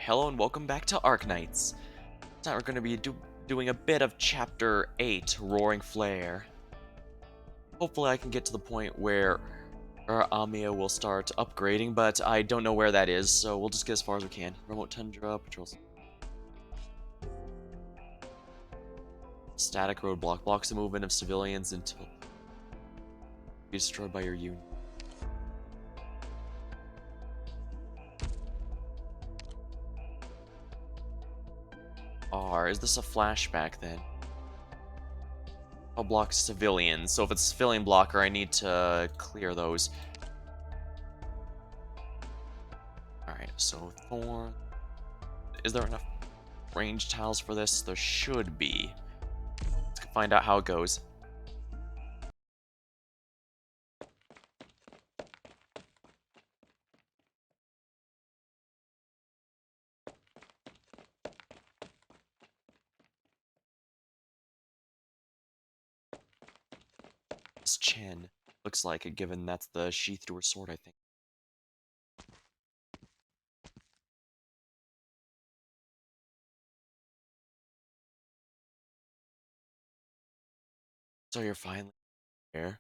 Hello and welcome back to Arknights. Tonight we're going to be doing a bit of Chapter 8, Roaring Flare. Hopefully I can get to the point where our Amia will start upgrading, but I don't know where that is, so we'll just get as far as we can. Remote Tundra, patrols. Static roadblock blocks the movement of civilians until be destroyed by your unit. Is this a flashback then? I'll block civilians, so if it's a civilian blocker, I need to clear those. Alright, so Thorn. Is there enough range tiles for this? There should be. Let's find out how it goes. This chin looks like it, given that's the sheath to her sword, I think. So you're finally here.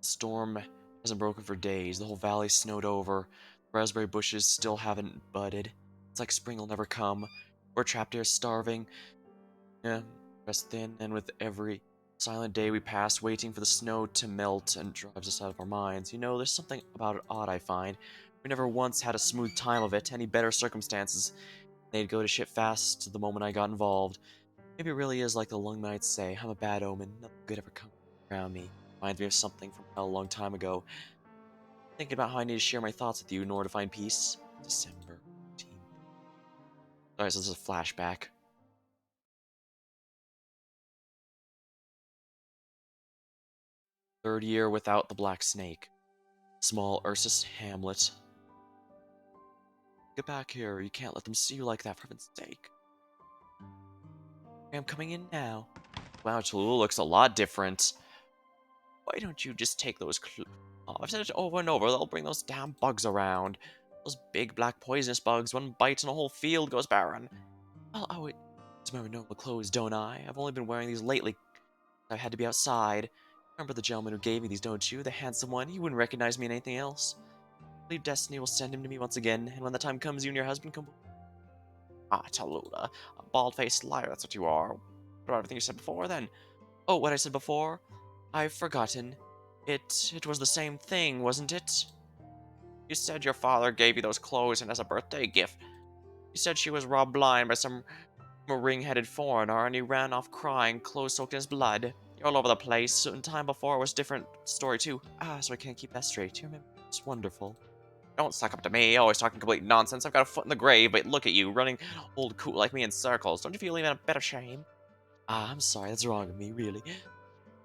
Storm hasn't broken for days. The whole valley snowed over. The raspberry bushes still haven't budded. It's like spring will never come. We're trapped here starving. Yeah, rest thin, and with every silent day we pass, waiting for the snow to melt and drives us out of our minds. You know, there's something about it odd, I find. We never once had a smooth time of it, any better circumstances. They'd go to shit fast the moment I got involved. Maybe it really is like the Lungmites say, I'm a bad omen, nothing good ever comes around me. Reminds me of something from a long time ago. Thinking about how I need to share my thoughts with you in order to find peace. December 14th. Alright, so this is a flashback. Third year without the Black Snake. Small Ursus hamlet. Get back here, you can't let them see you like that, for heaven's sake. I'm coming in now. Wow, Talulah looks a lot different. Why don't you just take those I've said it over and over, they'll bring those damn bugs around. Those big black poisonous bugs, one bite and the whole field goes barren. Well, I would my normal clothes, don't I? I've only been wearing these lately. I've had to be outside. Remember the gentleman who gave me these, don't you? The handsome one. He wouldn't recognize me in anything else. I believe destiny will send him to me once again, and when the time comes, you and your husband come. Ah, Talulah, a bald-faced liar, that's what you are. What about everything you said before, then? Oh, what I said before? I've forgotten. It was the same thing, wasn't it? You said your father gave you those clothes and as a birthday gift. You said she was robbed blind by some ring-headed foreigner, and he ran off crying, clothes soaked in his blood. You're all over the place. Certain time before it was a different story too. So I can't keep that straight. You remember? It's wonderful. Don't suck up to me, always talking complete nonsense. I've got a foot in the grave, but look at you, running old cool like me in circles. Don't you feel even a bit of shame? I'm sorry, that's wrong of me, really.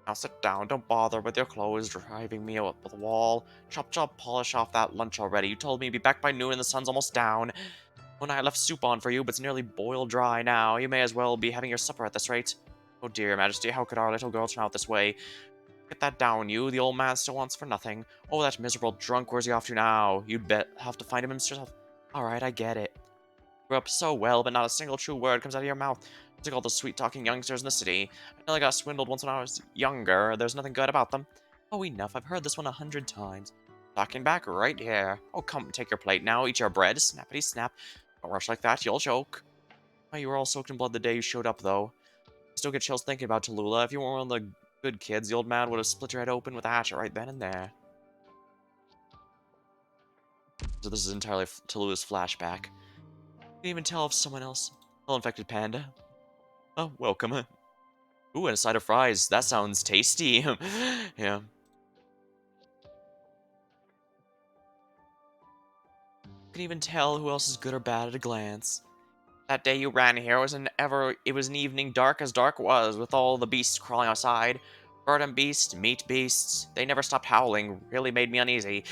Now sit down, don't bother with your clothes, driving me up the wall. Chop chop, polish off that lunch already. You told me you'd be back by noon and the sun's almost down. When I left soup on for you, but it's nearly boiled dry now. You may as well be having your supper at this rate. Oh dear, your majesty, how could our little girl turn out this way? Get that down, you. The old man still wants for nothing. Oh, that miserable drunk, where's he off to now? You'd bet have to find him himself. Alright, I get it. Grew up so well, but not a single true word comes out of your mouth. It's like all the sweet-talking youngsters in the city. I nearly got swindled once when I was younger. There's nothing good about them. Oh, enough. I've heard this one 100 times. Talking back right here. Oh, come, take your plate now. Eat your bread. Snappity snap. Don't rush like that. You'll choke. Oh, you were all soaked in blood the day you showed up, though. I still get chills thinking about Talulah. If you weren't one of the good kids, the old man would have split your head open with a hatchet right then and there. So this is entirely Talulah's flashback. You can even tell if someone else. Well, infected panda. Oh, welcome. Ooh, and a side of fries. That sounds tasty. Yeah. You can even tell who else is good or bad at a glance. That day you ran here was it was an evening dark as dark was, with all the beasts crawling outside. Bird and beast, meat beasts. They never stopped howling. Really made me uneasy.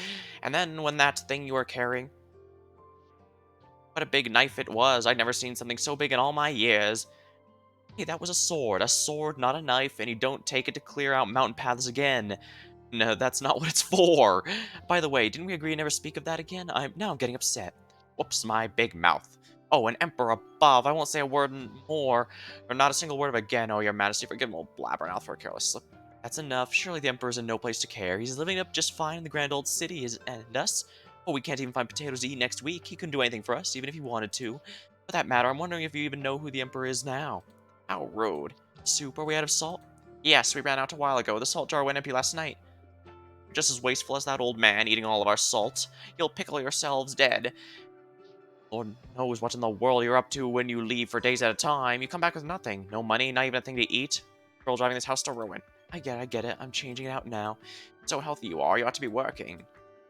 And then when that thing you were carrying. What a big knife it was. I'd never seen something so big in all my years. Hey, that was a sword. A sword, not a knife, and you don't take it to clear out mountain paths again. No, that's not what it's for. By the way, didn't we agree to never speak of that again? Now I'm getting upset. Whoops, my big mouth. Oh, an emperor above. I won't say a word more, or not a single word of again. Oh, your majesty, forgive an old blabbermouth for a careless slip. That's enough. Surely the emperor's in no place to care. He's living up just fine in the grand old city, and us? Oh, we can't even find potatoes to eat next week. He couldn't do anything for us, even if he wanted to. For that matter, I'm wondering if you even know who the emperor is now. How rude. Soup, are we out of salt? Yes, we ran out a while ago. The salt jar went empty last night. Just as wasteful as that old man eating all of our salt. You'll pickle yourselves dead. Lord knows what in the world you're up to when you leave for days at a time. You come back with nothing. No money, not even a thing to eat. Girl driving this house to ruin. I get it. I'm changing it out now. So healthy you are, you ought to be working.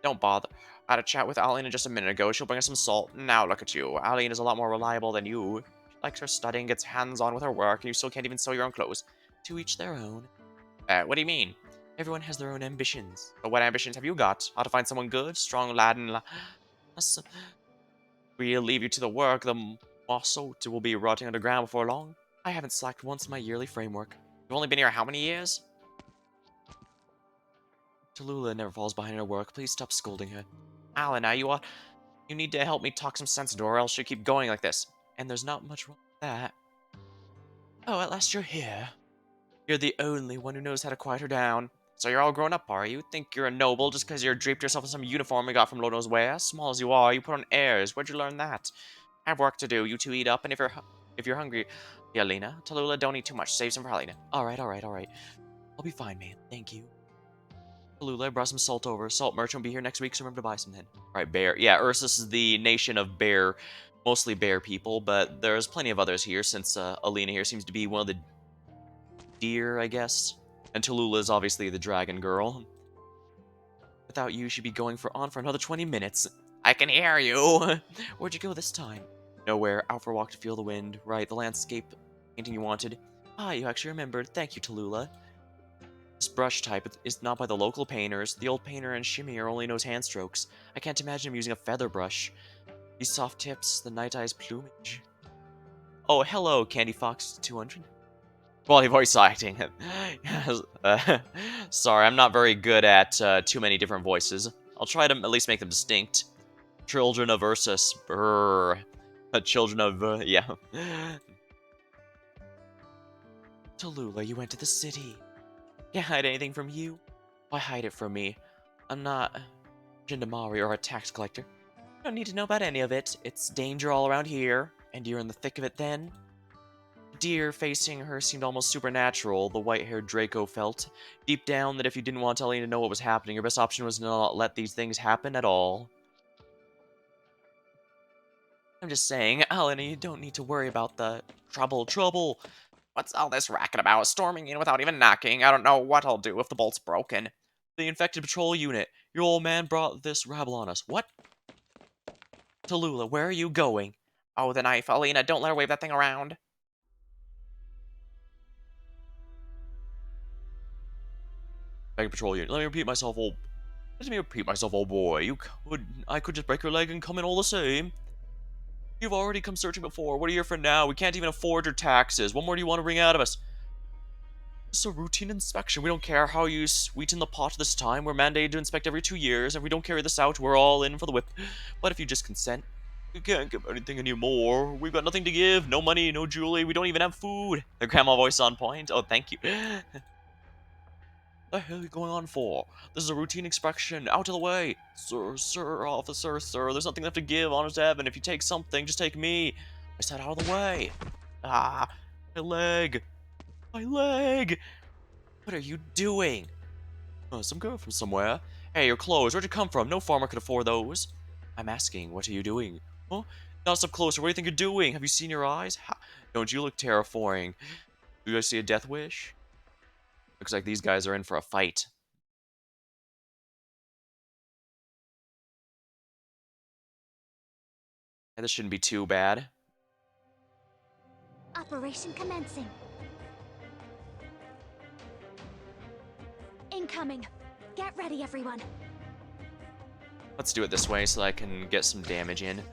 Don't bother. I had a chat with Aline just a minute ago. She'll bring us some salt. Now look at you. Aline is a lot more reliable than you. She likes her studying, gets hands-on with her work, and you still can't even sew your own clothes. To each their own. What do you mean? Everyone has their own ambitions. But what ambitions have you got? How to find someone good, strong lad, and we'll leave you to the work. The mossot will be rotting underground before long. I haven't slacked once in my yearly framework. You've only been here how many years? Talulah never falls behind her work. Please stop scolding her. Alan, now you need to help me talk some sense into her, or else she'll keep going like this. And there's not much wrong with that. Oh, at last you're here. You're the only one who knows how to quiet her down. So you're all grown up, are you? Think you're a noble just because you're draped yourself in some uniform you got from Lord knows where? Small as you are, you put on airs. Where'd you learn that? I have work to do. You two eat up, and if you're hungry, yeah, Lena, Talulah, don't eat too much. Save some for Helena. All right. I'll be fine, man. Thank you. Talulah, I brought some salt over. Salt merchant will be here next week, so remember to buy some then. All right, bear. Yeah, Ursus is the nation of bear, mostly bear people, but there's plenty of others here since Alina here seems to be one of the deer, I guess. And Talulah is obviously the dragon girl. Without you, she'd be going on for another 20 minutes. I can hear you! Where'd you go this time? Nowhere. Out for a walk to feel the wind. Right, the landscape painting you wanted. Ah, you actually remembered. Thank you, Talulah. This brush type is not by the local painters. The old painter and shimmier only knows hand strokes. I can't imagine him using a feather brush. These soft tips, the night eye's plumage. Oh, hello, Candy Fox 200. Quality voice acting. Sorry, I'm not very good at too many different voices. I'll try to at least make them distinct. Children of Ursus. Brrr. Children of... yeah. Talulah, you went to the city. Can't hide anything from you. Why hide it from me? I'm not Jindamari or a tax collector. You don't need to know about any of it. It's danger all around here. And you're in the thick of it then? Deer facing her seemed almost supernatural, the white-haired Draco felt. Deep down that if you didn't want Ellie to know what was happening, your best option was to not let these things happen at all. I'm just saying, Elena, you don't need to worry about the trouble. What's all this racket about? Storming in without even knocking. I don't know what I'll do if the bolt's broken. The infected patrol unit. Your old man brought this rabble on us. What? Talulah, where are you going? Oh, the knife. Alina, don't let her wave that thing around. Infected patrol unit. Let me repeat myself, old boy. I could just break your leg and come in all the same. You've already come searching before. What are you here for now? We can't even afford your taxes. What more do you want to bring out of us? It's a routine inspection. We don't care how you sweeten the pot this time. We're mandated to inspect every 2 years. If we don't carry this out, we're all in for the whip. But if you just consent, we can't give anything anymore. We've got nothing to give. No money, no jewelry. We don't even have food. The grandma voice on point. Oh, thank you. The hell are you going on for? This is a routine inspection. Out of the way. Sir, officer, sir. There's nothing left to give, honest heaven. If you take something, just take me. I said out of the way. Ah, my leg. My leg. What are you doing? Some girl from somewhere. Hey, your clothes. Where'd you come from? No farmer could afford those. I'm asking, what are you doing? Huh? Now step closer. What do you think you're doing? Have you seen your eyes? Don't you look terrifying? Do you guys see a death wish? Looks like these guys are in for a fight. And this shouldn't be too bad. Operation commencing. Incoming. Get ready, everyone. Let's do it this way so I can get some damage in.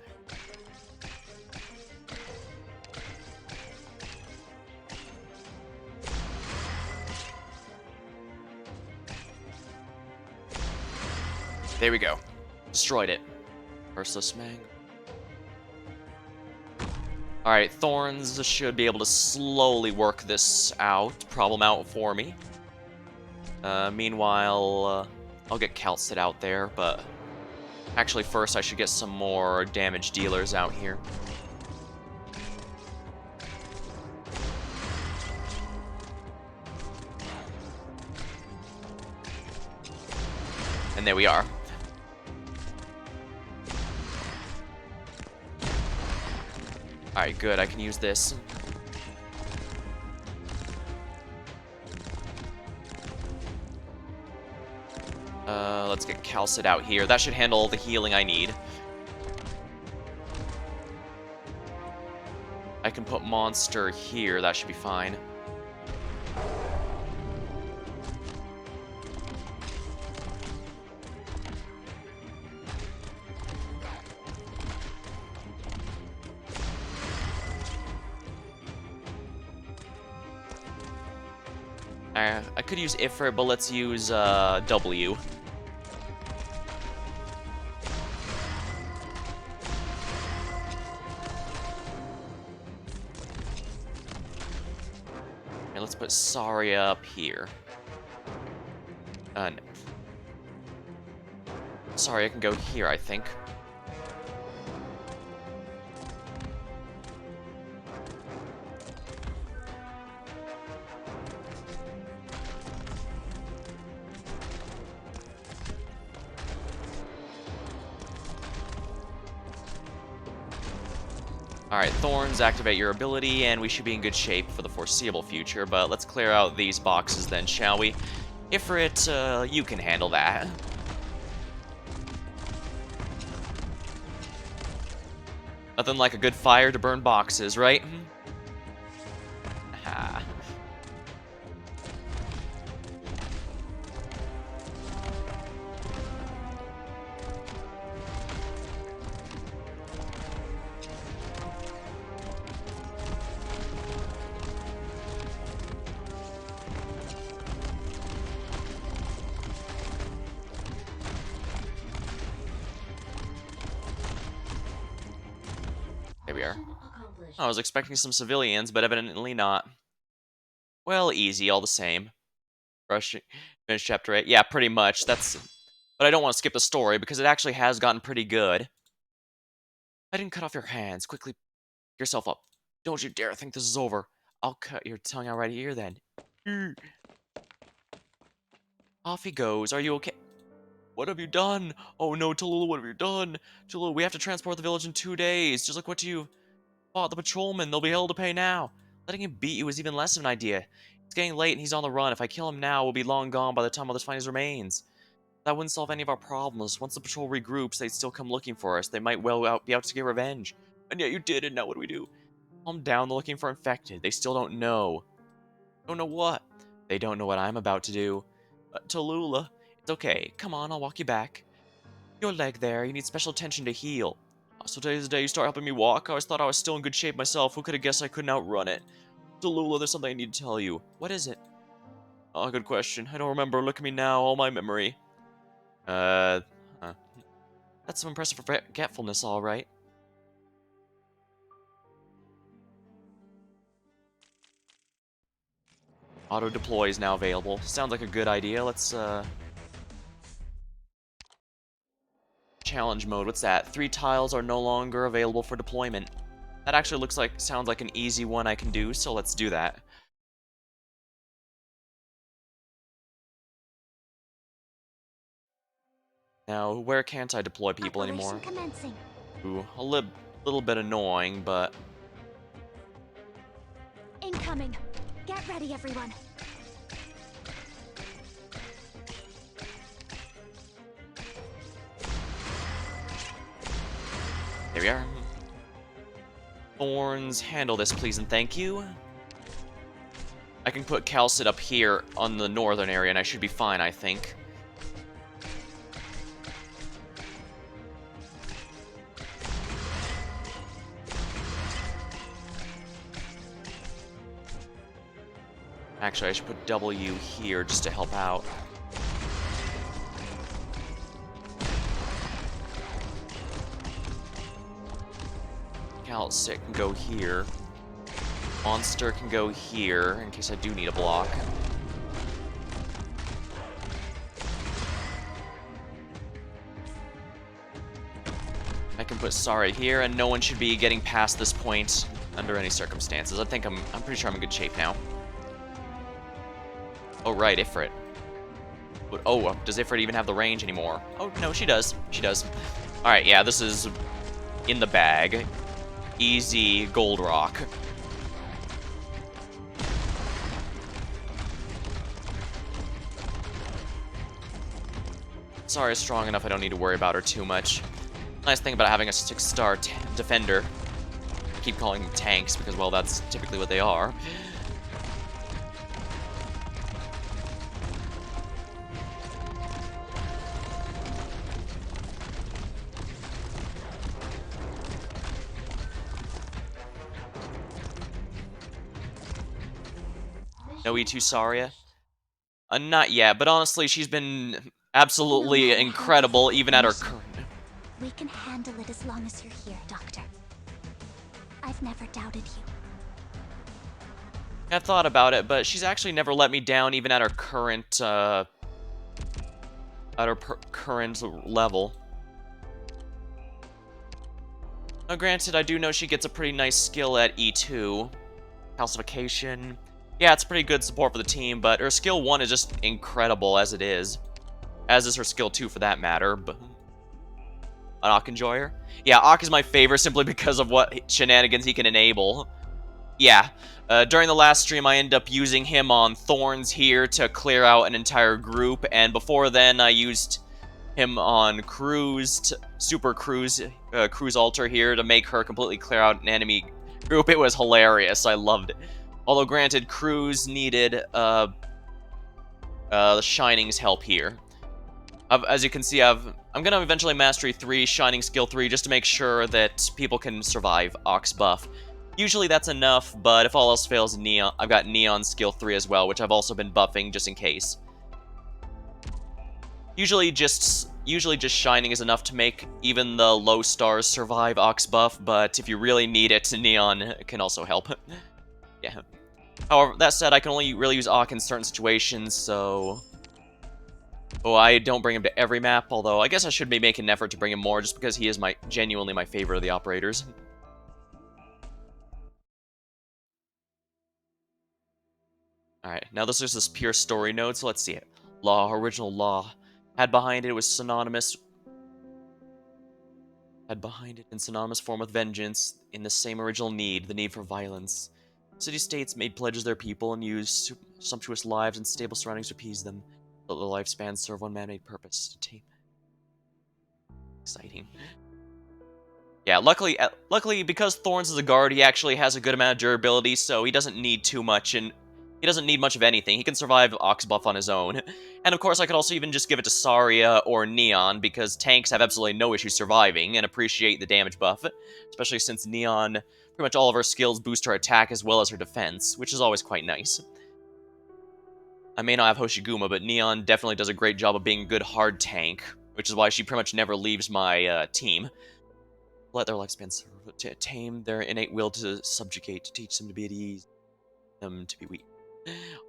There we go. Destroyed it. Merciless Mang. Alright, Thorns should be able to slowly work this problem out for me. Meanwhile, I'll get Calcit out there, but actually first I should get some more damage dealers out here. And there we are. Alright, good, I can use this. Let's get Calcit out here. That should handle all the healing I need. I can put Monster here, that should be fine. I could use Ifrit, but let's use W. And let's put Saria up here. No. Saria can go here, I think. Alright, Thorns, activate your ability, and we should be in good shape for the foreseeable future, but let's clear out these boxes then, shall we? Ifrit, you can handle that. Nothing like a good fire to burn boxes, right? Ha. There we are. I was expecting some civilians, but evidently not. Well, easy, all the same. Finish chapter 8. Yeah, pretty much. But I don't want to skip the story, because it actually has gotten pretty good. I didn't cut off your hands. Quickly pick yourself up. Don't you dare think this is over. I'll cut your tongue out right here, then. Off he goes. Are you okay? What have you done? Oh no, Talulah, what have you done? Talulah, we have to transport the village in 2 days. Just like what you fought the patrolman. They'll be hell to pay now. Letting him beat you is even less of an idea. It's getting late and he's on the run. If I kill him now, we'll be long gone by the time others find his remains. That wouldn't solve any of our problems. Once the patrol regroups, they'd still come looking for us. They might well be out to get revenge. And yet you did it, now what do we do? Calm down, they're looking for infected. They still don't know. Don't know what? They don't know what I'm about to do. Talulah, it's okay. Come on, I'll walk you back. Your leg there, you need special attention to heal. So today's the day you start helping me walk? I always thought I was still in good shape myself. Who could have guessed I couldn't outrun it? Talulah, there's something I need to tell you. What is it? Oh, good question. I don't remember. Look at me now, all my memory. Huh. That's some impressive forgetfulness, alright. Auto-deploy is now available. Sounds like a good idea. Let's, challenge mode. What's that? 3 tiles are no longer available for deployment. That actually sounds like an easy one I can do, so let's do that. Now, where can't I deploy people anymore? Commencing. Ooh, a little bit annoying, but... Incoming. Get ready, everyone. There we are. Thorns, handle this, please and thank you. I can put Calcit up here on the northern area, and I should be fine, I think. Actually, I should put W here just to help out. Calcit can go here. Monster can go here, in case I do need a block. I can put Sari here, and no one should be getting past this point under any circumstances. I think I'm pretty sure I'm in good shape now. Oh, right, Ifrit. But, oh, does Ifrit even have the range anymore? Oh, no, she does. She does. Alright, yeah, this is in the bag. Easy gold rock. Sari is strong enough I don't need to worry about her too much. Nice thing about having a 6-star defender. I keep calling them tanks because, well, that's typically what they are. No E2 Saria? Not yet, but honestly, she's been absolutely incredible even at her current. We can handle it as long as you're here, Doctor. I've never doubted you. I've thought about it, but she's actually never let me down even at her current, current level. Now, granted, I do know she gets a pretty nice skill at E2. Calcification. Yeah, it's pretty good support for the team, but her skill 1 is just incredible as it is. As is her skill 2 for that matter, but... An Ak Enjoyer? Yeah, Ak is my favorite simply because of what shenanigans he can enable. Yeah, during the last stream I ended up using him on Thorns here to clear out an entire group, and before then I used him on Super Cruise Altar here to make her completely clear out an enemy group. It was hilarious, I loved it. Although granted, Cruz needed Shining's help here. As you can see, I'm going to eventually Mastery 3, Shining Skill 3, just to make sure that people can survive Ox buff. Usually that's enough, but if all else fails, Neon, I've got Neon Skill 3 as well, which I've also been buffing just in case. Usually just Shining is enough to make even the low stars survive Ox buff, but if you really need it, Neon can also help. Yeah. However, that said, I can only really use Ak in certain situations, so... Oh, I don't bring him to every map, although I guess I should be making an effort to bring him more, just because he is genuinely my favorite of the operators. Alright, now this is this pure story node, so let's see it. Law, original law. Had behind it was synonymous... Had behind it in synonymous form with vengeance, in the same original need, the need for violence. City-states made pledges their people and used sumptuous lives and stable surroundings to appease them. Let the lifespan serve one man-made purpose to tame. Exciting. Yeah, luckily, because Thorns is a guard, he actually has a good amount of durability, so he doesn't need too much, and he doesn't need much of anything. He can survive Ox buff on his own. And of course, I could also even just give it to Saria or Neon, because tanks have absolutely no issue surviving and appreciate the damage buff, especially since Neon, pretty much all of her skills boost her attack as well as her defense, which is always quite nice. I may not have Hoshiguma, but Neon definitely does a great job of being a good hard tank, which is why she pretty much never leaves my team. Let their lifespan serve to tame their innate will to subjugate, to teach them to be at ease, them to be weak.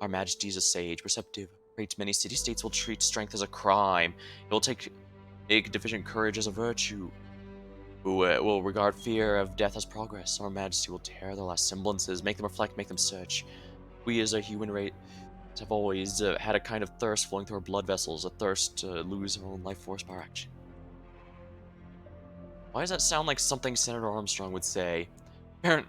Our Majesty is a sage, perceptive. Great many city-states will treat strength as a crime. It will take deficient courage as a virtue. Who will regard fear of death as progress. Our Majesty will tear their last semblances, make them reflect, make them search. We as a human race have always had a kind of thirst flowing through our blood vessels, a thirst to lose our own life force by our action. Why does that sound like something Senator Armstrong would say? Nah,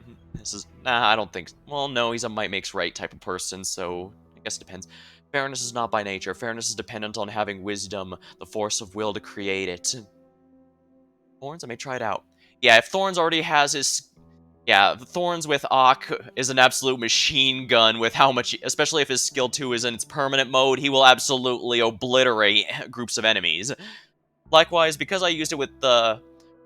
I don't think... Well, no, he's a might makes right type of person, so I guess it depends. Fairness is not by nature. Fairness is dependent on having wisdom, the force of will to create it. Thorns? I may try it out. Yeah, if Thorns already has his... Yeah, Thorns with Ak is an absolute machine gun with how much... Especially if his skill 2 is in its permanent mode, he will absolutely obliterate groups of enemies. Likewise, because I used it with the...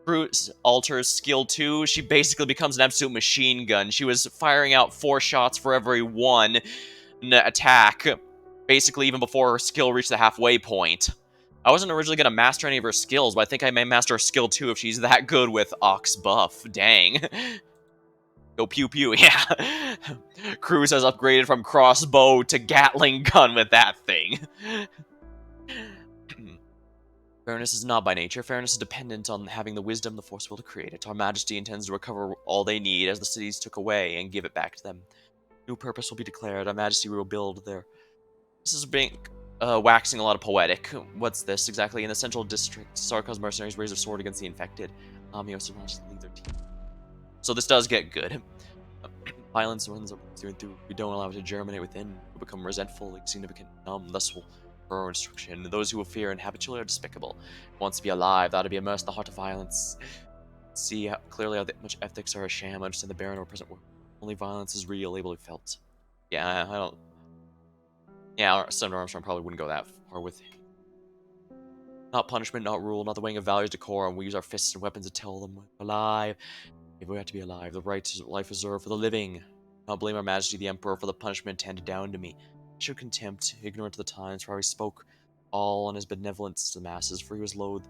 Cruise Altar's skill 2, she basically becomes an absolute machine gun. She was firing out 4 shots for every 1 attack, basically even before her skill reached the halfway point. I wasn't originally going to master any of her skills, but I think I may master skill 2 if she's that good with Ox buff. Dang. Go pew pew, yeah. Cruz has upgraded from crossbow to Gatling gun with that thing. Fairness is not by nature. Fairness is dependent on having the wisdom, the force will to create it. Our Majesty intends to recover all they need as the cities took away and give it back to them. New purpose will be declared. Our Majesty will build their... This is being... waxing a lot of poetic. What's this exactly? In the central district, Sarkov's mercenaries raise their sword against the infected. Amios surrounds leave their team. So this does get good. Violence runs through and through. We don't allow it to germinate within. We become resentful, insignificant, numb. Thus will our instruction. Those who will fear and habitually are despicable. Wants to be alive, that to be immersed in the heart of violence. See how clearly how much ethics are a sham. Understand the barren or present world. Only violence is real, able to be felt. Yeah, I don't. Yeah, Senator Armstrong probably wouldn't go that far with him. Not punishment, not rule, not the weighing of values, decorum. We use our fists and weapons to tell them alive. If we have to be alive, the right to life reserved for the living. Not blame our Majesty the Emperor for the punishment handed down to me. Show contempt, ignorant of the times, for how he spoke all on his benevolence to the masses, for he was loath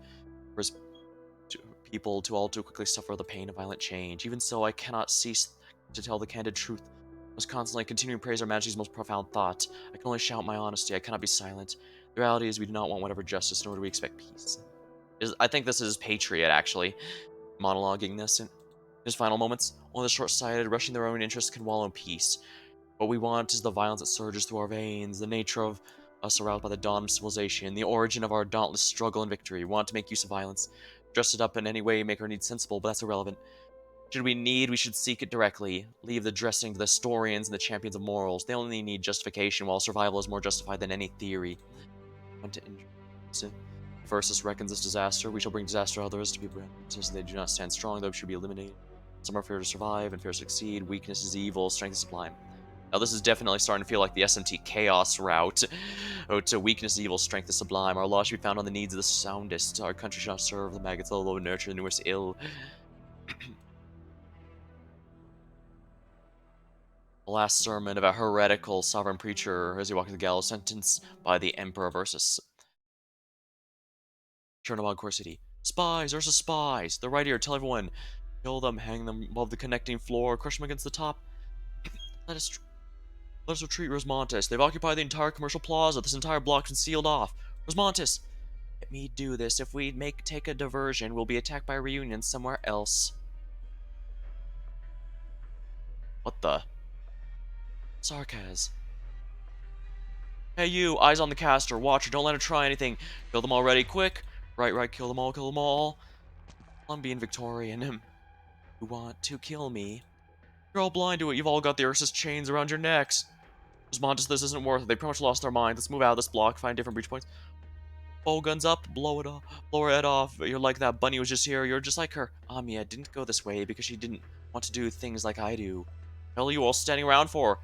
for his people to all too quickly suffer the pain of violent change. Even so, I cannot cease to tell the candid truth. I must constantly continue to praise our Majesty's most profound thought. I can only shout my honesty. I cannot be silent. The reality is we do not want whatever justice, nor do we expect peace. I think this is Patriot, actually, monologuing this in his final moments. Only the short-sighted, rushing their own interests, can wallow in peace. What we want is the violence that surges through our veins, the nature of us aroused by the dawn of civilization, the origin of our dauntless struggle and victory. We want to make use of violence. Dress it up in any way, make our needs sensible, but that's irrelevant. Should we need, we should seek it directly. Leave the dressing to the historians and the champions of morals. They only need justification, while survival is more justified than any theory. First, this reckons this disaster. We shall bring disaster to others to people since they do not stand strong, those should be eliminated. Some are fair to survive and fair to succeed. Weakness is evil, strength is sublime. Now this is definitely starting to feel like the SMT Chaos route. To weakness is evil, strength is sublime. Our law should be found on the needs of the soundest. Our country should not serve the maggots of the low, nurture the newest ill. The last sermon of a heretical sovereign preacher as he walked the gallows, sentenced by the Emperor versus Chernobog Core City. Spies versus spies. They're right here. Tell everyone. Kill them, hang them above the connecting floor, crush them against the top. Let us retreat, Rosmontis. They've occupied the entire commercial plaza. This entire block's been sealed off. Rosmontis, let me do this. If we take a diversion, we'll be attacked by reunions somewhere else. What the? Sarkaz. Hey you, eyes on the caster. Watch her, don't let her try anything. Kill them already, quick. Right, kill them all, kill them all. I'm being Victorian. You want to kill me? You're all blind to it. You've all got the Ursus chains around your necks. Montes, this isn't worth it. They pretty much lost their mind. Let's move out of this block, find different breach points. Bow guns up, blow it off, blow her head off. You're like that bunny was just here. You're just like her. Amiya didn't go this way because she didn't want to do things like I do. What hell are you all standing around for?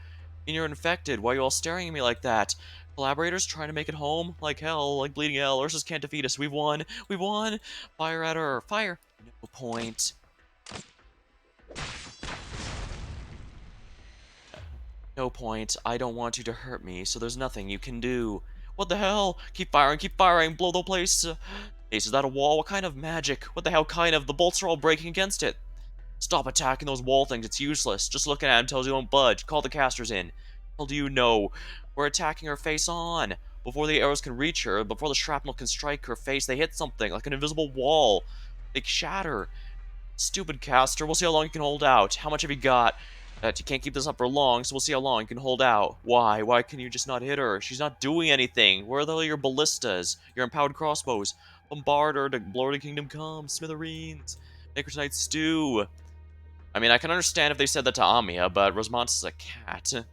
And you're infected. Why are you all staring at me like that? Collaborators trying to make it home? Like hell, like bleeding hell. Ursus can't defeat us. We've won. We've won. Fire at her. Fire. No point. No point. I don't want you to hurt me, so there's nothing you can do. What the hell? Keep firing, blow the place. Ace, is that a wall? What kind of magic? What the hell kind of? The bolts are all breaking against it. Stop attacking those wall things, it's useless. Just looking at him tells you don't budge. Call the casters in. How do you know? We're attacking her face on. Before the arrows can reach her, before the shrapnel can strike her face, they hit something, like an invisible wall. They shatter. Stupid caster, we'll see how long you can hold out. How much have you got? You can't keep this up for long, so we'll see how long you can hold out. Why? Why can you just not hit her? She's not doing anything. Where are the hell are your ballistas? Your empowered crossbows? Bombard her to blow her to kingdom come. Smithereens. Make her tonight's stew. I mean, I can understand if they said that to Amiya, but Rosemontis is a cat.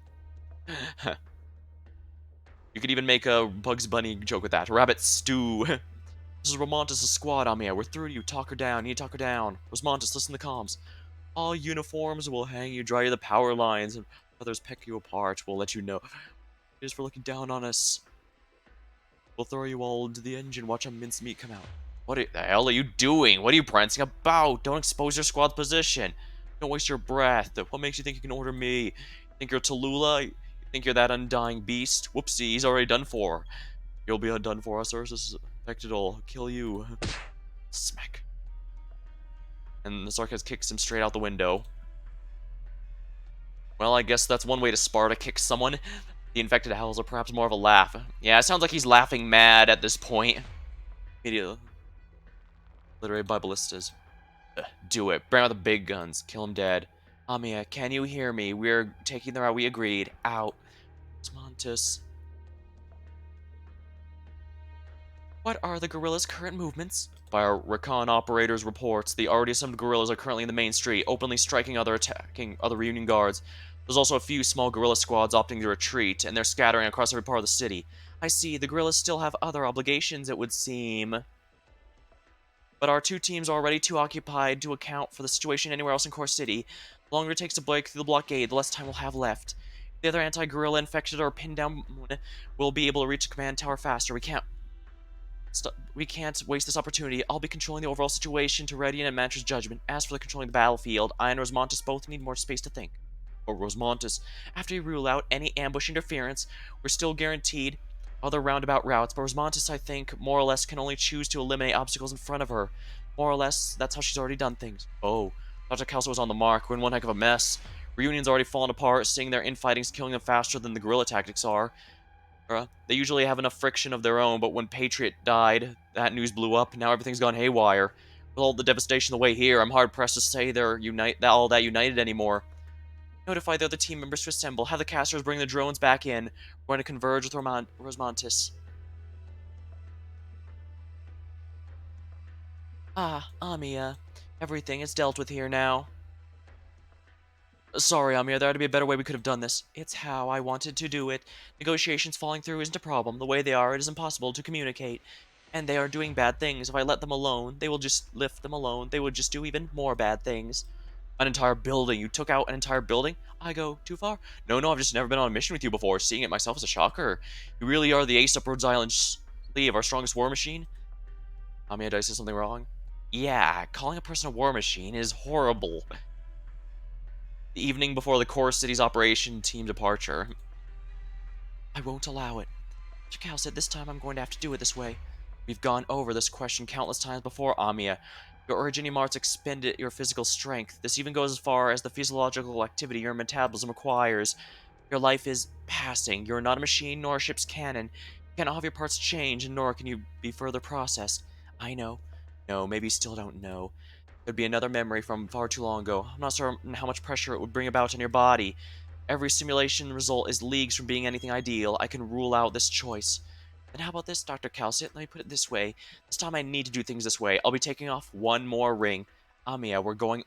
You could even make a Bugs Bunny joke with that. Rabbit stew. This is Romontis' squad, Amiya. We're through to you. Talk her down. You need to talk her down. Rosemontis, listen to comms. All uniforms will hang you, dry you the power lines, and others peck you apart. We'll let you know. It is for looking down on us. We'll throw you all into the engine. Watch a mincemeat come out. What the hell are you doing? What are you prancing about? Don't expose your squad's position. Don't waste your breath. What makes you think you can order me? You think you're Talulah? You think you're that undying beast? Whoopsie, he's already done for. You'll be undone for us, Ursus. Infected will kill you. Smack. And the Sarkaz kicks him straight out the window. Well, I guess that's one way to Sparta kick someone. The infected howls are perhaps more of a laugh. Yeah, it sounds like he's laughing mad at this point. Immediately. Obliterated by ballistas. Do it. Bring out the big guns. Kill him dead. Amiya, can you hear me? We're taking the route we agreed. Out. Montus. What are the guerrillas' current movements? By our recon operators' reports, the already assembled guerrillas are currently in the main street, openly striking attacking other Reunion guards. There's also a few small guerrilla squads opting to retreat, and they're scattering across every part of the city. I see, the guerrillas still have other obligations, it would seem. But our two teams are already too occupied to account for the situation anywhere else in Core City. The longer it takes to break through the blockade, the less time we'll have left. If the other anti-guerrilla infected or pinned down, we'll be able to reach the command tower faster. We can't waste this opportunity. I'll be controlling the overall situation to Redian and Mantra's judgment. As for the controlling the battlefield, I and Rosmontis both need more space to think. But Rosmontis, after you rule out any ambush interference, we're still guaranteed other roundabout routes, but Rosmontis, I think, more or less can only choose to eliminate obstacles in front of her. More or less, that's how she's already done things. Oh, Dr. Kelso was on the mark. We're in one heck of a mess. Reunion's already fallen apart, seeing their infighting's killing them faster than the guerrilla tactics are. They usually have enough friction of their own, but when Patriot died, that news blew up. Now everything's gone haywire. With all the devastation the way here, I'm hard-pressed to say they're all that united anymore. Notify the other team members to assemble. Have the casters bring the drones back in. We're going to converge with Rosmontis. Ah, Amiya. Everything is dealt with here now. Sorry, Amir, there had to be a better way we could have done this. It's how I wanted to do it. Negotiations falling through isn't a problem. The way they are, it is impossible to communicate. And they are doing bad things. If I let them alone, they will just lift them alone. They would just do even more bad things. An entire building. You took out an entire building? I go too far? No, I've just never been on a mission with you before. Seeing it myself is a shocker. You really are the ace up Rhodes Island sleeve, our strongest war machine? Amir, did I say something wrong? Yeah, calling a person a war machine is horrible. The evening before the core city's operation team departure. I won't allow it. Mr. Cal said this time I'm going to have to do it this way. We've gone over this question countless times before, Amiya. Your originating marks expended your physical strength. This even goes as far as the physiological activity your metabolism requires. Your life is passing. You're not a machine nor a ship's cannon. You cannot have your parts change, and nor can you be further processed. I know. No, maybe you still don't know. There'd be another memory from far too long ago. I'm not certain how much pressure it would bring about on your body. Every simulation result is leagues from being anything ideal. I can rule out this choice. Then how about this, Dr. Calcit? Let me put it this way. This time I need to do things this way. I'll be taking off one more ring. Amiya, we're going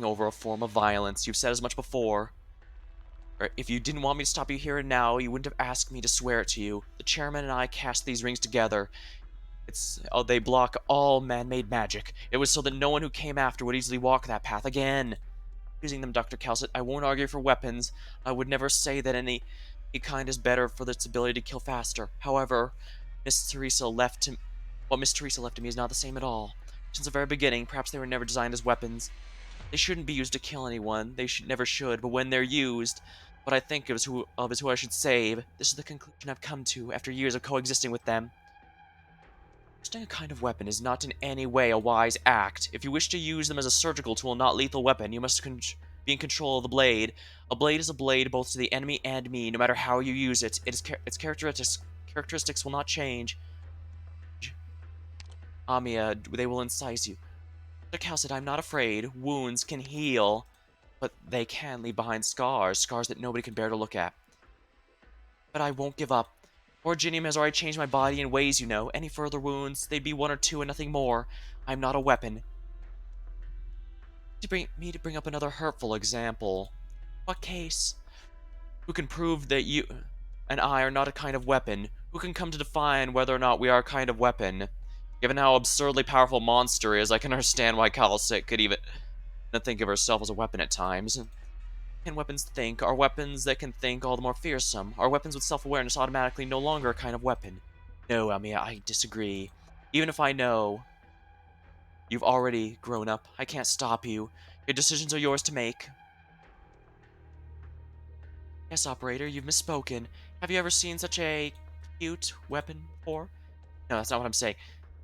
over a form of violence. You've said as much before. If you didn't want me to stop you here and now, you wouldn't have asked me to swear it to you. The chairman and I cast these rings together. They block all man-made magic. It was so that no one who came after would easily walk that path again. Using them, Dr. Calcit, I won't argue for weapons. I would never say that any kind is better for its ability to kill faster. However, what Miss Teresa left to me is not the same at all. Since the very beginning, perhaps they were never designed as weapons. They shouldn't be used to kill anyone. They never should. But when they're used, what I think of is who I should save. This is the conclusion I've come to after years of coexisting with them. Using a kind of weapon is not in any way a wise act. If you wish to use them as a surgical tool, not lethal weapon, you must be in control of the blade. A blade is a blade both to the enemy and me, no matter how you use it. Its characteristics will not change. Amiya, they will incise you. Dr. Cal said, I'm not afraid. Wounds can heal, but they can leave behind scars that nobody can bear to look at. But I won't give up. Originium has already changed my body in ways, you know. Any further wounds, they'd be one or two and nothing more. I'm not a weapon. To bring up another hurtful example. What case? Who can prove that you and I are not a kind of weapon? Who can come to define whether or not we are a kind of weapon? Given how absurdly powerful Monster is, I can understand why Kalsit could even think of herself as a weapon at times. Can weapons think? Are weapons that can think all the more fearsome? Are weapons with self-awareness automatically no longer a kind of weapon? No, Amiya, I disagree. Even if I know you've already grown up, I can't stop you. Your decisions are yours to make. Yes, operator, you've misspoken. Have you ever seen such a cute weapon before? No, that's not what I'm saying.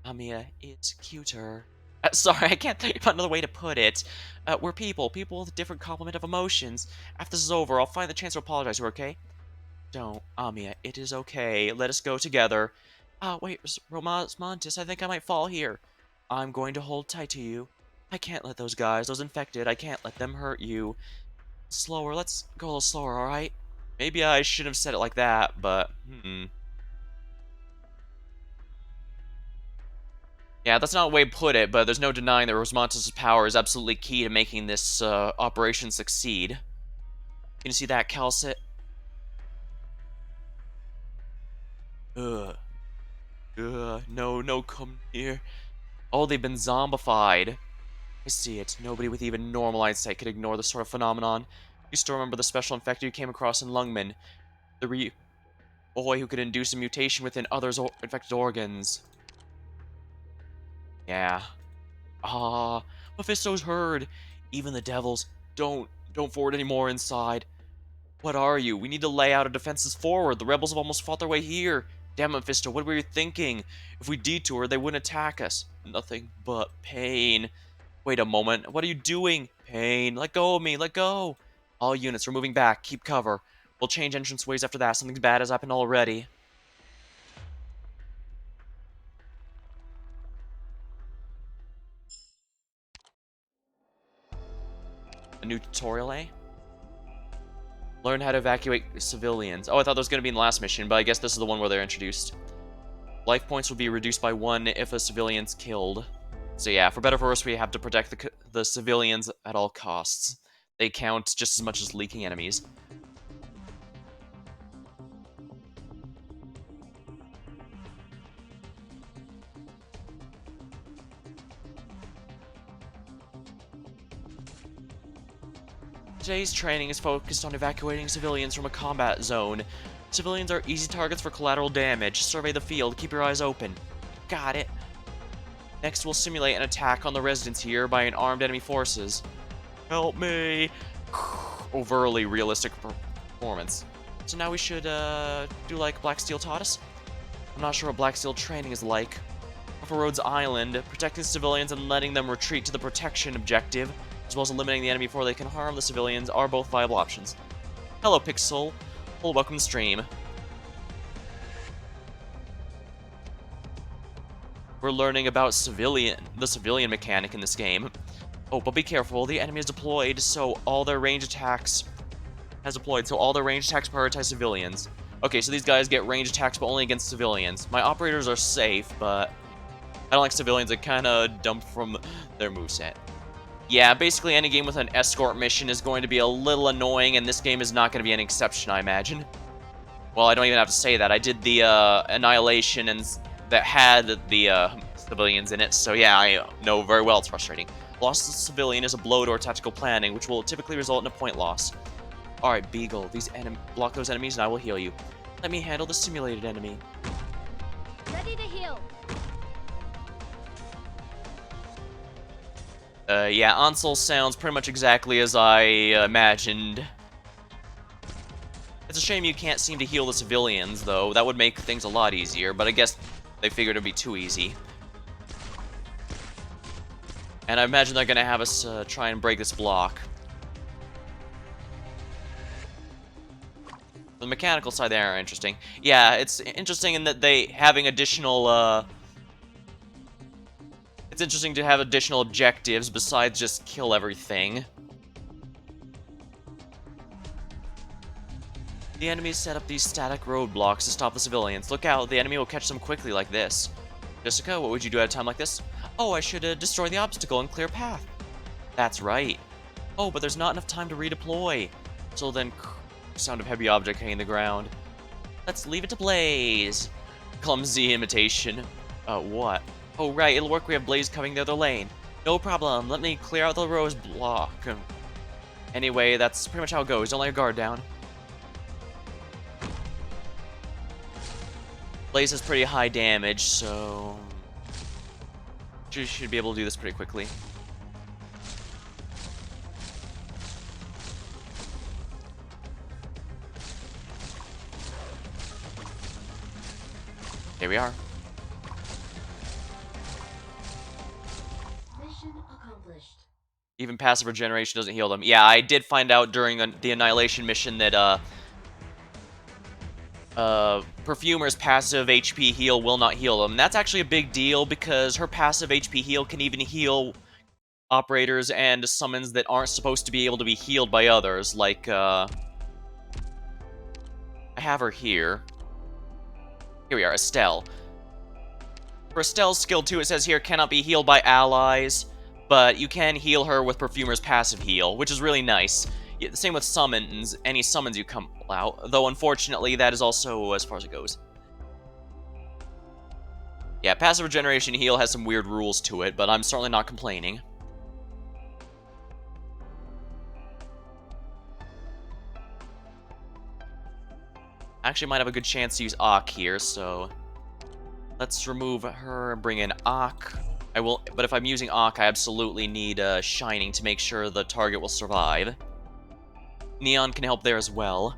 Amiya is cuter. Sorry, I can't think of another way to put it. We're people. People with a different complement of emotions. After this is over, I'll find the chance to apologize. We're okay? Don't, Amiya. It is okay. Let us go together. Wait, Romantis, I think I might fall here. I'm going to hold tight to you. I can't let those guys, those infected, I can't let them hurt you. Slower, let's go a little slower, alright? Maybe I shouldn't have said it like that, but, Yeah, that's not a way to put it, but there's no denying that Rosmantis' power is absolutely key to making this, operation succeed. Can you see that, Calcit? Ugh. Ugh. No, no, come here. Oh, they've been zombified. I see it. Nobody with even normal eyesight could ignore this sort of phenomenon. You still remember the special infected you came across in Lungman. The boy who could induce a mutation within others' infected organs. Yeah. Ah, Mephisto's heard. Even the devils. Don't forward any more inside. What are you? We need to lay out our defenses forward. The rebels have almost fought their way here. Damn, Mephisto, what were you thinking? If we detour, they wouldn't attack us. Nothing but pain. Wait a moment. What are you doing? Pain. Let go of me. Let go. All units, we're moving back. Keep cover. We'll change entrance ways after that. Something bad has happened already. A new tutorial, eh? Learn how to evacuate civilians. Oh, I thought that was going to be in the last mission, but I guess this is the one where they're introduced. Life points will be reduced by 1 if a civilian's killed. So yeah, for better or for worse, we have to protect the civilians at all costs. They count just as much as leaking enemies. Today's training is focused on evacuating civilians from a combat zone. Civilians are easy targets for collateral damage. Survey the field, keep your eyes open. Got it. Next, we'll simulate an attack on the residents here by an armed enemy forces. Help me! Overly realistic performance. So now we should, do like Black Steel taught us? I'm not sure what Black Steel training is like. Off of Rhodes Island, protecting civilians and letting them retreat to the protection objective, as well as eliminating the enemy before they can harm the civilians, are both viable options. Hello, Pixel. Well, welcome to stream. We're learning about the civilian mechanic in this game. Oh, but be careful, the enemy is deployed, so all their range attacks prioritize civilians. Okay, so these guys get range attacks, but only against civilians. My operators are safe, but I don't like civilians that kind of dump from their moveset. Yeah, basically any game with an escort mission is going to be a little annoying, and this game is not going to be an exception, I imagine. Well, I don't even have to say that. I did the Annihilation and that had the civilians in it, so yeah, I know very well it's frustrating. Loss of civilian is a blow to our tactical planning, which will typically result in a point loss. Alright, Beagle, block those enemies and I will heal you. Let me handle the simulated enemy. Ready to heal. Yeah, Ansel sounds pretty much exactly as I imagined. It's a shame you can't seem to heal the civilians, though. That would make things a lot easier, but I guess they figured it'd be too easy. And I imagine they're gonna have us try and break this block. The mechanical side there are interesting. Yeah, it's interesting in that they having additional, it's interesting to have additional objectives besides just kill everything. The enemies set up these static roadblocks to stop the civilians. Look out, the enemy will catch them quickly like this. Jessica, what would you do at a time like this? Oh, I should destroy the obstacle and clear a path. That's right. Oh, but there's not enough time to redeploy. So then, sound of heavy object hitting the ground. Let's leave it to Blaze. Clumsy imitation. What? Oh, right, it'll work. We have Blaze covering the other lane. No problem. Let me clear out the rose block. Anyway, that's pretty much how it goes. Don't let your guard down. Blaze has pretty high damage, so you should be able to do this pretty quickly. Here we are. Mission accomplished. Even passive regeneration doesn't heal them. Yeah, I did find out during the Annihilation mission that, Perfumer's passive HP heal will not heal them. And that's actually a big deal because her passive HP heal can even heal operators and summons that aren't supposed to be able to be healed by others. Like, I have her here. Here we are, Estelle. For Estelle's skill 2, it says here, cannot be healed by allies, but you can heal her with Perfumer's passive heal, which is really nice. Yeah, the same with summons, any summons you come out, though unfortunately that is also as far as it goes. Yeah, passive regeneration heal has some weird rules to it, but I'm certainly not complaining. Actually might have a good chance to use Ak here, so let's remove her and bring in Ak. I will, but if I'm using Ak, I absolutely need Shining to make sure the target will survive. Neon can help there as well.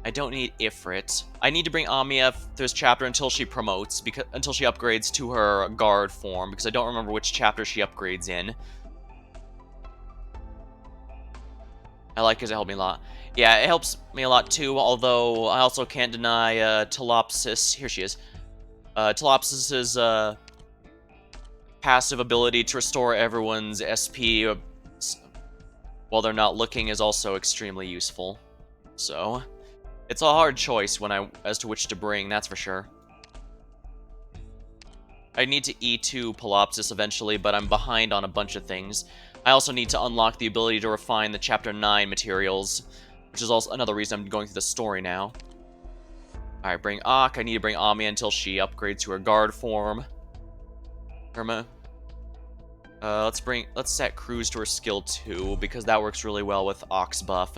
I don't need Ifrit. I need to bring Amiya through this chapter until she promotes, until she upgrades to her guard form, because I don't remember which chapter she upgrades in. I like it because it helped me a lot. Yeah, it helps me a lot too, although I also can't deny Telopsis. Here she is. Telopsis's passive ability to restore everyone's SP while they're not looking is also extremely useful. So, it's a hard choice as to which to bring, that's for sure. I need to E2 Pelopsis eventually, but I'm behind on a bunch of things. I also need to unlock the ability to refine the Chapter 9 materials, which is also another reason I'm going through the story now. Alright, bring Ak. I need to bring Amiya until she upgrades to her guard form. Irma. Let's set Cruz to her skill 2, because that works really well with Ak's buff.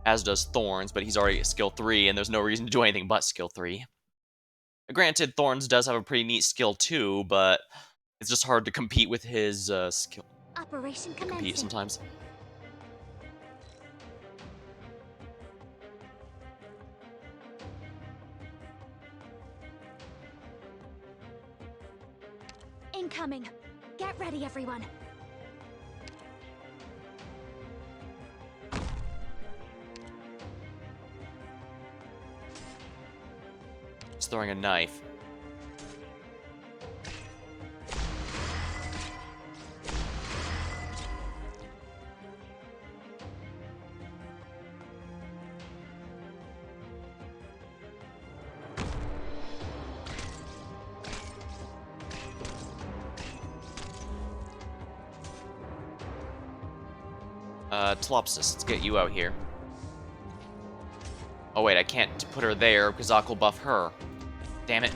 As does Thorns, but he's already at skill 3, and there's no reason to do anything but skill 3. Granted, Thorns does have a pretty neat skill too, but it's just hard to compete with his skill. Operation Compete commencing. sometimes. Incoming. Get ready, everyone. He's throwing a knife. Telopsis, let's get you out here. Oh wait, I can't put her there because Ak will buff her. Damn it.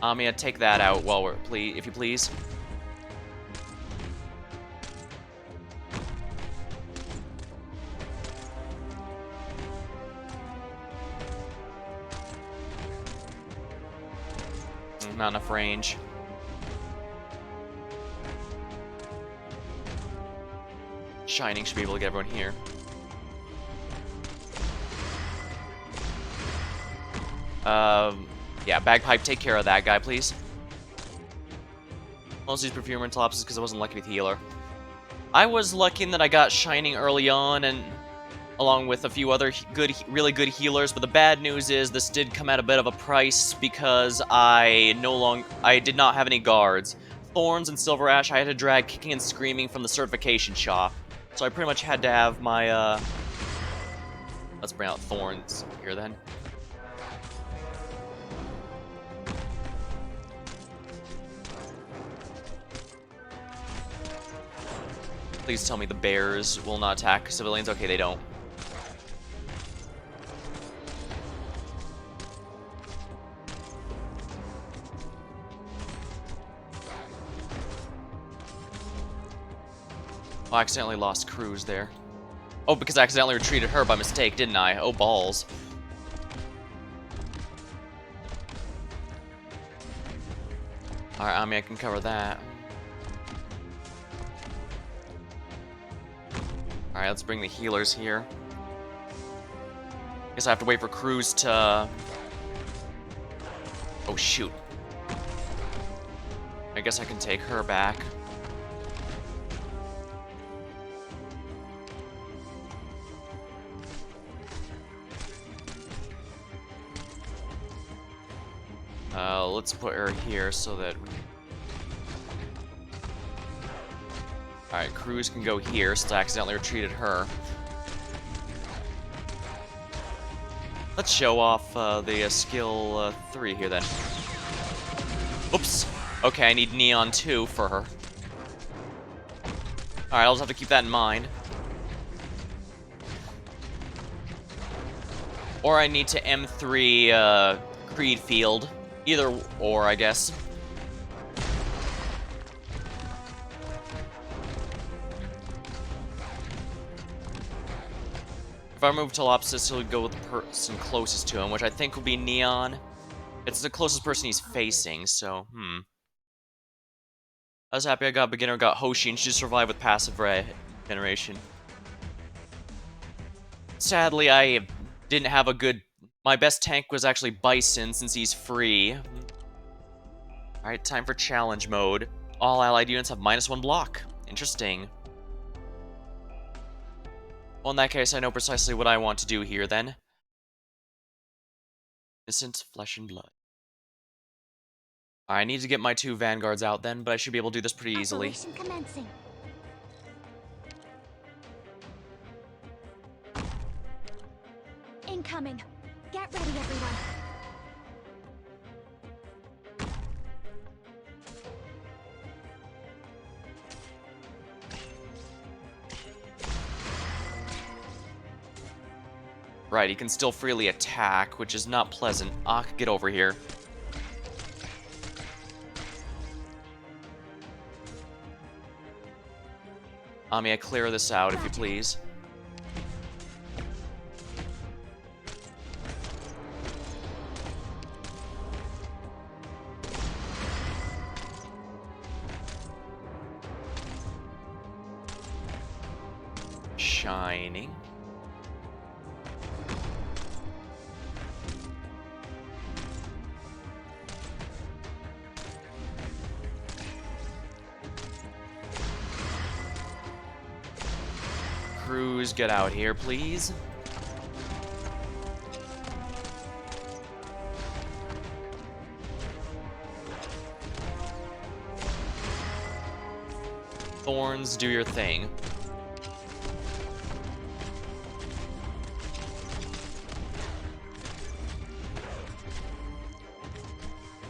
Amiya, take that out while if you please. Not enough range. Shining should be able to get everyone here. Yeah, Bagpipe, take care of that guy, please. Most of these Perfumer and Telopsis because I wasn't lucky with Healer. I was lucky in that I got Shining early on, and along with a few other really good healers, but the bad news is this did come at a bit of a price because I did not have any guards. Thorns and Silver Ash I had to drag kicking and screaming from the certification shop. So I pretty much had to have my, let's bring out Thorns here then. Please tell me the bears will not attack civilians. Okay, they don't. Oh, I accidentally lost Cruz there. Oh, because I accidentally retreated her by mistake, didn't I? Oh, balls. Alright, I mean, I can cover that. Alright, let's bring the healers here. Guess I have to wait for Cruz to... Oh, shoot. I guess I can take her back. Let's put her here so that... Alright, Cruz can go here, since I accidentally retreated her. Let's show off the skill 3 here, then. Oops! Okay, I need Neon 2 for her. Alright, I'll just have to keep that in mind. Or I need to M3 Creed Field. Either or, I guess. If I move Talopsis, he'll go with the person closest to him, which I think will be Neon. It's the closest person he's facing, so, I was happy I got beginner, got Hoshi, and she survived with passive regeneration. Sadly, I didn't have a good... My best tank was actually Bison, since he's free. Alright, time for challenge mode. All allied units have -1 block. Interesting. Well, in that case, I know precisely what I want to do here, then. Innocent flesh and blood. I need to get my 2 vanguards out, then, but I should be able to do this pretty easily. Operation commencing. Incoming. Get ready, everyone. Right, he can still freely attack, which is not pleasant. Get over here. May I clear this out, if you please? Shining. Cruz, get out here, please. Thorns, do your thing.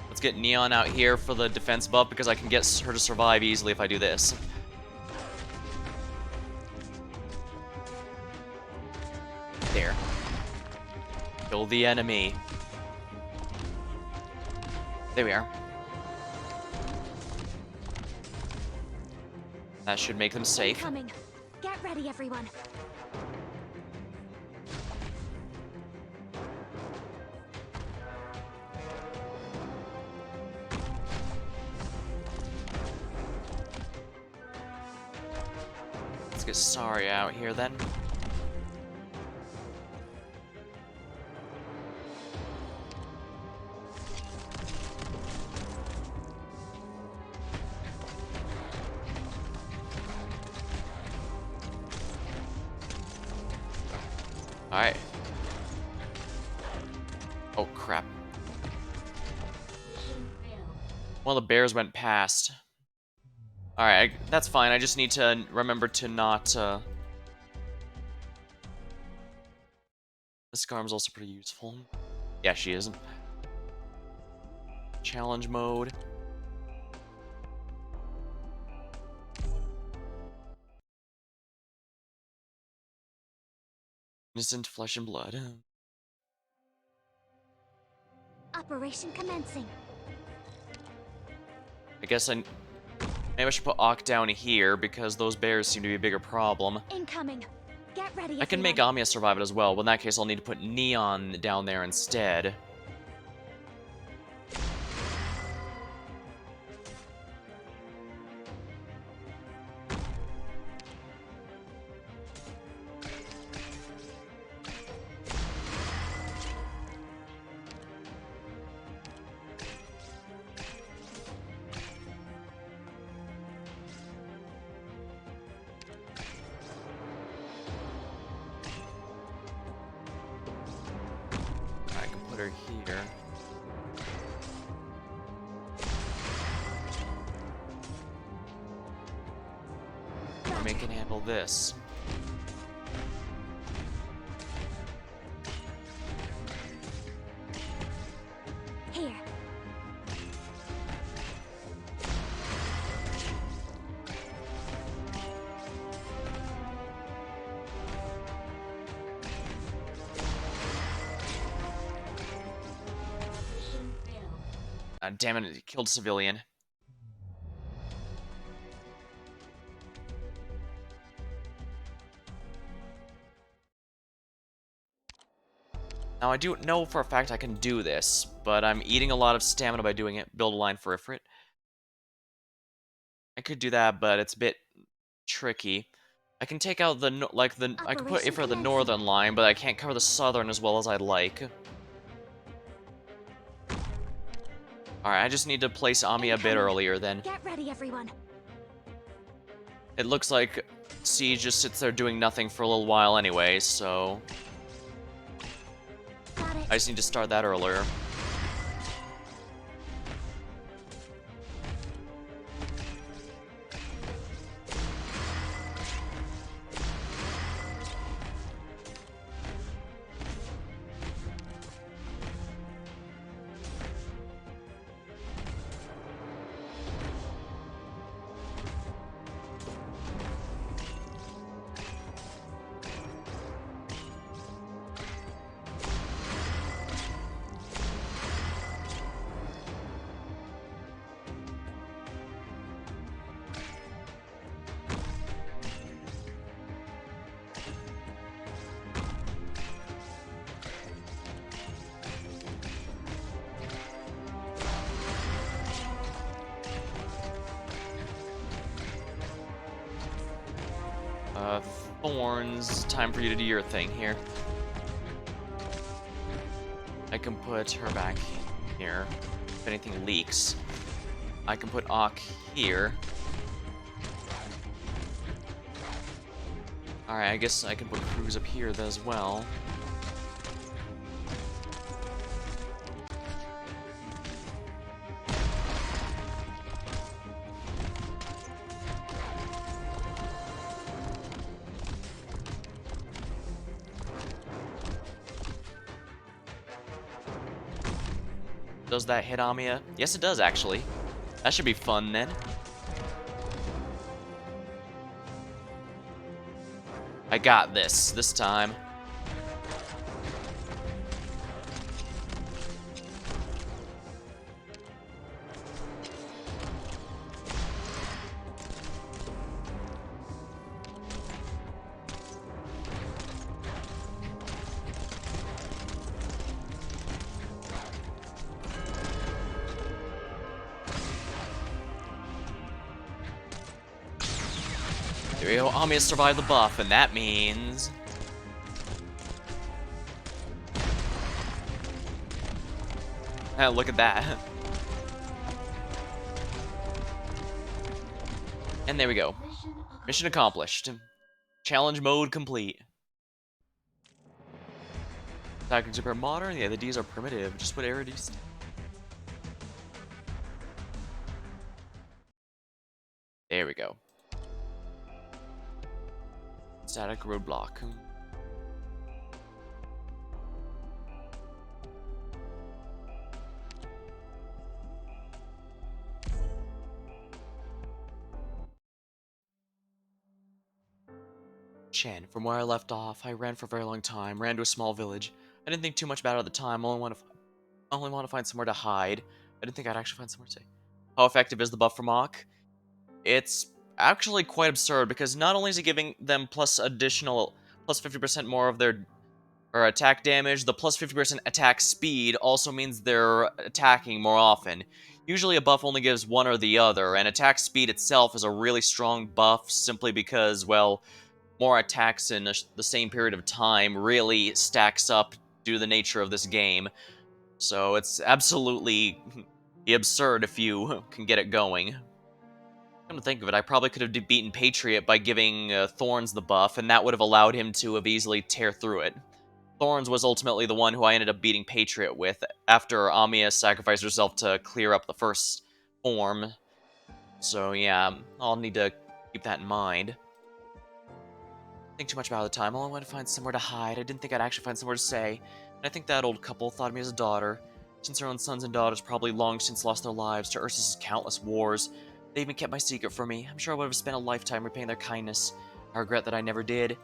Let's get Neon out here for the defense buff, because I can get her to survive easily if I do this. There. Kill the enemy. There we are. That should make them safe. Incoming. Get ready, everyone. Let's get Sari out here then. Alright. Oh, crap. Well, the bears went past. Alright, that's fine. I just need to remember to not, This Scarm's also pretty useful. Yeah, she is. Challenge mode. Innocent flesh and blood. Operation commencing. I guess maybe I should put Ock down here, because those bears seem to be a bigger problem. Incoming. Get ready, I can make everyone. Amiya survive it as well, but in that case I'll need to put Neon down there instead. Put her here. Army can handle this. Here. Damn it, it killed a civilian. Now, I do know for a fact I can do this, but I'm eating a lot of stamina by doing it. Build a line for Ifrit. I could do that, but it's a bit tricky. I can take out the, I can put Operation Ifrit the commencing. northern line, but I can't cover the southern as well as I'd like. Alright, I just need to place Ami a bit Incoming. earlier then. Get ready, everyone. It looks like Siege just sits there doing nothing for a little while anyway, so Got it. I just need to start that earlier. Thorns, time for you to do your thing here. I can put her back here. If anything leaks. I can put Ak here. Alright, I guess I can put Cruz up here as well. Does that hit Amia? Yes, it does, actually. That should be fun, then. I got this time. There we go, Amia survived the buff, and that means... look at that. And there we go. Mission accomplished. Challenge mode complete. Tactics are modern, yeah, the Ds are primitive. Just put Ds. There we go. Static roadblock. Chen, from where I left off, I ran for a very long time, ran to a small village. I didn't think too much about it at the time, only want to find somewhere to hide. I didn't think I'd actually find somewhere to stay. How effective is the buff for Mach? It's actually quite absurd, because not only is it giving them plus 50% more of their attack damage, the plus 50% attack speed also means they're attacking more often. Usually a buff only gives one or the other, and attack speed itself is a really strong buff simply because, well, more attacks in the same period of time really stacks up due to the nature of this game. So it's absolutely absurd if you can get it going. Come to think of it, I probably could have beaten Patriot by giving Thorns the buff, and that would have allowed him to have easily tear through it. Thorns was ultimately the one who I ended up beating Patriot with after Amiya sacrificed herself to clear up the first form. So yeah, I'll need to keep that in mind. Think too much about it at the time. All I wanted to find somewhere to hide. I didn't think I'd actually find somewhere to say. And I think that old couple thought of me as a daughter. Since their own sons and daughters probably long since lost their lives to Ursus' countless wars, they even kept my secret from me. I'm sure I would have spent a lifetime repaying their kindness. I regret that I never did.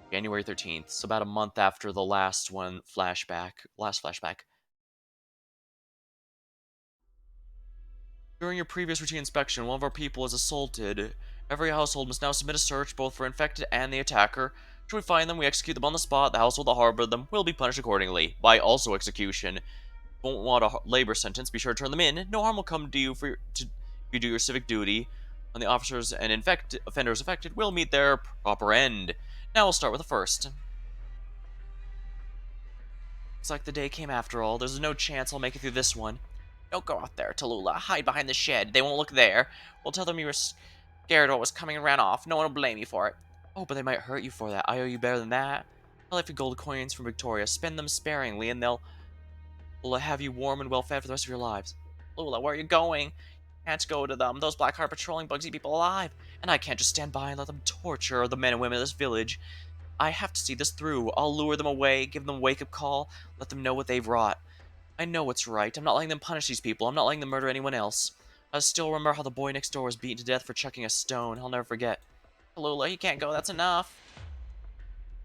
January 13th, so about a month after the last flashback. During your previous routine inspection, one of our people is assaulted. Every household must now submit a search both for infected and the attacker. Should we find them, we execute them on the spot. The household that harbored them will be punished accordingly, by also execution. Won't want a labor sentence, be sure to turn them in. No harm will come to you if you do your civic duty. And the officers and offenders affected will meet their proper end. Now we'll start with the first. Looks like the day came after all. There's no chance I'll make it through this one. Don't go out there, Talulah. Hide behind the shed. They won't look there. We'll tell them you were scared what was coming and ran off. No one will blame you for it. Oh, but they might hurt you for that. I owe you better than that. I'll have your gold coins from Victoria. Spend them sparingly, and will have you warm and well fed for the rest of your lives. Lula, where are you going? Can't go to them. Those black-heart patrolling bugs eat people alive. And I can't just stand by and let them torture the men and women of this village. I have to see this through. I'll lure them away, give them a wake-up call, let them know what they've wrought. I know what's right. I'm not letting them punish these people. I'm not letting them murder anyone else. I still remember how the boy next door was beaten to death for chucking a stone. I'll never forget. Talulah, you can't go. That's enough.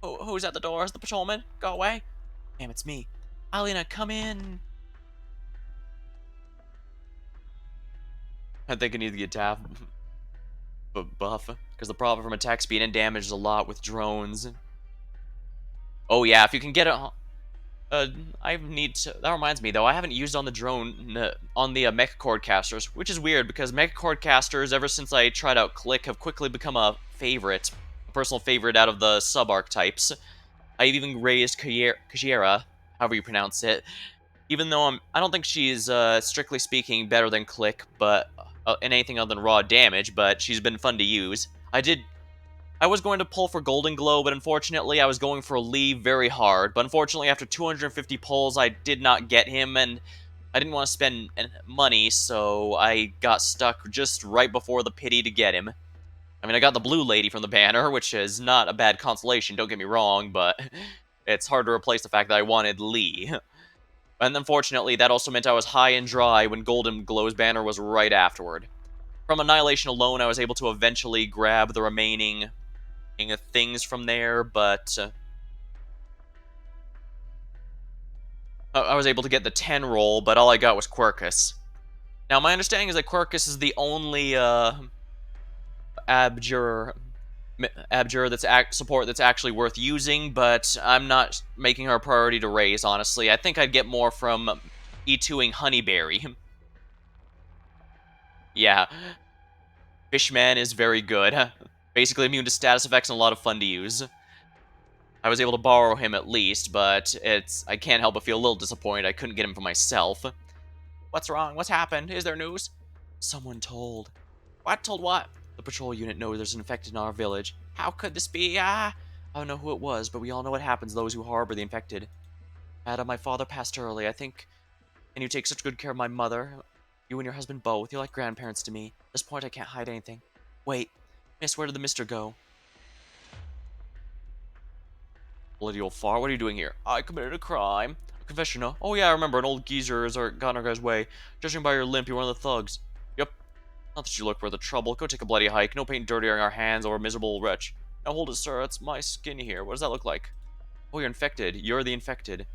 Who's at the door? Is the patrolman? Go away. Damn, it's me. Alina, come in. I think I need to get Taff buff, because the profit from attack speed and damage is a lot with drones. Oh yeah, if you can get it... I need to... That reminds me, though, I haven't used on the drone, on the Mecha Cordcasters, which is weird, because Mecha Cordcasters, ever since I tried out Click, have quickly become a favorite. A personal favorite out of the sub-archetypes. I've even raised Kajira, however you pronounce it, even though I don't think she's, strictly speaking, better than Click, but... in anything other than raw damage, but she's been fun to use. I was going to pull for Golden Glow, but unfortunately I was going for Lee very hard. But unfortunately, after 250 pulls, I did not get him, and I didn't want to spend money, so I got stuck just right before the pity to get him. I mean, I got the blue lady from the banner, which is not a bad consolation, don't get me wrong, but it's hard to replace the fact that I wanted Lee. And unfortunately, that also meant I was high and dry when Golden Glow's banner was right afterward. From Annihilation alone, I was able to eventually grab the remaining things from there, but I was able to get the 10 roll, but all I got was Quercus. Now, my understanding is that Quercus is the only Abjure support that's actually worth using, but I'm not making her a priority to raise, honestly. I think I'd get more from E2ing Honeyberry. Yeah, Fishman is very good. Basically immune to status effects and a lot of fun to use. I was able to borrow him at least, but I can't help but feel a little disappointed I couldn't get him for myself. What's wrong? What's happened? Is there news? Someone told. What? Told what? The patrol unit knows there's an infected in our village. How could this be? I don't know who it was, but we all know what happens to those who harbor the infected. Adam, my father passed early, I think. And you take such good care of my mother. You and your husband both. You're like grandparents to me. At this point, I can't hide anything. Wait. Miss, where did the mister go? Bloody old fart, what are you doing here? I committed a crime. A confession, huh? Oh yeah, I remember, an old geezer has got in our guy's way. Judging by your limp, you're one of the thugs. Yep. Not that you look for the trouble. Go take a bloody hike. No paint dirtying our hands or a miserable wretch. Now hold it, sir. That's my skin here. What does that look like? Oh, you're infected. You're the infected.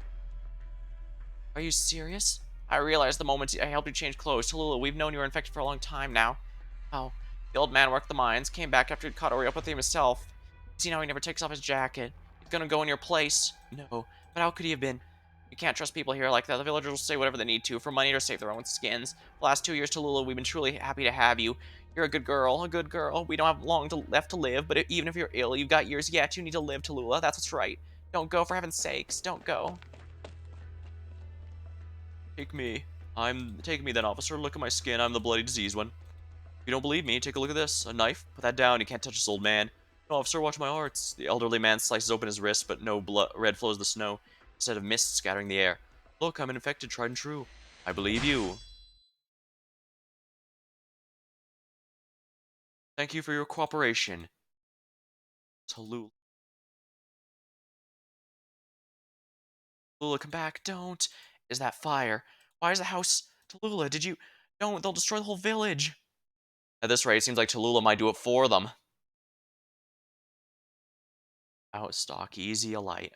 Are you serious? I realized the moment I helped you change clothes. Talulah, we've known you were infected for a long time now. Oh, the old man worked the mines, came back after he'd caught Ori up with him himself. See how he never takes off his jacket. He's gonna go in your place. No, but how could he have been? You can't trust people here like that. The villagers will say whatever they need to for money to save their own skins. The last 2 years, Talulah, we've been truly happy to have you. You're a good girl, a good girl. We don't have long left to live, but even if you're ill, you've got years yet. You need to live, Talulah. That's what's right. Don't go, for heaven's sakes. Don't go. Take me. Take me then, officer. Look at my skin. I'm the bloody diseased one. If you don't believe me, take a look at this. A knife. Put that down. You can't touch this old man. No, officer, watch my arts. The elderly man slices open his wrist, but no red flows the snow. instead of mist scattering the air. Look, I'm infected, tried and true. I believe you. Thank you for your cooperation. Talulah. Talulah, come back. Don't. Is that fire? Why is the house... Talulah, did you... Don't, they'll destroy the whole village. At this rate, it seems like Talulah might do it for them. Outstock, easy alight.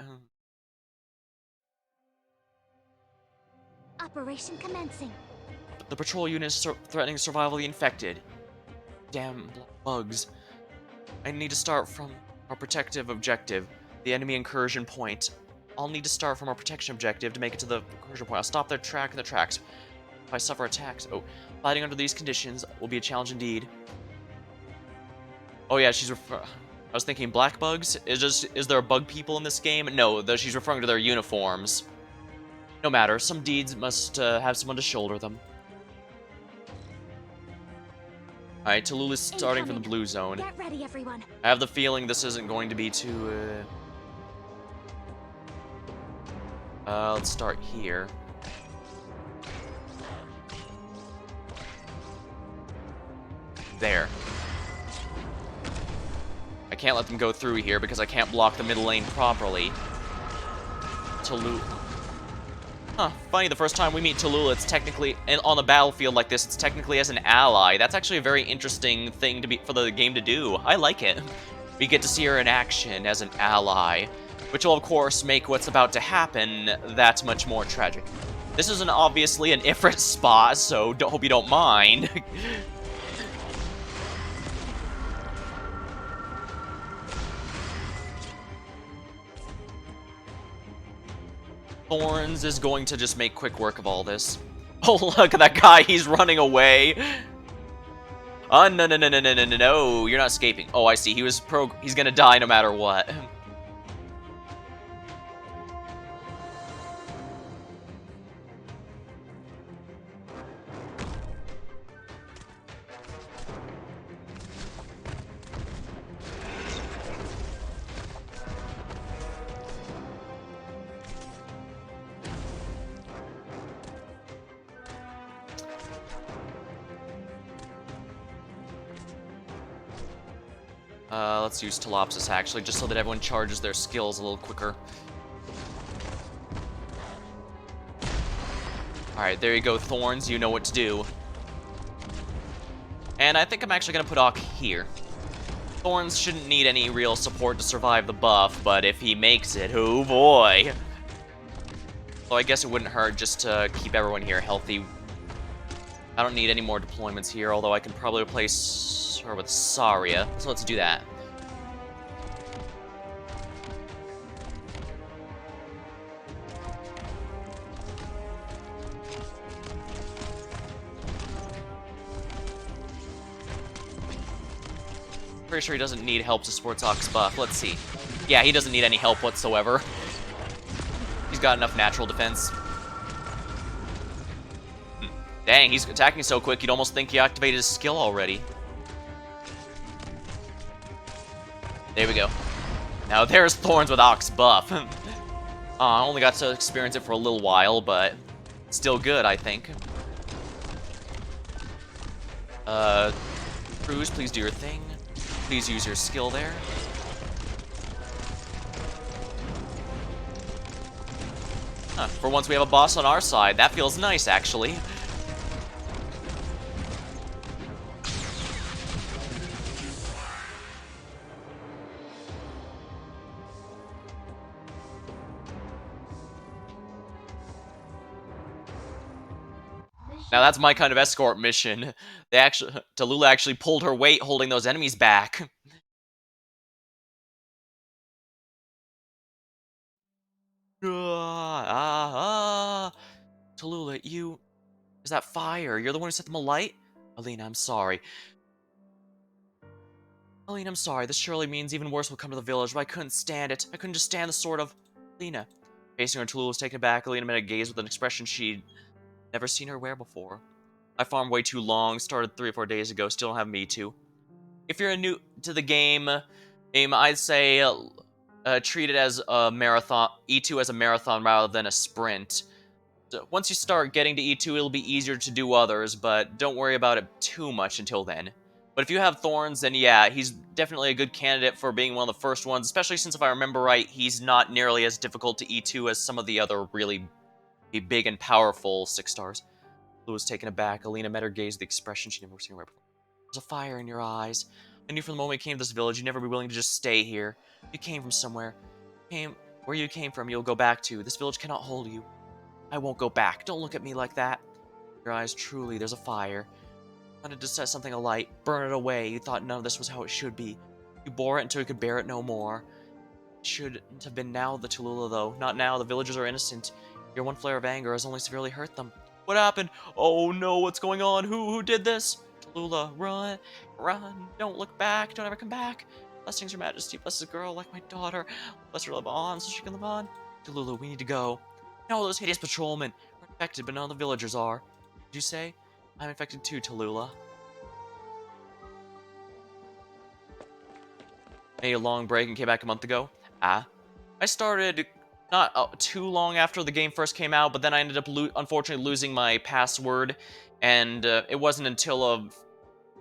Operation commencing. The patrol unit is threatening the survival of the infected. Damn bugs. I need to start from our protective objective, the enemy incursion point. I'll need to start from our protection objective to make it to the incursion point. I'll stop their tracks. If I suffer attacks, fighting under these conditions will be a challenge indeed. Oh yeah, I was thinking black bugs? Is there bug people in this game? No, though she's referring to their uniforms. No matter, some deeds must have someone to shoulder them. Alright, Talulah's starting from the blue zone. Get ready, everyone. I have the feeling this isn't going to be too, let's start here. There. I can't let them go through here because I can't block the middle lane properly. Talulah. Huh, funny, the first time we meet Talulah, it's technically, on the battlefield like this, it's technically as an ally. That's actually a very interesting thing for the game to do. I like it. We get to see her in action as an ally, which will, of course, make what's about to happen that much more tragic. This is obviously an Ifrit spot, so hope you don't mind. Thorns is going to just make quick work of all this. Oh, look at that guy, he's running away. No, you're not escaping. Oh, I see, he's gonna die no matter what. Let's use Telopsis actually, just so that everyone charges their skills a little quicker. Alright, there you go, Thorns, you know what to do. And I think I'm actually gonna put Ock here. Thorns shouldn't need any real support to survive the buff, but if he makes it, oh boy! So I guess it wouldn't hurt just to keep everyone here healthy. I don't need any more deployments here, although I can probably replace her with Saria, so let's do that. Pretty sure he doesn't need help to support Ock's buff. Let's see. Yeah, he doesn't need any help whatsoever. He's got enough natural defense. Dang, he's attacking so quick, you'd almost think he activated his skill already. There we go. Now there's Thorns with Ock's buff. I only got to experience it for a little while, but still good, I think. Cruz, please do your thing. Please use your skill there. Huh, for once we have a boss on our side. That feels nice, actually. Now that's my kind of escort mission. Talulah actually pulled her weight holding those enemies back. Talulah, is that fire? You're the one who set them alight? Alina, I'm sorry. Alina, I'm sorry. This surely means even worse will come to the village, but I couldn't stand it. I couldn't just stand the sort of... Alina. Facing her, Talulah was taken aback. Alina met a gaze with an expression she'd never seen her wear before. I farmed way too long, started 3 or 4 days ago, still don't have me too. If you're new to the game, I'd say treat it as a marathon, E2 as a marathon rather than a sprint. So once you start getting to E2, it'll be easier to do others, but don't worry about it too much until then. But if you have Thorns, then yeah, he's definitely a good candidate for being one of the first ones, especially since, if I remember right, he's not nearly as difficult to E2 as some of the other really big and powerful 6 stars. Lou was taken aback. Alina met her gaze with the expression she'd never seen right before. There's a fire in your eyes. I knew from the moment you came to this village you'd never be willing to just stay here. You came from somewhere. Where you came from, you'll go back to. This village cannot hold you. I won't go back. Don't look at me like that. Your eyes, truly, there's a fire. You wanted to set something alight, burn it away. You thought none of this was how it should be. You bore it until you could bear it no more. It shouldn't have been now, the Talulah, though. Not now. The villagers are innocent. Your one flare of anger has only severely hurt them. What happened? Oh no, what's going on? Who did this? Talulah, run, run. Don't look back. Don't ever come back. Blessings, Your Majesty. Bless this girl like my daughter. Bless her live on so she can live on. Talulah, we need to go. No, those hideous patrolmen. We're infected, but none of the villagers are. Did you say? I'm infected too, Talulah. Made a long break and came back a month ago. I started not too long after the game first came out, but then I ended up unfortunately losing my password, and it wasn't until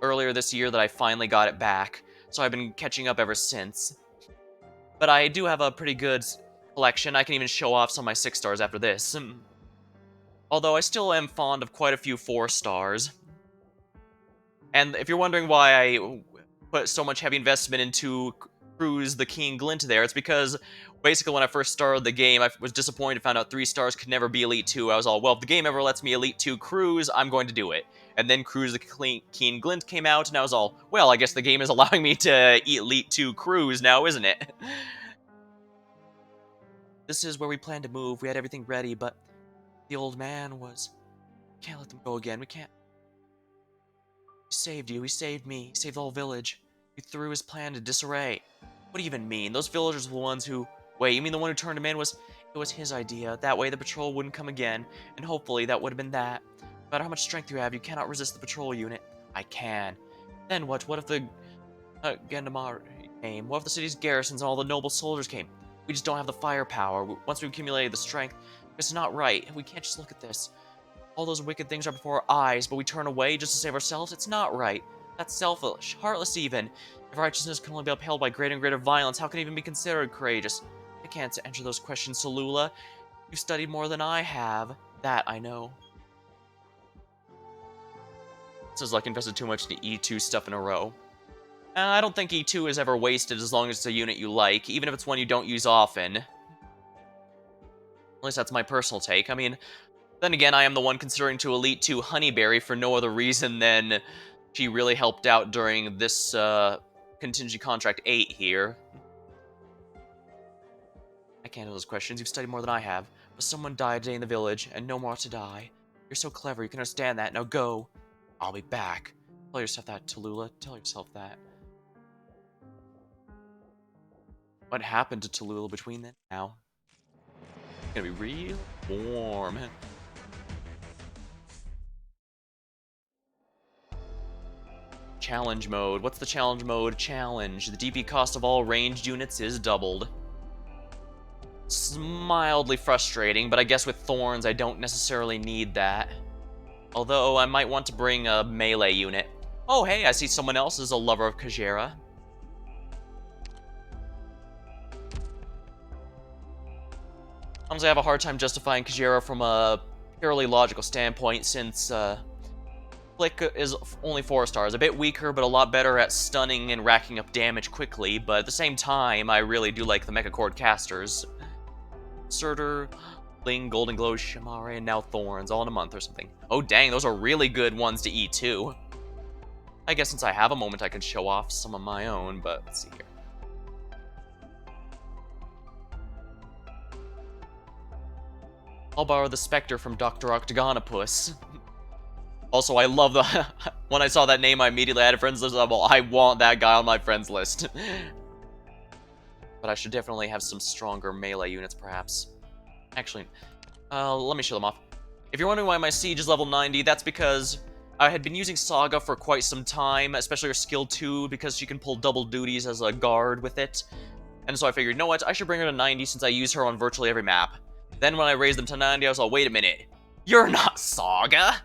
earlier this year that I finally got it back. So I've been catching up ever since. But I do have a pretty good collection. I can even show off some of my 6 stars after this. Although I still am fond of quite a few 4 stars. And if you're wondering why I put so much heavy investment into Cruz the Keen Glint there, it's because basically when I first started the game, I was disappointed, found out 3 stars could never be Elite 2. I was all, well, if the game ever lets me Elite 2 Cruz, I'm going to do it. And then Cruz the Keen Glint came out, and I was all, well, I guess the game is allowing me to Elite 2 Cruz now, isn't it? This is where we planned to move. We had everything ready, but the old man was... Can't let them go again. We can't... He saved you. He saved me. He saved the whole village. He threw his plan into disarray. What do you even mean? Those villagers were the ones who... Wait, you mean the one who turned him in was... It was his idea. That way the patrol wouldn't come again. And hopefully that would have been that. No matter how much strength you have, you cannot resist the patrol unit. I can. Then what? What if the... Gandamar came? What if the city's garrisons and all the noble soldiers came? We just don't have the firepower. Once we've accumulated the strength, it's not right. We can't just look at this. All those wicked things are before our eyes, but we turn away just to save ourselves? It's not right. That's selfish, heartless even. If righteousness can only be upheld by greater and greater violence, how can it even be considered courageous? I can't answer those questions, Talulah. You've studied more than I have. That I know. This is like invested too much into E2 stuff in a row. I don't think E2 is ever wasted as long as it's a unit you like, even if it's one you don't use often. At least that's my personal take. I mean, then again, I am the one considering to Elite 2 Honeyberry for no other reason than she really helped out during this Contingency Contract 8 here. I can't answer those questions. You've studied more than I have. But someone died today in the village, and no more to die. You're so clever, you can understand that. Now go. I'll be back. Tell yourself that, Talulah. Tell yourself that. What happened to Talulah between then and now? It's gonna be real warm. Challenge mode. What's the challenge mode? Challenge. The DP cost of all ranged units is doubled. It's mildly frustrating, but I guess with Thorns I don't necessarily need that. Although I might want to bring a melee unit. Oh hey, I see someone else is a lover of Kajera. Sometimes I have a hard time justifying Kajera from a purely logical standpoint, since Flick is only 4 stars. A bit weaker, but a lot better at stunning and racking up damage quickly, but at the same time, I really do like the Mecha Cord casters. Surtur, Ling, Golden Glow, Shamare, and now Thorns, all in a month or something. Oh dang, those are really good ones to E2. I guess since I have a moment I could show off some of my own, but let's see here. I'll borrow the Spectre from Dr. Octagonopus. Also, I love the... when I saw that name, I immediately had a friends list. I want that guy on my friends list. But I should definitely have some stronger melee units, perhaps. Actually, let me show them off. If you're wondering why my siege is level 90, that's because I had been using Saga for quite some time, especially her skill 2, because she can pull double duties as a guard with it. And so I figured, you know what, I should bring her to 90 since I use her on virtually every map. Then when I raised them to 90, I was like, wait a minute. You're not Saga!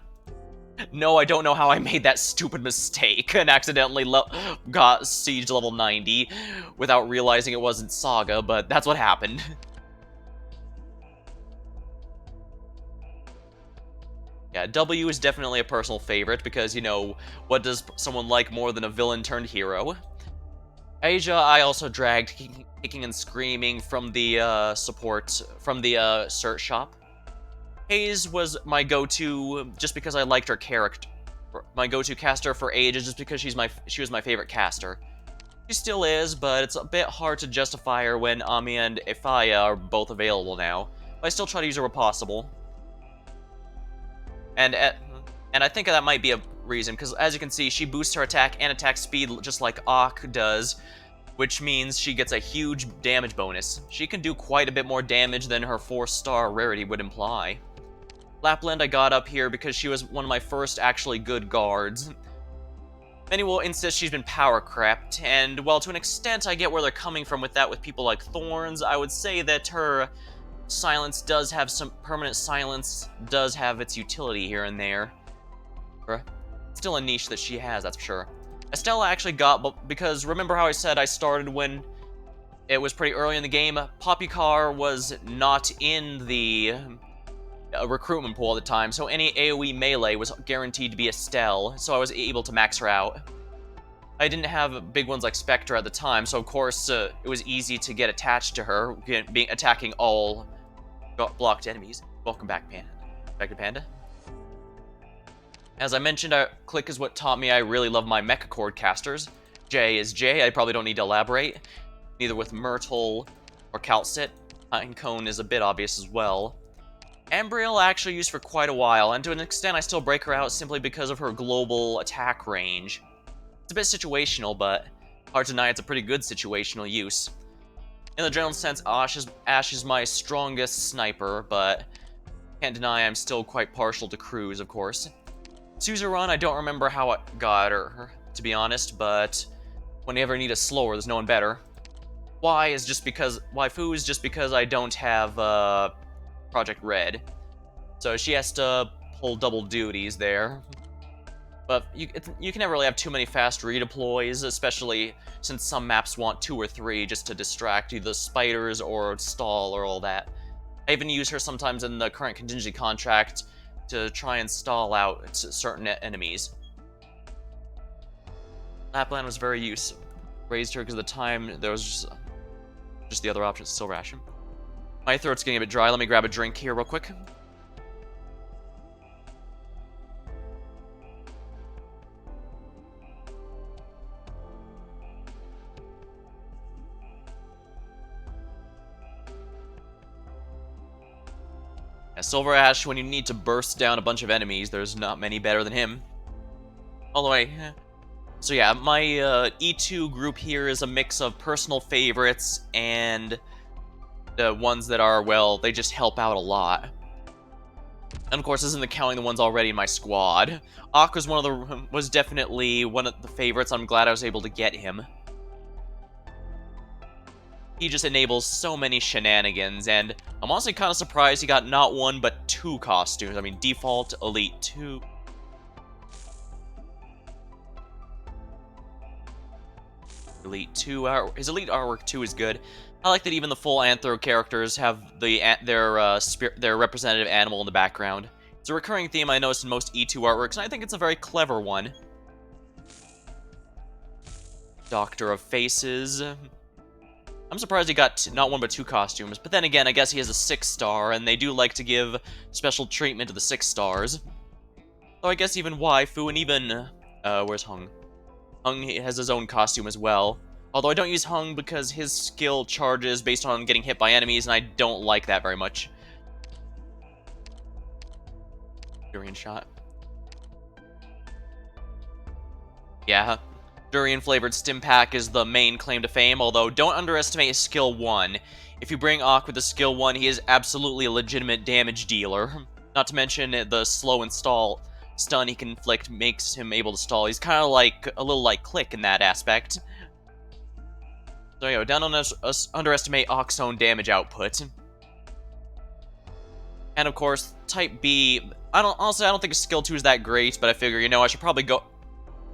No, I don't know how I made that stupid mistake and accidentally got Siege level 90 without realizing it wasn't Saga, but that's what happened. Yeah, W is definitely a personal favorite because, you know, what does someone like more than a villain turned hero? Asia, I also dragged kicking and screaming from the cert shop. Hayes was my go-to just because I liked her character. My go-to caster for Age is just because she was my favorite caster. She still is, but it's a bit hard to justify her when Ami and Ifaya are both available now. But I still try to use her where possible. And I think that might be a reason, because as you can see, she boosts her attack and attack speed just like Ak does, which means she gets a huge damage bonus. She can do quite a bit more damage than her 4-star rarity would imply. Lapland I got up here because she was one of my first actually good guards. Many will insist she's been power crept, and while to an extent I get where they're coming from with that with people like Thorns, I would say that her silence does have some permanent silence, does have its utility here and there. Still a niche that she has, that's for sure. Estella actually got, because remember how I said I started when it was pretty early in the game? Poppycar was not in the recruitment pool at the time, so any AoE melee was guaranteed to be Estelle, so I was able to max her out. I didn't have big ones like Spectre at the time, so of course it was easy to get attached to her, attacking all blocked enemies. Welcome back, Panda. Back to Panda. As I mentioned, Click is what taught me I really love my Mechacord casters. J is J, I probably don't need to elaborate. Neither with Myrtle or Calcit. Pinecone is a bit obvious as well. Ambriel I actually used for quite a while, and to an extent I still break her out simply because of her global attack range. It's a bit situational, but hard to deny it's a pretty good situational use. In the general sense, Ash is my strongest sniper, but can't deny I'm still quite partial to Cruz, of course. Suzerain, I don't remember how I got her, to be honest, but when you ever need a slower, there's no one better. Waifu is just because I don't have Project Red, so she has to pull double duties there. But you can never really have too many fast redeploys, especially since some maps want 2 or 3 just to distract either spiders or stall or all that. I even use her sometimes in the current contingency contract to try and stall out certain enemies. Lapland was very useful. Raised her because at the time there was just the other option, still ration. My throat's getting a bit dry. Let me grab a drink here real quick. Yeah, Silver Ash, when you need to burst down a bunch of enemies, there's not many better than him. Although so yeah, my E2 group here is a mix of personal favorites and the ones that are, well, they just help out a lot. And of course, this isn't counting the ones already in my squad. Ak was definitely one of the favorites. I'm glad I was able to get him. He just enables so many shenanigans, and I'm honestly kind of surprised he got not 1 but 2 costumes. I mean, default, elite 2. Elite 2, his elite artwork 2 is good. I like that even the full Anthro characters have their representative animal in the background. It's a recurring theme I noticed in most E2 artworks, and I think it's a very clever one. Doctor of Faces. I'm surprised he got not 1 but 2 costumes, but then again, I guess he has a 6-star, and they do like to give special treatment to the 6 stars. So I guess even Waifu and even, where's Hung? Hung has his own costume as well. Although I don't use Hung because his skill charges based on getting hit by enemies, and I don't like that very much. Durian shot. Yeah, durian-flavored stim pack is the main claim to fame, although don't underestimate his skill 1. If you bring Ak with the skill 1, he is absolutely a legitimate damage dealer. Not to mention the slow and stun he can inflict makes him able to stall. He's kind of like, a little like Click in that aspect. So yeah, down on us underestimate Oxone damage output. And of course, Type B, honestly, I don't think skill 2 is that great, but I figure, I should probably go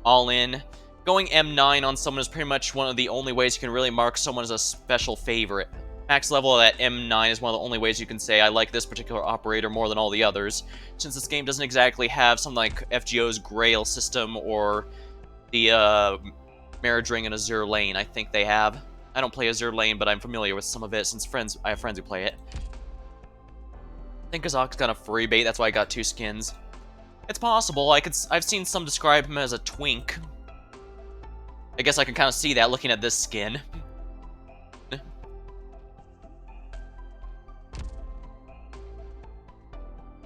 all in. Going M9 on someone is pretty much one of the only ways you can really mark someone as a special favorite. Max level at M9 is one of the only ways you can say, I like this particular operator more than all the others, since this game doesn't exactly have something like FGO's Grail system or the Marriage Ring and Azure Lane. I think they have. I don't play Azure Lane, but I'm familiar with some of it since I have friends who play it. I think Kazak's got a free bait, that's why I got 2 skins. It's possible. I've seen some describe him as a twink. I guess I can kind of see that looking at this skin.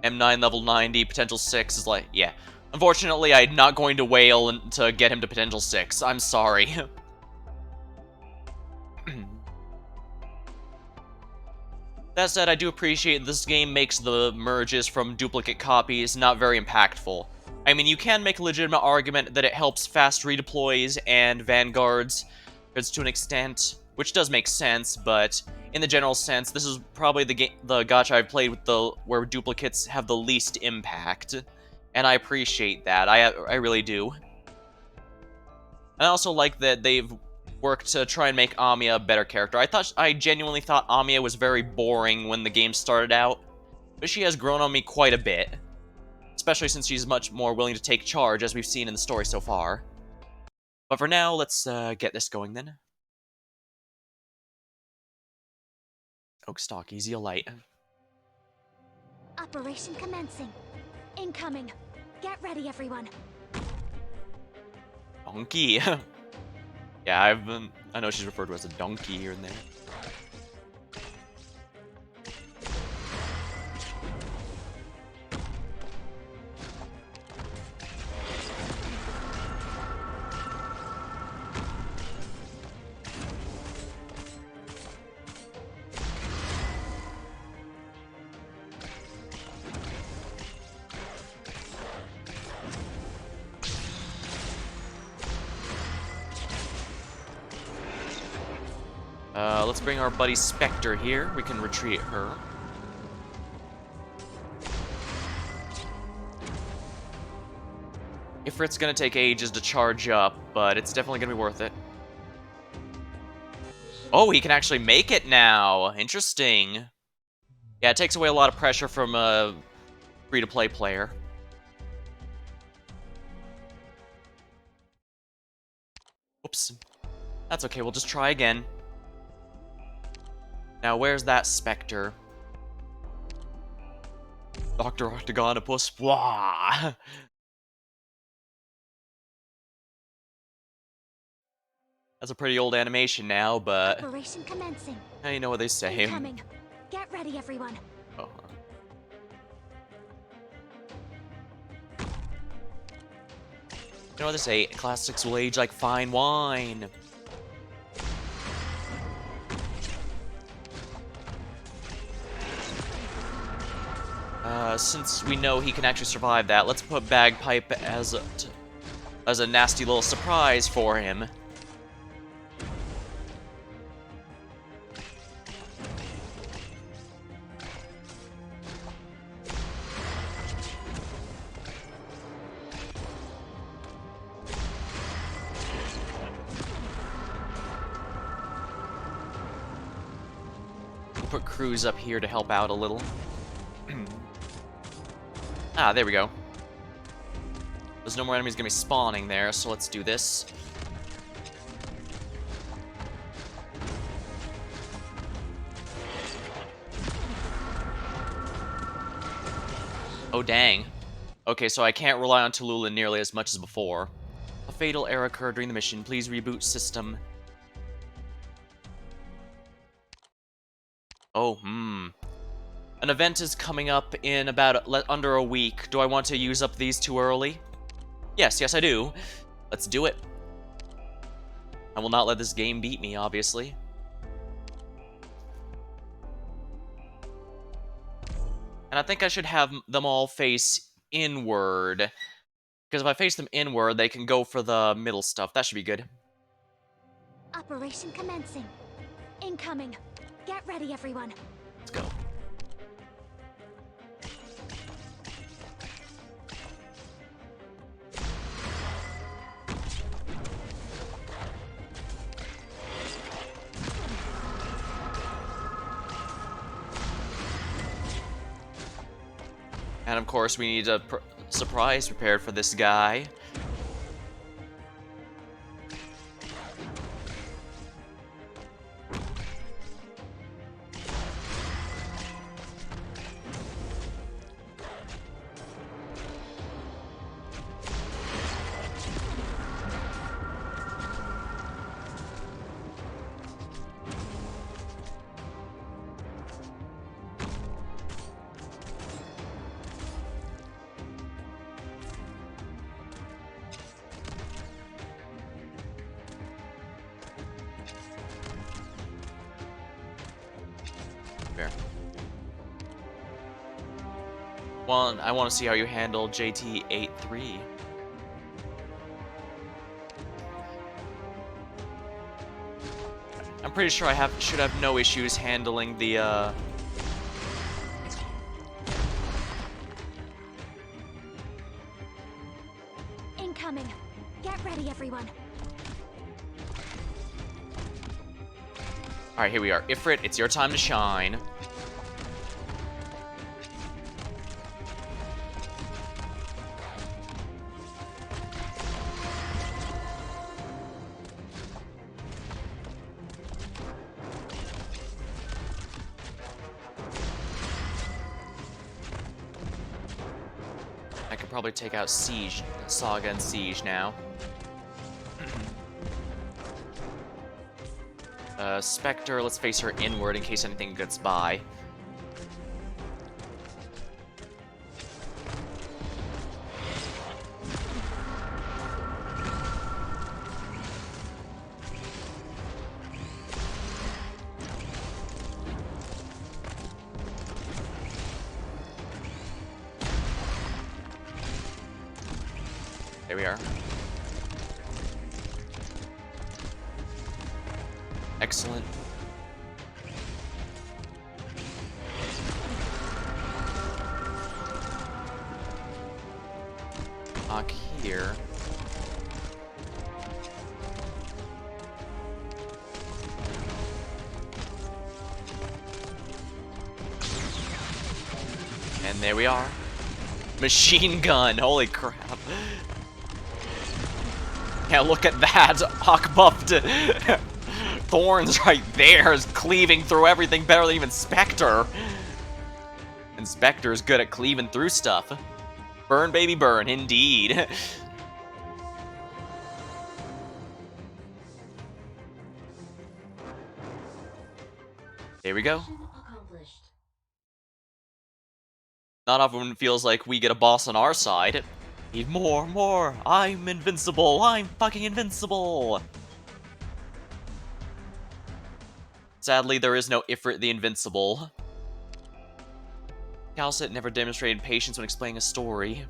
M9 level 90, potential 6 is like, yeah. Unfortunately, I'm not going to wail to get him to potential 6. I'm sorry. That said, I do appreciate this game makes the merges from duplicate copies not very impactful. I mean, you can make a legitimate argument that it helps fast redeploys and vanguards, to an extent, which does make sense, but in the general sense, this is probably the gacha I've played with where duplicates have the least impact, and I appreciate that. I really do. I also like that they've worked to try and make Amiya a better character. I genuinely thought Amiya was very boring when the game started out, but she has grown on me quite a bit, especially since she's much more willing to take charge, as we've seen in the story so far. But for now, let's get this going then. Oak stock, easy a light. Operation commencing. Incoming. Get ready, everyone. Donkey. Yeah, I know she's referred to as a donkey here and there. Let's bring our buddy Spectre here. We can retreat her. Ifrit's gonna take ages to charge up, but it's definitely gonna be worth it. Oh, he can actually make it now. Interesting. Yeah, it takes away a lot of pressure from a free-to-play player. Oops. That's okay, we'll just try again. Now, where's that Spectre? Dr. Octagonopus. Wah! That's a pretty old animation now, but Operation commencing. now you know what they say. Incoming. Get ready, everyone. Oh. You know what they say? Classics will age like fine wine. Since we know he can actually survive that, let's put Bagpipe as a nasty little surprise for him. We'll put Cruz up here to help out a little. Ah, there we go. There's no more enemies gonna be spawning there, so let's do this. Oh, dang. Okay, so I can't rely on Talulah nearly as much as before. A fatal error occurred during the mission. Please reboot system. Oh, An event is coming up in about under a week. Do I want to use up these too early? Yes, I do. Let's do it. I will not let this game beat me, obviously. And I think I should have them all face inward. Because if I face them inward, they can go for the middle stuff. That should be good. Operation commencing. Incoming. Get ready, everyone. Let's go. And of course, we need a surprise prepared for this guy. Fair. Well, I want to see how you handle JT83. I'm pretty sure I should have no issues handling the Incoming. Get ready, everyone. Alright, here we are. Ifrit, it's your time to shine. I could probably take out Siege, Saga and Siege now. Spectre, let's face her inward in case anything gets by. There we are. Excellent. Lock here. And there we are. Machine gun, holy crap. Yeah, look at that. Hawk buffed. Thorns right there is cleaving through everything better than even Spectre. And Spectre is good at cleaving through stuff. Burn, baby, burn, indeed. There we go. Not often it feels like we get a boss on our side. Need more, more. I'm invincible. I'm fucking invincible. Sadly, there is no Ifrit the Invincible. Calcit never demonstrated patience when explaining a story.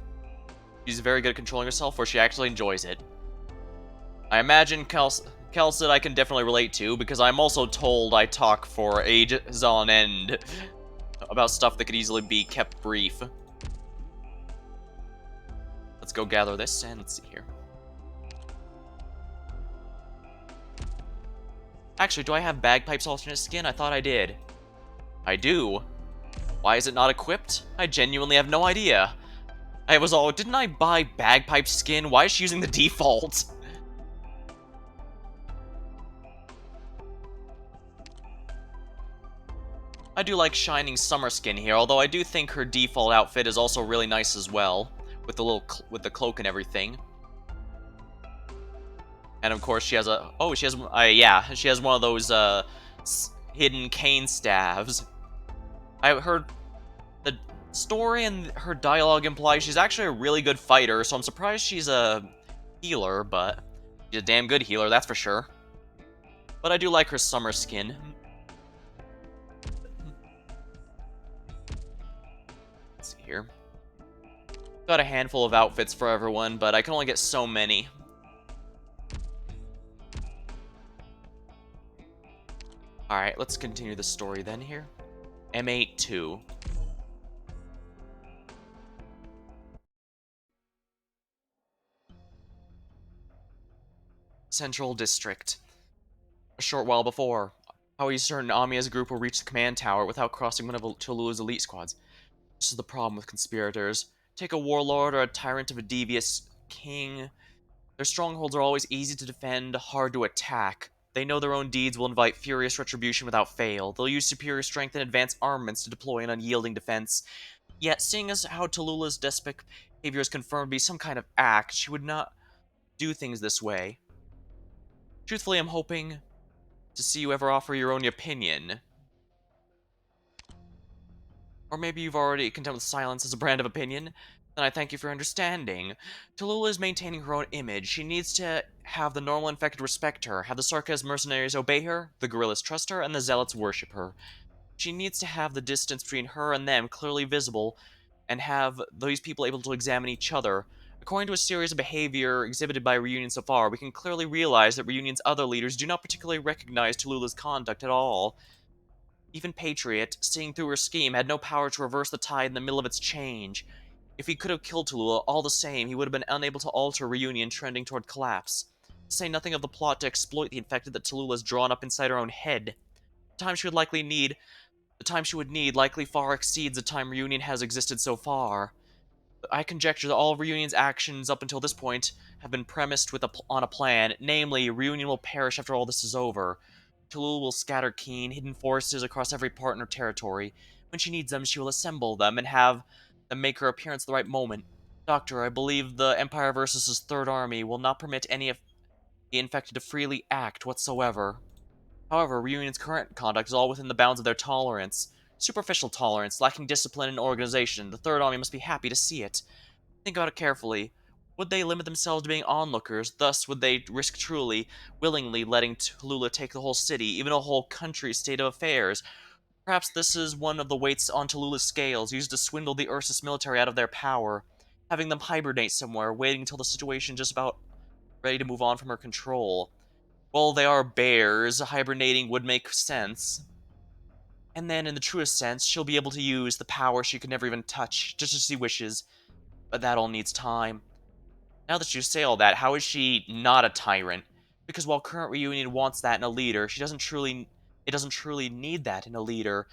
She's very good at controlling herself, or she actually enjoys it. I imagine Calcit I can definitely relate to, because I'm also told I talk for ages on end about stuff that could easily be kept brief. Let's go gather this, and let's see here. Actually, do I have Bagpipe's alternate skin? I thought I did. I do. Why is it not equipped? I genuinely have no idea. I was all, didn't I buy Bagpipe's skin? Why is she using the default? I do like Shining Summer skin here, although I do think her default outfit is also really nice as well, with the with the cloak and everything. And of course, she has a yeah, she has one of those hidden cane staves. I heard the story and her dialogue implies she's actually a really good fighter, so I'm surprised she's a healer, but she's a damn good healer, that's for sure. But I do like her summer skin. Let's see here. Got a handful of outfits for everyone, but I can only get so many. Alright, let's continue the story then here. M8-2. Central District. A short while before, how he's certain Amiya's group will reach the command tower without crossing one of Talulah's elite squads. This is the problem with conspirators. Take a warlord or a tyrant of a devious king. Their strongholds are always easy to defend, hard to attack. They know their own deeds will invite furious retribution without fail. They'll use superior strength and advanced armaments to deploy an unyielding defense. Yet, seeing as how Talulah's despotic behavior is confirmed to be some kind of act, she would not do things this way. Truthfully, I'm hoping to see you ever offer your own opinion. Or maybe you've already content with silence as a brand of opinion? Then I thank you for your understanding. Talulah is maintaining her own image. She needs to have the normal infected respect her, have the Sarkaz mercenaries obey her, the guerrillas trust her, and the zealots worship her. She needs to have the distance between her and them clearly visible, and have these people able to examine each other. According to a series of behavior exhibited by Reunion so far, we can clearly realize that Reunion's other leaders do not particularly recognize Talulah's conduct at all. Even Patriot, seeing through her scheme, had no power to reverse the tide in the middle of its change. If he could have killed Talulah, all the same, he would have been unable to alter Reunion trending toward collapse. To say nothing of the plot to exploit the infected that Talulah has drawn up inside her own head. The time she would likely need, the time she would need likely far exceeds the time Reunion has existed so far. I conjecture that all of Reunion's actions up until this point have been premised on a plan, namely, Reunion will perish after all this is over. Talulah will scatter keen, hidden forces across every part in her territory. When she needs them, she will assemble them and have them make her appearance at the right moment. Doctor, I believe the Empire versus Third Army will not permit any of the infected to freely act whatsoever. However, Reunion's current conduct is all within the bounds of their tolerance. Superficial tolerance, lacking discipline and organization. The Third Army must be happy to see it. Think about it carefully. Would they limit themselves to being onlookers? Thus, would they risk truly, willingly letting Talulah take the whole city, even a whole country's state of affairs? Perhaps this is one of the weights on Talulah's scales, used to swindle the Ursus military out of their power, having them hibernate somewhere, waiting until the situation just about ready to move on from her control. Well, they are bears, hibernating would make sense. And then, in the truest sense, she'll be able to use the power she could never even touch, just as she wishes. But that all needs time. Now that you say all that, how is she not a tyrant? Because while current Reunion wants that in a leader, it doesn't truly need that in a leader.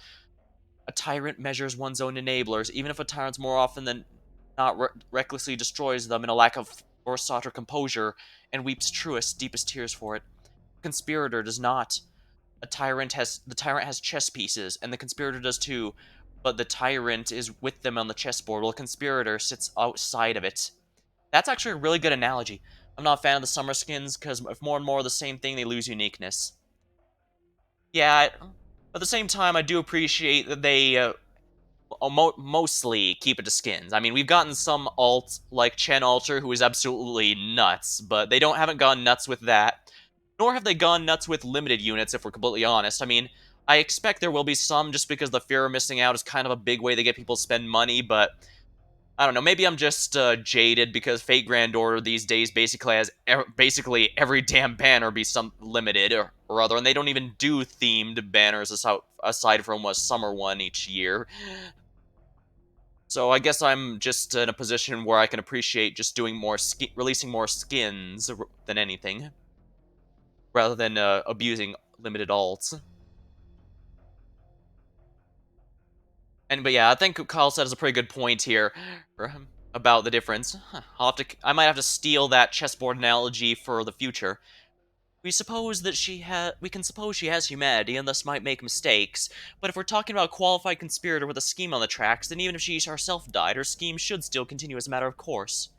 A tyrant measures one's own enablers, even if a tyrant's more often than not recklessly destroys them in a lack of forethought or composure, and weeps truest, deepest tears for it. Conspirator does not. The tyrant has chess pieces, and the conspirator does too, but the tyrant is with them on the chessboard, while the conspirator sits outside of it. That's actually a really good analogy. I'm not a fan of the summer skins, because if more and more of the same thing, they lose uniqueness. Yeah, at the same time, I do appreciate that they mostly keep it to skins. I mean, we've gotten some alt like Chen Alter, who is absolutely nuts, but they haven't gone nuts with that. Nor have they gone nuts with limited units, if we're completely honest. I mean, I expect there will be some, just because the fear of missing out is kind of a big way to get people to spend money, but I don't know, maybe I'm just jaded, because Fate Grand Order these days basically has basically every damn banner be some limited or other, and they don't even do themed banners aside from a summer one each year. So I guess I'm just in a position where I can appreciate just doing more releasing more skins than anything, rather than abusing limited alts. But yeah, I think Kyle said is a pretty good point here about the difference. I might have to steal that chessboard analogy for the future. We can suppose she has humanity and thus might make mistakes, but if we're talking about a qualified conspirator with a scheme on the tracks, then even if she herself died, her scheme should still continue as a matter of course.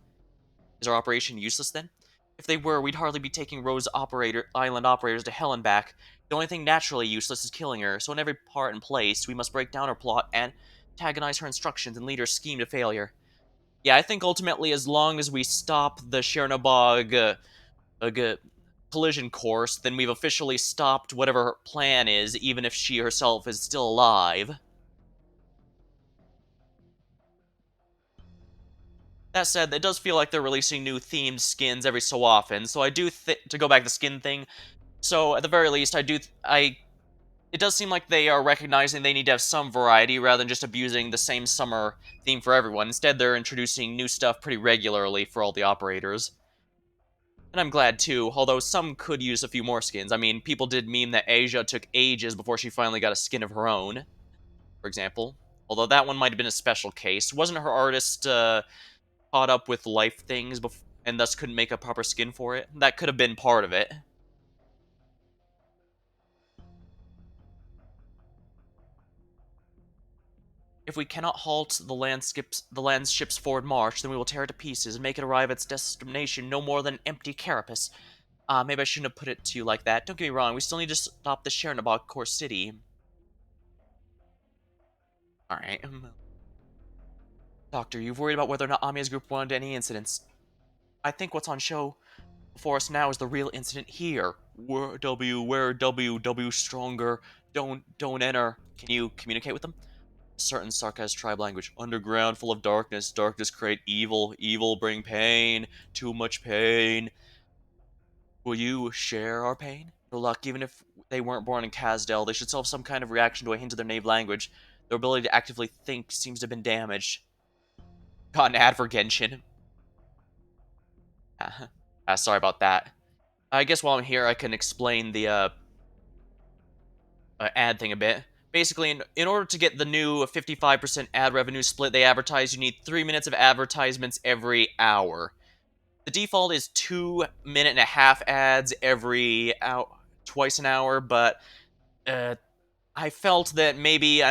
Is our operation useless then? If they were, we'd hardly be taking Island operators to hell and back. The only thing naturally useless is killing her, so in every part and place, we must break down her plot and antagonize her instructions and lead her scheme to failure. Yeah, I think ultimately, as long as we stop the Chernobog collision course, then we've officially stopped whatever her plan is, even if she herself is still alive. That said, it does feel like they're releasing new themed skins every so often, so I do to go back to the skin thing. So at the very least, I It does seem like they are recognizing they need to have some variety rather than just abusing the same summer theme for everyone. Instead, they're introducing new stuff pretty regularly for all the operators. And I'm glad too, although some could use a few more skins. I mean, people did meme that Asia took ages before she finally got a skin of her own, for example. Although that one might have been a special case. Wasn't her artist caught up with life things and thus couldn't make a proper skin for it? That could have been part of it. If we cannot halt the landship's forward march, then we will tear it to pieces and make it arrive at its destination no more than an empty carapace. Maybe I shouldn't have put it to you like that. Don't get me wrong, we still need to stop the Chernobog core city. Alright. Doctor, you've worried about whether or not Amiya's group wanted any incidents. I think what's on show before us now is the real incident here. Where W stronger. Don't enter. Can you communicate with them? Certain sarcastic tribe language. Underground, full of darkness. Darkness create evil. Evil bring pain. Too much pain. Will you share our pain? No luck, even if they weren't born in Kazdel, they should still have some kind of reaction to a hint of their native language. Their ability to actively think seems to have been damaged. Got an ad for Genshin. Sorry about that. I guess while I'm here, I can explain the ad thing a bit. Basically, in order to get the new 55% ad revenue split they advertise, you need 3 minutes of advertisements every hour. The default is 2.5 minute ads every hour, twice an hour, but I felt that maybe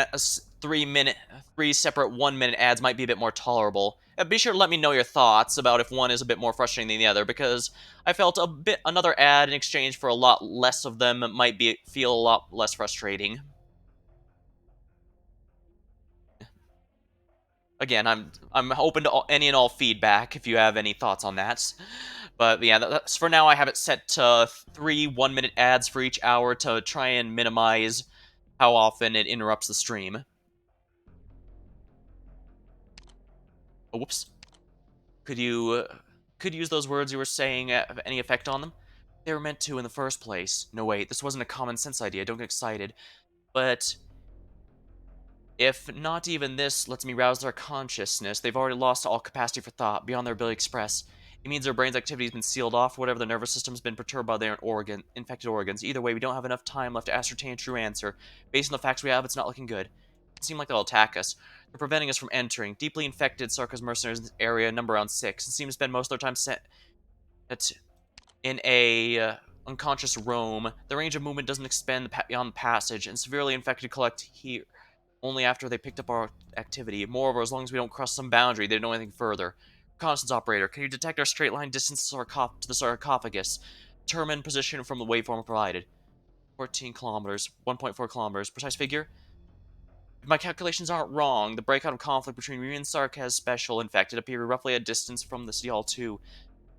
three separate 1 minute ads might be a bit more tolerable. Be sure to let me know your thoughts about if one is a bit more frustrating than the other, because I felt another ad in exchange for a lot less of them might feel a lot less frustrating. Again, I'm open to any and all feedback if you have any thoughts on that. But yeah, that's for now. I have it set to 3 1 minute ads for each hour to try and minimize how often it interrupts the stream. Oh, whoops. Could you could use those words you were saying have any effect on them? They were meant to in the first place. No, wait, this wasn't a common sense idea. Don't get excited. But if not even this lets me rouse their consciousness, they've already lost all capacity for thought, beyond their ability to express. It means their brain's activity has been sealed off, whatever their nervous system's been perturbed by their infected organs. Either way, we don't have enough time left to ascertain a true answer. Based on the facts we have, it's not looking good. It seems like they'll attack us. They're preventing us from entering. Deeply infected Sarka's mercenaries in this area number around 6, and seem to spend most of their time in a unconscious roam. The range of movement doesn't expand beyond the passage, and severely infected collect here only after they picked up our activity. Moreover, as long as we don't cross some boundary, they don't know anything further. Reconnaissance operator, can you detect our straight line distance to the sarcophagus? Determine position from the waveform provided. 14 kilometers, 1.4 kilometers. Precise figure? If my calculations aren't wrong, the breakout of conflict between me and Sarkaz Special Infected appeared roughly a distance from the City Hall 2.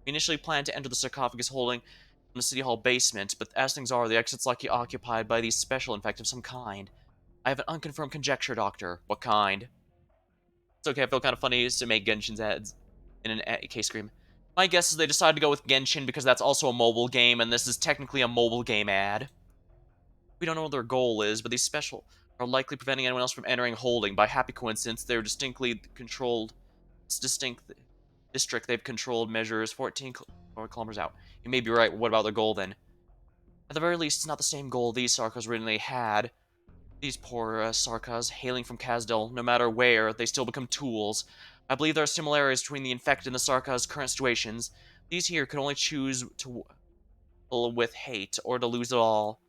We initially planned to enter the sarcophagus holding from the City Hall basement, but as things are, the exit's likely occupied by these special infected of some kind. I have an unconfirmed conjecture, Doctor. What kind? It's okay, I feel kind of funny to make Genshin's ads in an case scream. My guess is they decided to go with Genshin because that's also a mobile game, and this is technically a mobile game ad. We don't know what their goal is, but these special are likely preventing anyone else from entering holding. By happy coincidence, they're distinctly controlled. This distinct district they've controlled measures 14 kilometers out. You may be right. What about their goal then? At the very least, it's not the same goal these Sarkas originally had. These poor Sarkas, hailing from Kazdel, no matter where, they still become tools. I believe there are similarities between the infected and the Sarkas' current situations. These here could only choose to with hate, or to lose it all.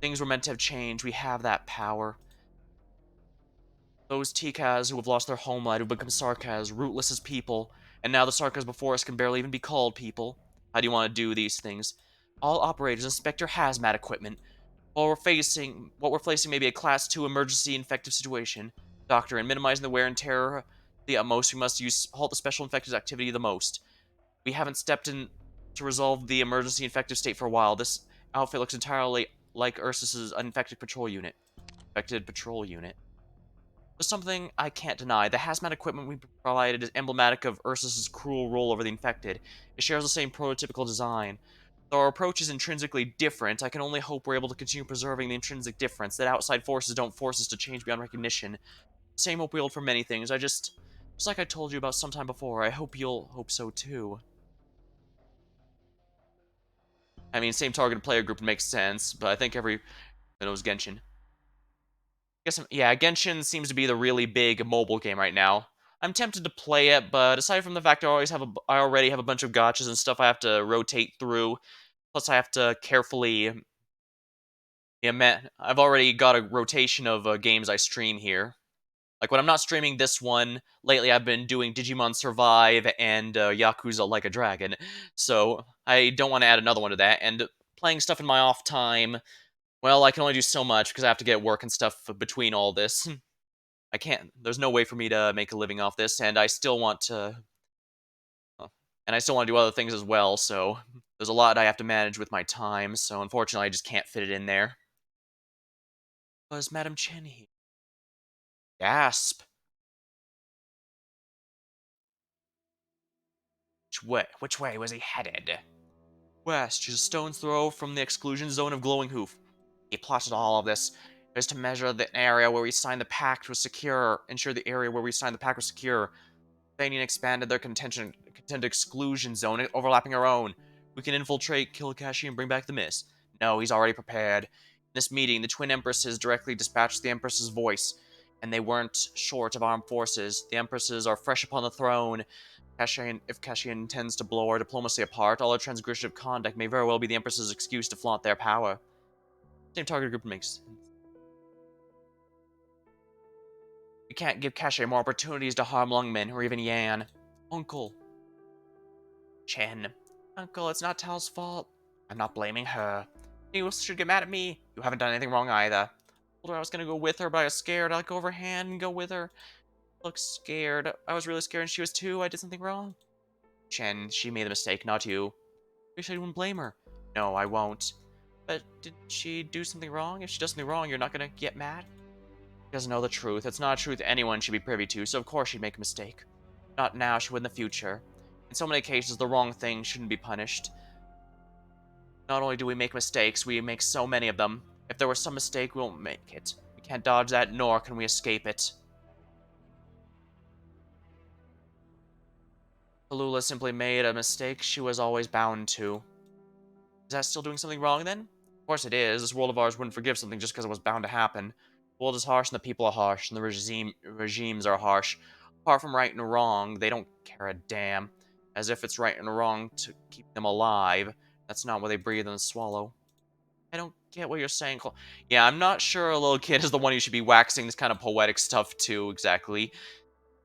Things were meant to have changed. We have that power. Those Tikas who have lost their homeland, who become Sarkas, rootless as people, and now the Sarkas before us can barely even be called people. How do you want to do these things? All operators inspect your hazmat equipment. What we're facing may be a Class 2 emergency infective situation. Doctor, in minimizing the wear and tear the utmost, we must halt the special infected activity the most. We haven't stepped in to resolve the emergency infective state for a while. This outfit looks entirely like Ursus's infected patrol unit. Infected patrol unit. There's something I can't deny. The hazmat equipment we provided is emblematic of Ursus's cruel rule over the infected. It shares the same prototypical design. Though our approach is intrinsically different, I can only hope we're able to continue preserving the intrinsic difference, that outside forces don't force us to change beyond recognition. Same hope we hold for many things, just like I told you about sometime before, I hope you'll hope so too. I mean, same targeted player group makes sense, but I think every... It was Genshin. Yeah, Genshin seems to be the really big mobile game right now. I'm tempted to play it, but aside from the fact I already have a bunch of gotchas and stuff I have to rotate through, plus I have to carefully... Yeah, man, I've already got a rotation of games I stream here. Like, when I'm not streaming this one, lately I've been doing Digimon Survive and Yakuza Like a Dragon, so I don't want to add another one to that, and playing stuff in my off time, well, I can only do so much because I have to get work and stuff between all this. I can't, there's no way for me to make a living off this, and I still want to, do other things as well, so there's a lot I have to manage with my time, so unfortunately I just can't fit it in there. Was Madame Chen here? Gasp. Which way was he headed? West, just a stone's throw from the exclusion zone of Glowing Hoof. He plotted all of this. It was to measure the area where we signed the pact was secure, ensure the area where we signed the pact was secure. Thanian expanded their contended exclusion zone, overlapping our own. We can infiltrate, kill Kashi, and bring back the mist. No, he's already prepared. In this meeting, the Twin Empresses directly dispatched the Empress's voice, and they weren't short of armed forces. The Empresses are fresh upon the throne. If Kashi intends to blow our diplomacy apart, all our transgression of conduct may very well be the Empress's excuse to flaunt their power. Same target group makes sense. We can't give Kashi more opportunities to harm Lungmen or even Yan. Uncle. Chen. Uncle, it's not Tal's fault. I'm not blaming her. You should get mad at me. You haven't done anything wrong either. I told her I was gonna go with her, but I was scared. I'd go over hand and go with her. Look scared. I was really scared and she was too. I did something wrong. Chen, she made the mistake, not you. You said you wouldn't blame her. No, I won't. But did she do something wrong? If she does something wrong, you're not gonna get mad? She doesn't know the truth. It's not a truth anyone should be privy to, so of course she'd make a mistake. Not now, she would in the future. In so many cases, the wrong thing shouldn't be punished. Not only do we make mistakes, we make so many of them. If there was some mistake, we won't make it. We can't dodge that, nor can we escape it. Talulah simply made a mistake she was always bound to. Is that still doing something wrong, then? Of course it is. This world of ours wouldn't forgive something just because it was bound to happen. The world is harsh, and the people are harsh, and the regimes are harsh. Apart from right and wrong, they don't care a damn. As if it's right and wrong to keep them alive. That's not what they breathe and swallow. I don't get what you're saying, Cole. Yeah, I'm not sure a little kid is the one you should be waxing this kind of poetic stuff to, exactly.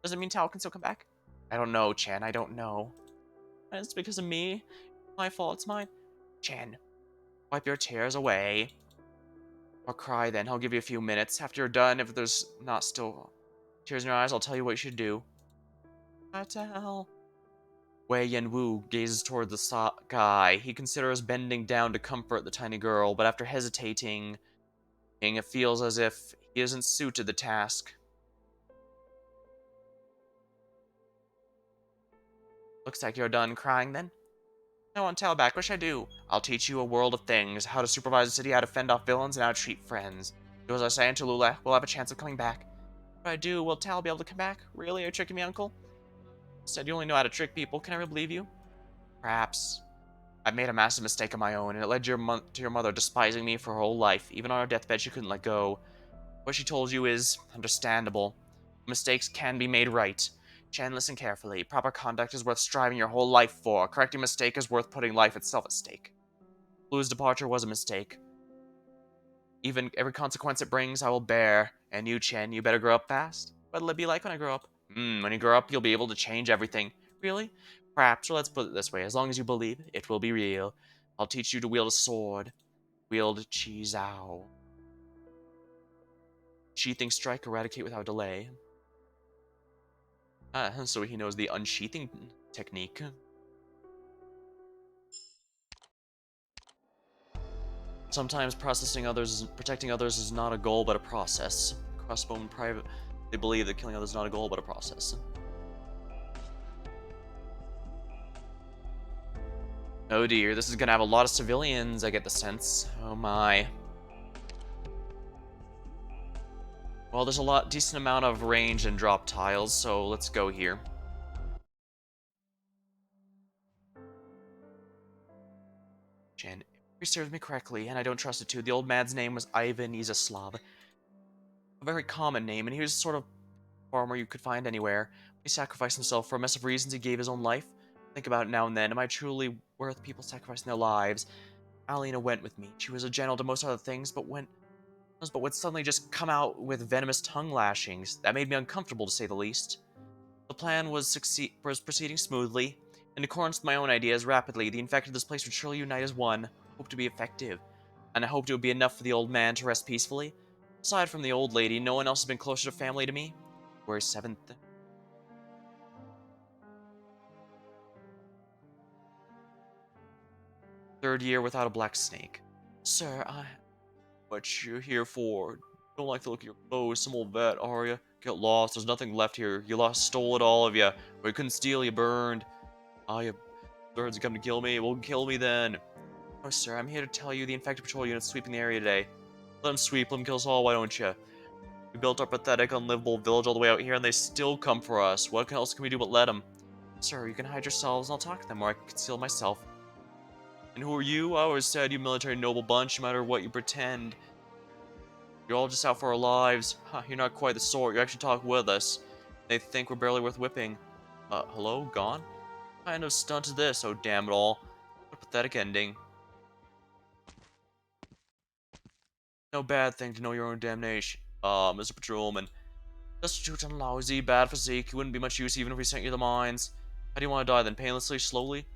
Does it mean Tal can still come back? I don't know, Chan, I don't know. And it's because of me. My fault, it's mine. Chan, wipe your tears away. Or cry then, I'll give you a few minutes. After you're done, if there's not still tears in your eyes, I'll tell you what you should do. What the hell? Wei Yanwu gazes toward the sky. He considers bending down to comfort the tiny girl, but after hesitating, it feels as if he isn't suited the task. Looks like you're done crying then? I want Tal back. What should I do? I'll teach you a world of things. How to supervise a city, how to fend off villains, and how to treat friends. Do as I say, and Talulah will have a chance of coming back. If I do, will Tal be able to come back? Really? Are you tricking me, Uncle? Said you only know how to trick people. Can I really believe you? Perhaps. I've made a massive mistake of my own, and it led to your mother despising me for her whole life. Even on her deathbed, she couldn't let go. What she told you is understandable. Mistakes can be made right. Chen, listen carefully. Proper conduct is worth striving your whole life for. Correcting a mistake is worth putting life itself at stake. Blue's departure was a mistake. Even every consequence it brings, I will bear. And you, Chen, you better grow up fast. What'll it be like when I grow up? When you grow up, you'll be able to change everything. Really? Perhaps, or let's put it this way. As long as you believe, it will be real. I'll teach you to wield a sword. Wield Chi-Zao. Sheathing strike, eradicate without delay. So he knows the unsheathing technique. Sometimes protecting others is not a goal but a process. Crossbone private, they believe that killing others is not a goal but a process. Oh dear, this is gonna have a lot of civilians, I get the sense. Oh my. Well, there's a decent amount of range and drop tiles, so let's go here. Jen, if he serves me correctly, and I don't trust it too, the old man's name was Ivan Izaslav. A very common name, and he was sort of farmer you could find anywhere. He sacrificed himself for a mess of reasons. He gave his own life. Think about it now and then. Am I truly worth people sacrificing their lives? Alina went with me. She was a gentle to most other things, but would suddenly just come out with venomous tongue lashings. That made me uncomfortable, to say the least. The plan was proceeding smoothly. In accordance with my own ideas, rapidly, the infected of this place would surely unite as one. Hope to be effective. And I hoped it would be enough for the old man to rest peacefully. Aside from the old lady, no one else has been closer to family to me. February 7th. Third year without a black snake. Sir, what you here for? Don't like the look of your clothes, some old vet, are you? Get lost, there's nothing left here. You stole it all of you. Or you couldn't steal, you burned. Ah, you birds have come to kill me. Well, kill me then. Oh, sir, I'm here to tell you the infected patrol unit's sweeping the area today. Let them sweep, let them kill us all, why don't you? We built our pathetic, unlivable village all the way out here, and they still come for us. What else can we do but let them? Sir, you can hide yourselves, and I'll talk to them, or I can conceal myself. And who are you? I always said you military noble bunch, no matter what you pretend. You're all just out for our lives. Huh, you're not quite the sort. You actually talk with us. They think we're barely worth whipping. Hello? Gone? What kind of stunt is this? Oh, damn it all. What a pathetic ending. No bad thing to know your own damnation. Mr. Patrolman. Destitute and lousy, bad physique. You wouldn't be much use even if we sent you the mines. How do you want to die then? Painlessly? Slowly?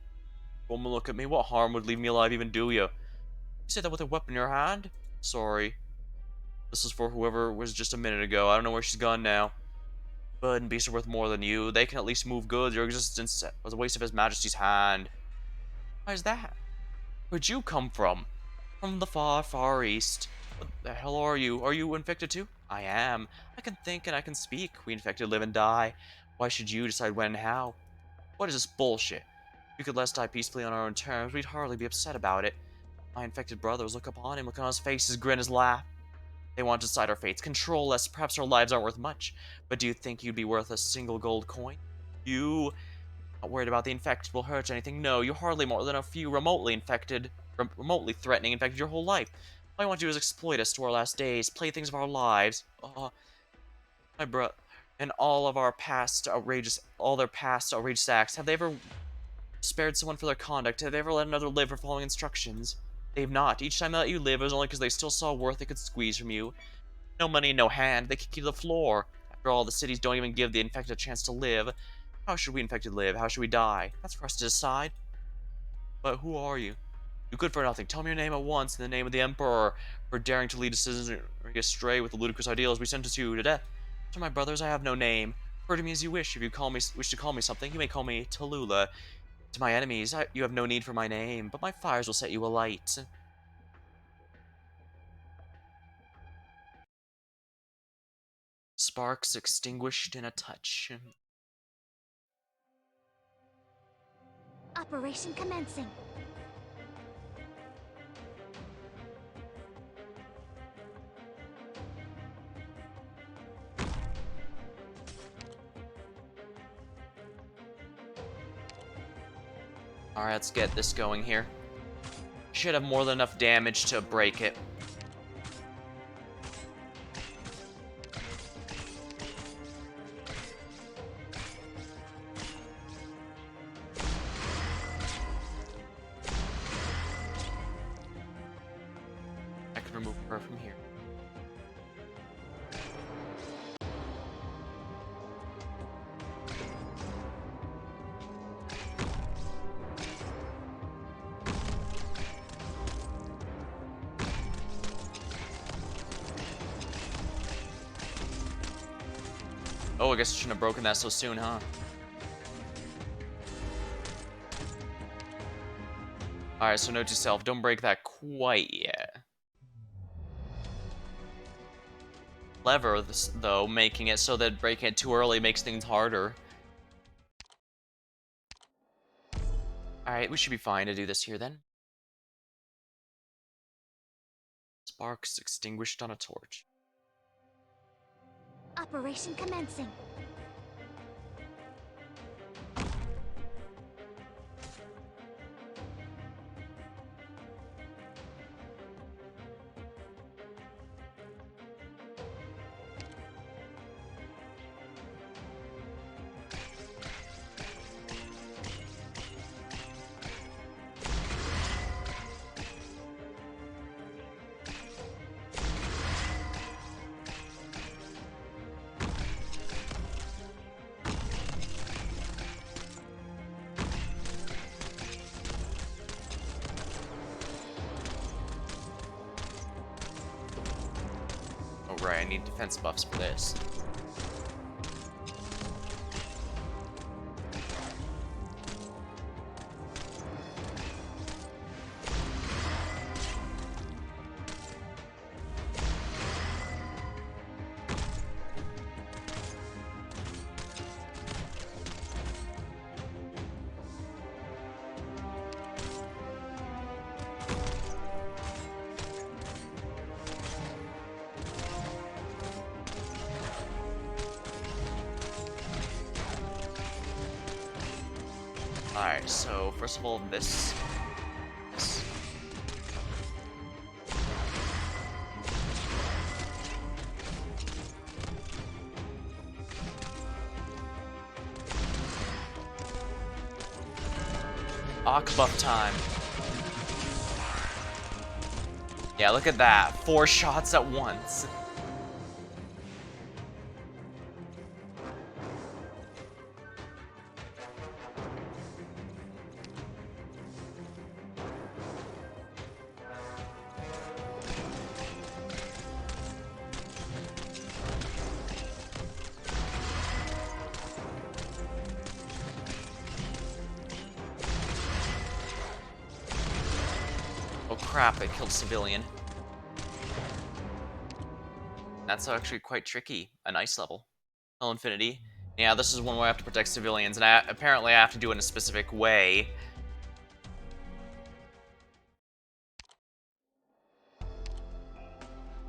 Woman, look at me. What harm would leave me alive even do you? You say that with a weapon in your hand? Sorry. This is for whoever was just a minute ago. I don't know where she's gone now. Bird and beasts are worth more than you. They can at least move goods. Your existence was a waste of His Majesty's hand. Why is that? Where'd you come from? From the far, far east. What the hell are you? Are you infected too? I am. I can think and I can speak. We infected live and die. Why should you decide when and how? What is this bullshit? We could let us die peacefully on our own terms. We'd hardly be upset about it. My infected brothers look upon him, look on his face, his grin, his laugh. They want to decide our fates, control us. Perhaps our lives aren't worth much, but do you think you'd be worth a single gold coin? You not worried about the infected will hurt anything? No, you hardly more than a few remotely infected, remotely threatening infected your whole life. All I want to do is exploit us to our last days, playthings of our lives. My bro, and all their past outrageous acts. Have they ever spared someone for their conduct? Have they ever let another live for following instructions? They've not. Each time they let you live, it was only because they still saw worth they could squeeze from you. No money, no hand. They kick you to the floor. After all, the cities don't even give the infected a chance to live. How should we infected live? How should we die? That's for us to decide. But who are you? You're good for nothing. Tell me your name at once in the name of the Emperor. For daring to lead a citizenry astray with the ludicrous ideals we sentence you to death. To my brothers, I have no name. Refer to me as you wish. If you wish to call me something, you may call me Talulah. To my enemies, you have no need for my name, but my fires will set you alight. Sparks extinguished in a touch. Operation commencing. Alright, let's get this going here. Should have more than enough damage to break it. I can remove her from here. Oh, I guess I shouldn't have broken that so soon, huh? Alright, so note to self, don't break that quite yet. Clever, though, making it so that breaking it too early makes things harder. Alright, we should be fine to do this here then. Sparks extinguished on a torch. Operation commencing. Oh right, I need defense buffs for this. Alright, so first of all, this. Arc buff time. Yeah, look at that. 4 shots at once. Oh crap, it killed civilian. That's actually quite tricky. A nice level. Hell Infinity. Yeah, this is one where I have to protect civilians, and apparently I have to do it in a specific way.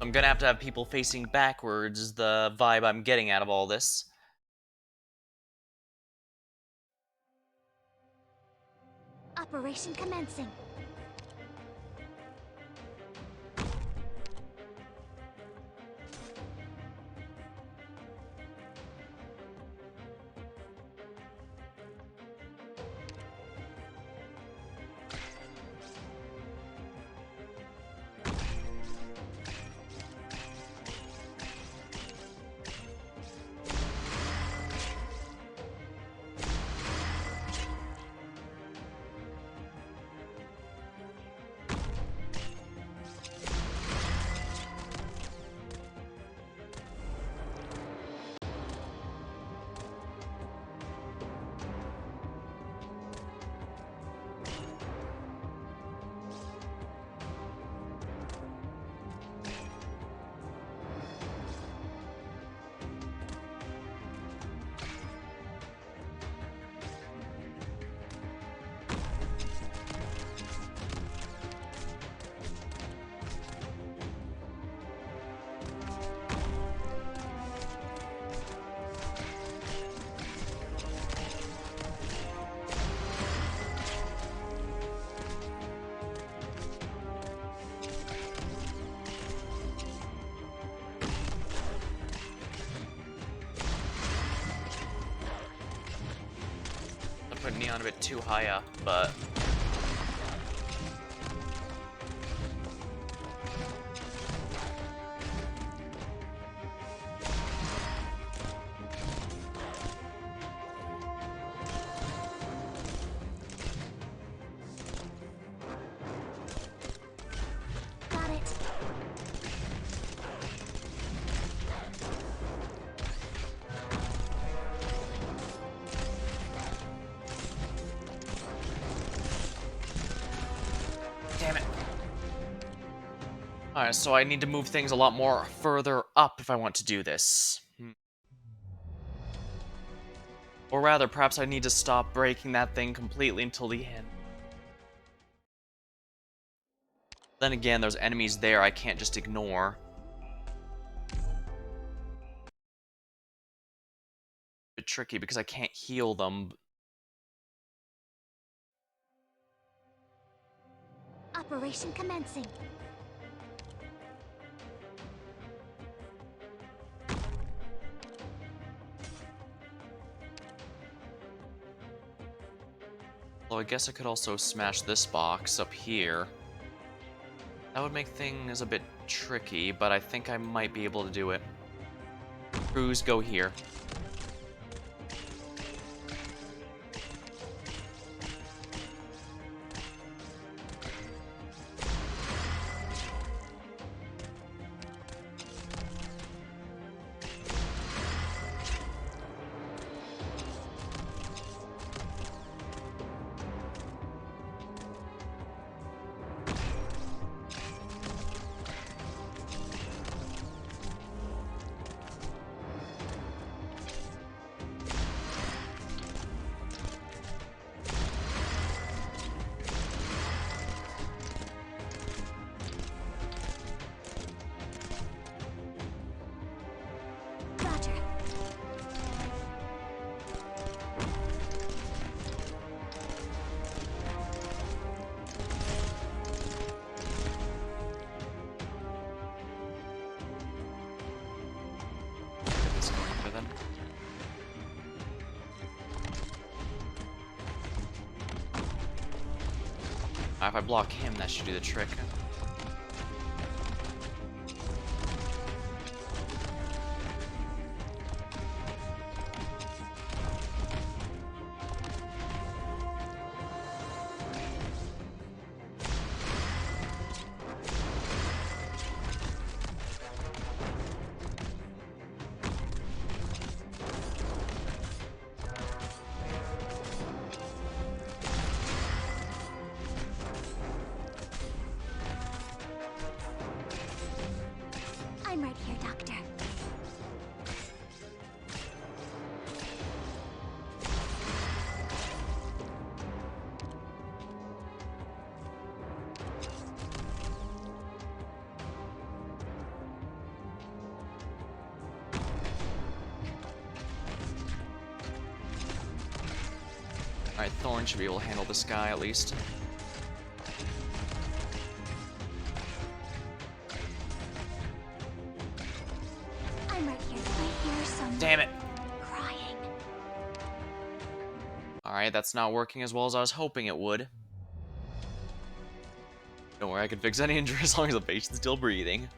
I'm gonna have to have people facing backwards, is the vibe I'm getting out of all this. Operation commencing. I put Neon a bit too high up, but Got it. damn it. Alright, so I need to move things a lot more further up if I want to do this. Or rather, perhaps I need to stop breaking that thing completely until the end. Then again, there's enemies there I can't just ignore. Bit tricky because I can't heal them. Operation commencing. Well, I guess I could also smash this box up here. That would make things a bit tricky, but I think I might be able to do it. Crews, go here. Roger. Let's go over then. If I block him, that should do the trick. I'm right here, Doctor. Alright, Thorn should be able to handle this guy at least. I'm right here. I hear someone Damn it! crying. Alright, that's not working as well as I was hoping it would. Don't worry, I can fix any injury as long as the patient's still breathing.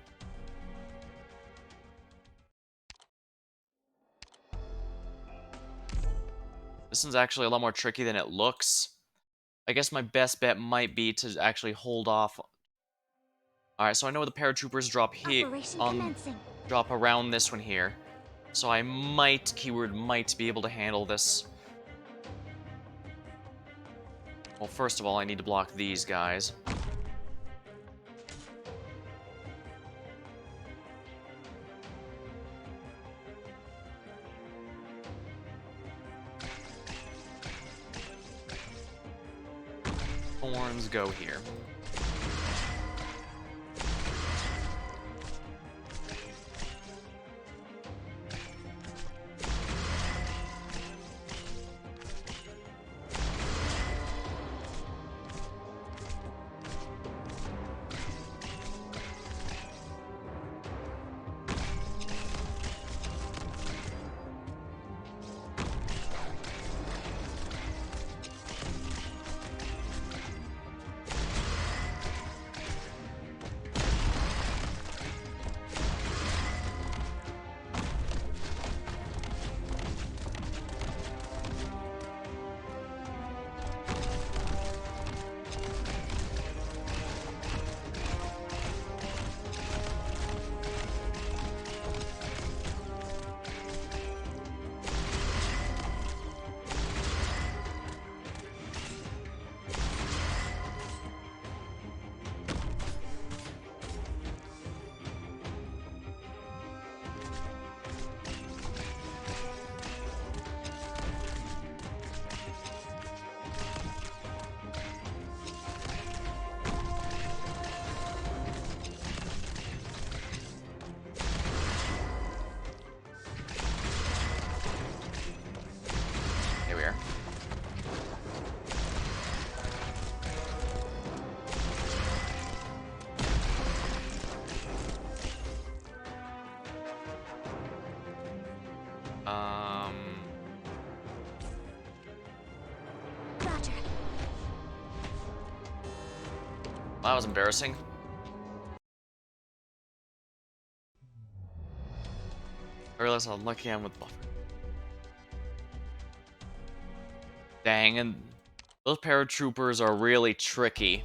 This one's actually a lot more tricky than it looks. I guess my best bet might be to actually hold off. Alright, so I know the paratroopers drop here Operation commencing. drop around this one here. So I might, keyword might, be able to handle this. Well, first of all, I need to block these guys. Thorns go here. That was embarrassing. I realize how lucky I am with buffer. Dang, and those paratroopers are really tricky.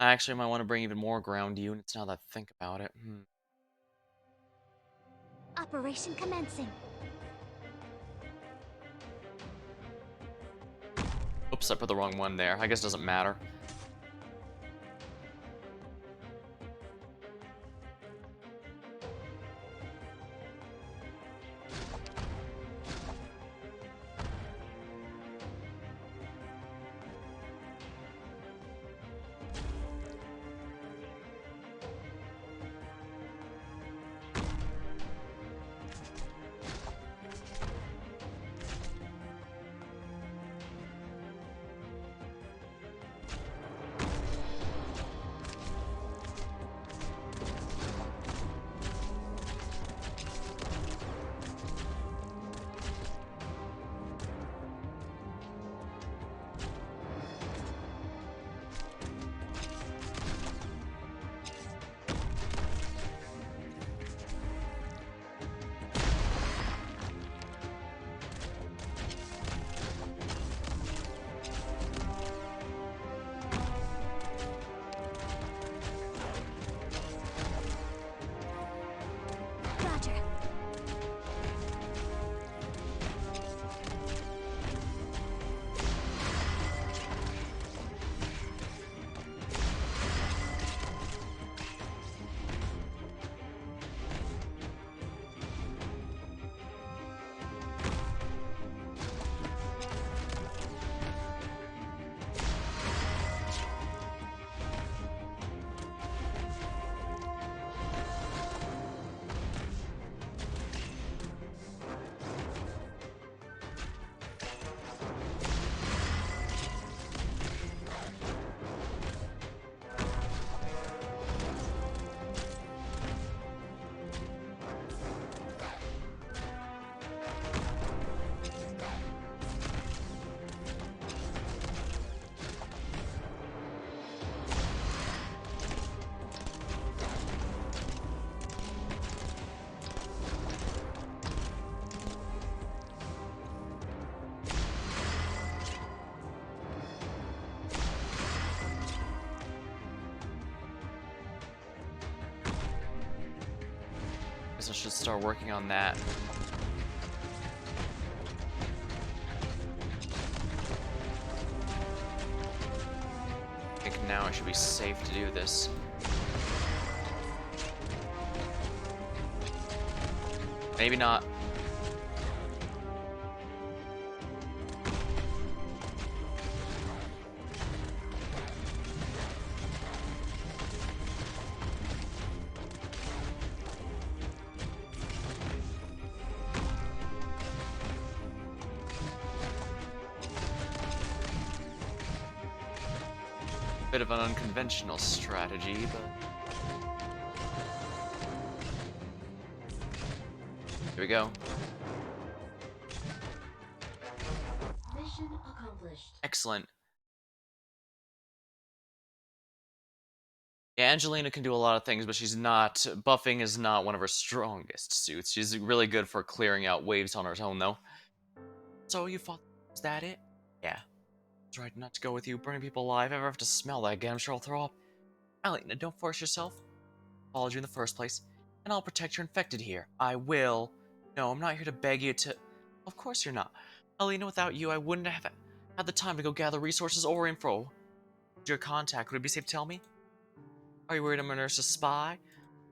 I actually might want to bring even more ground units now that I think about it. Operation commencing. Oops, I put the wrong one there. I guess it doesn't matter. Roger. Guess I should start working on that. I think now I should be safe to do this. Maybe not. Bit of an unconventional strategy, but here we go. Mission accomplished. Excellent. Yeah, Angelina can do a lot of things, but she's not. Buffing is not one of her strongest suits. She's really good for clearing out waves on her own, though. So you thought, is that it? Yeah. Tried not to go with you, burning people alive. Ever have to smell that again, I'm sure I'll throw up. Alina, don't force yourself. I followed you in the first place, and I'll protect your infected here. I will. No, I'm not here to beg you to. Of course you're not. Alina, without you, I wouldn't have had the time to go gather resources or info. Your contact, would it be safe to tell me? Are you worried I'm a nurse's spy?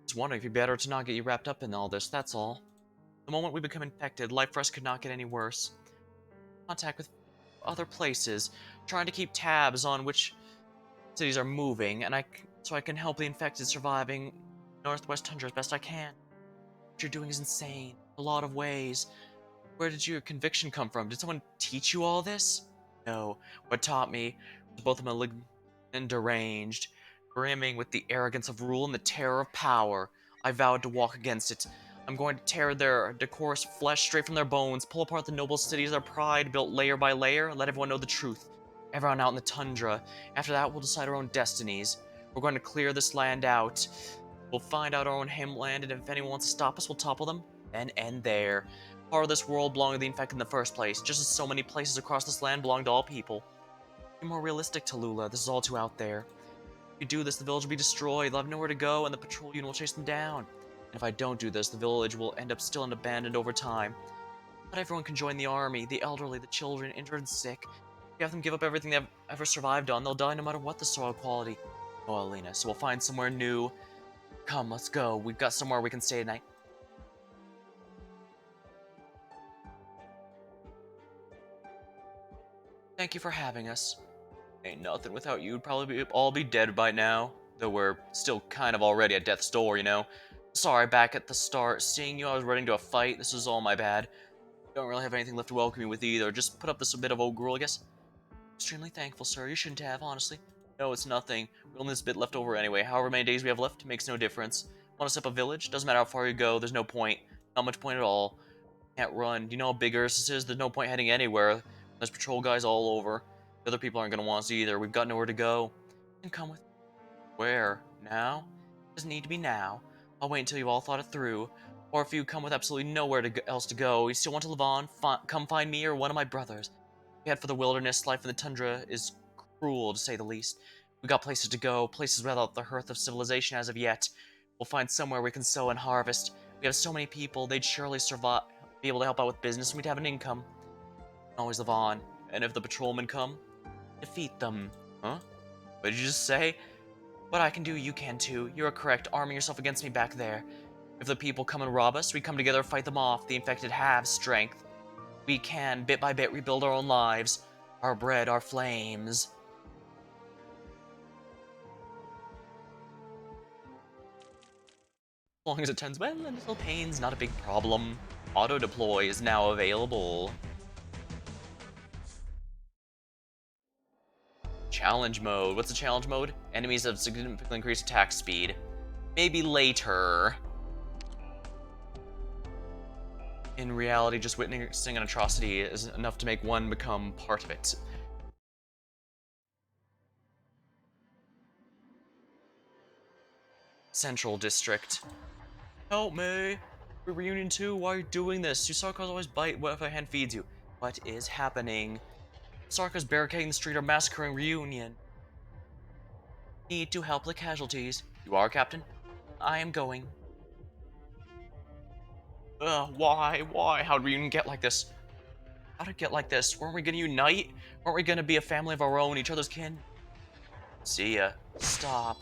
Just wondering if it'd be better to not get you wrapped up in all this, that's all. The moment we become infected, life for us could not get any worse. Contact with other places, trying to keep tabs on which cities are moving, and so I can help the infected surviving Northwest Tundra as best I can. What you're doing is insane, in a lot of ways. Where did your conviction come from? Did someone teach you all this? No. What taught me was both malignant and deranged, brimming with the arrogance of rule and the terror of power. I vowed to walk against it. I'm going to tear their decorous flesh straight from their bones, pull apart the noble cities their pride built layer by layer, and let everyone know the truth. everyone out in the tundra. After that, we'll decide our own destinies. We're going to clear this land out. We'll find out our own homeland, and if anyone wants to stop us, we'll topple them, then end there. Part of this world belonged to the infected in the first place, just as so many places across this land belong to all people. Be more realistic, Talulah. This is all too out there. If you do this, the village will be destroyed, they'll have nowhere to go, and the patrol unit will chase them down. And if I don't do this, the village will end up still and abandoned over time. Not everyone can join the army, the elderly, the children, injured and sick. If you have them give up everything they've ever survived on, they'll die no matter what the soil quality. Oh, Alina, so we'll find somewhere new. Come, let's go. We've got somewhere we can stay tonight. Thank you for having us. Ain't nothing without you. We'd probably all be dead by now. Though we're still kind of already at death's door, you know? Sorry, back at the start. Seeing you, I was running to a fight. This was all my bad. Don't really have anything left to welcome you with either. Just put up this a bit of old gruel, I guess. Extremely thankful, sir. You shouldn't have, honestly. No, it's nothing. We only have this bit left over anyway. However many days we have left makes no difference. Want to set up a village? Doesn't matter how far you go. There's no point. Not much point at all. Can't run. Do you know how big Ursus is? There's no point heading anywhere. There's patrol guys all over. The other people aren't going to want us either. We've got nowhere to go. And come with me. Where? Now? Doesn't need to be now. I'll wait until you've all thought it through. Or if you come with absolutely nowhere else to go, you still want to live on, come find me or one of my brothers. We head for the wilderness. Life in the tundra is cruel, to say the least. We got places to go, places without the hearth of civilization as of yet. We'll find somewhere we can sow and harvest. We have so many people, they'd surely survive, be able to help out with business, and we'd have an income. Always live on. And if the patrolmen come, defeat them. Huh? What did you just say? What I can do, you can too. You're correct, arming yourself against me back there. If the people come and rob us, we come together, fight them off. The infected have strength. We can, bit by bit, rebuild our own lives. Our bread, our flames. As long as it turns well and little pains, not a big problem. Auto-deploy is now available. Challenge mode. What's the challenge mode? Enemies have significantly increased attack speed. Maybe later. In reality, just witnessing an atrocity is enough to make one become part of it. Central District. Help me! We're reunion 2, why are you doing this? You Sarkars always bite what if a hand feeds you. What is happening? Sarkars barricading the street are massacring reunion. Need to help the casualties. You are, Captain? I am going. Why? Why? How'd reunion get like this? How'd it get like this? Weren't we gonna unite? Weren't we gonna be a family of our own, each other's kin? See ya. Stop.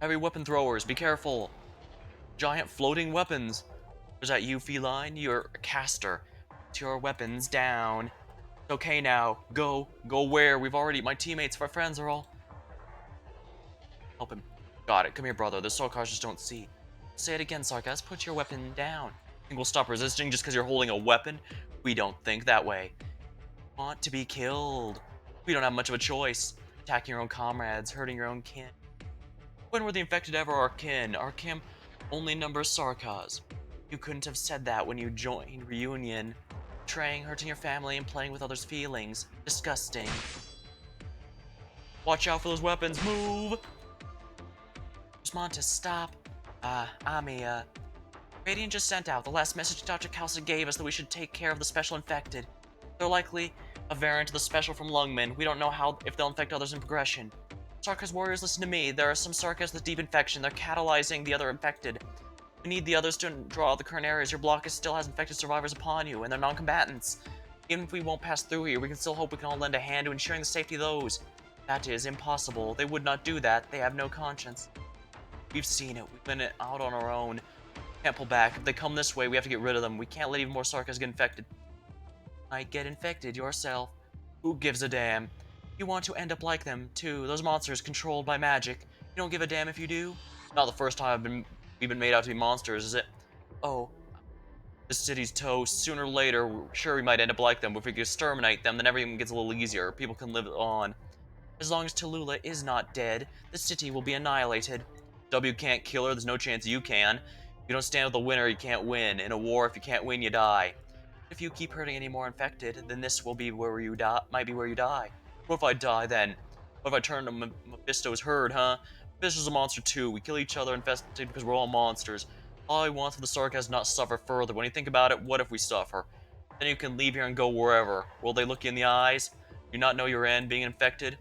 Heavy weapon throwers, be careful. Giant floating weapons. Is that you, feline? You're a caster. Put your weapons down. It's okay now. Go. Go where? My teammates, my friends are all... Help him. Got it. Come here, brother. The Sarkars just don't see. Say it again, Sarkars. Put your weapon down. Think we'll stop resisting just because you're holding a weapon? We don't think that way. Want to be killed. We don't have much of a choice. Attacking your own comrades, hurting your own kin. When were the infected ever our kin? Our kin only numbers Sarkars. You couldn't have said that when you joined Reunion. Betraying, hurting your family, and playing with others' feelings. Disgusting. Watch out for those weapons. Move! Montes, stop. Ami, Radiant just sent out the last message Dr. Kalsa gave us that we should take care of the special infected. They're likely a variant of the special from Lungmen. We don't know if they'll infect others in progression. Sarkars warriors, listen to me. There are some Sarkars with deep infection. They're catalyzing the other infected. We need the others to draw the current areas. Your block still has infected survivors upon you, and they're non-combatants. Even if we won't pass through here, we can still hope we can all lend a hand to ensuring the safety of those. That is impossible. They would not do that. They have no conscience. We've seen it. We've been out on our own. Can't pull back. If they come this way, we have to get rid of them. We can't let even more Sarkars get infected. Might get infected yourself. Who gives a damn? You want to end up like them, too. Those monsters controlled by magic. You don't give a damn if you do? Not the first time we've been made out to be monsters, is it? Oh. The city's toast. Sooner or later, sure we might end up like them, but if we can exterminate them, then everything gets a little easier. People can live on. As long as Talulah is not dead, the city will be annihilated. W can't kill her, there's no chance you can. If you don't stand with the winner, you can't win. In a war, if you can't win, you die. If you keep hurting any more infected, then this will be where you die. Might be where you die. What if I die then? What if I turn to Mephisto's herd, huh? Mephisto's a monster too. We kill each other infested because we're all monsters. All I want for the Sarkaz is not suffer further. When you think about it, what if we suffer? Then you can leave here and go wherever. Will they look you in the eyes? Do you not know your end, being infected?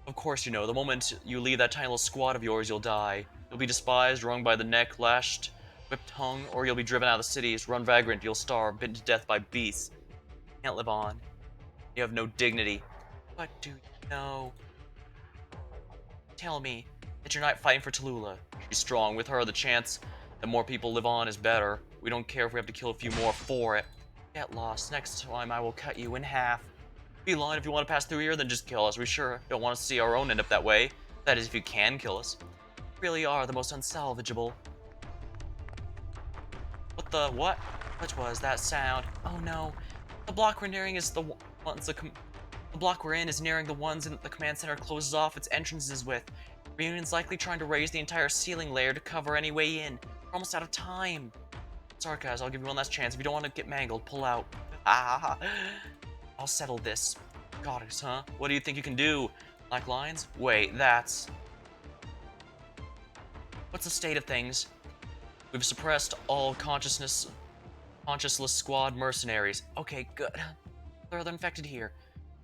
Of course you know. The moment you leave that tiny little squad of yours, you'll die. You'll be despised, wrung by the neck, lashed, whipped, hung, or you'll be driven out of the cities, run vagrant, you'll starve, bitten to death by beasts. You can't live on. You have no dignity. What do you know? Tell me that you're not fighting for Talulah. She's strong. With her, the chance that more people live on is better. We don't care if we have to kill a few more for it. Get lost. Next time I will cut you in half. Be lying if you want to pass through here, then just kill us. We sure don't want to see our own end up that way. That is, if you can kill us. You really are the most unsalvageable. What the what? What was that sound? Oh no. The block we're nearing is the ones the block we're in is nearing the ones the command center closes off its entrances with. Reunion's likely trying to raise the entire ceiling layer to cover any way in. We're almost out of time. Sarkaz, I'll give you one last chance. If you don't want to get mangled, pull out. Ah, I'll settle this. Goddess, huh? What do you think you can do? Black lines? Wait, that's... What's the state of things? We've suppressed all consciousless squad mercenaries. Okay, good. There are other infected here.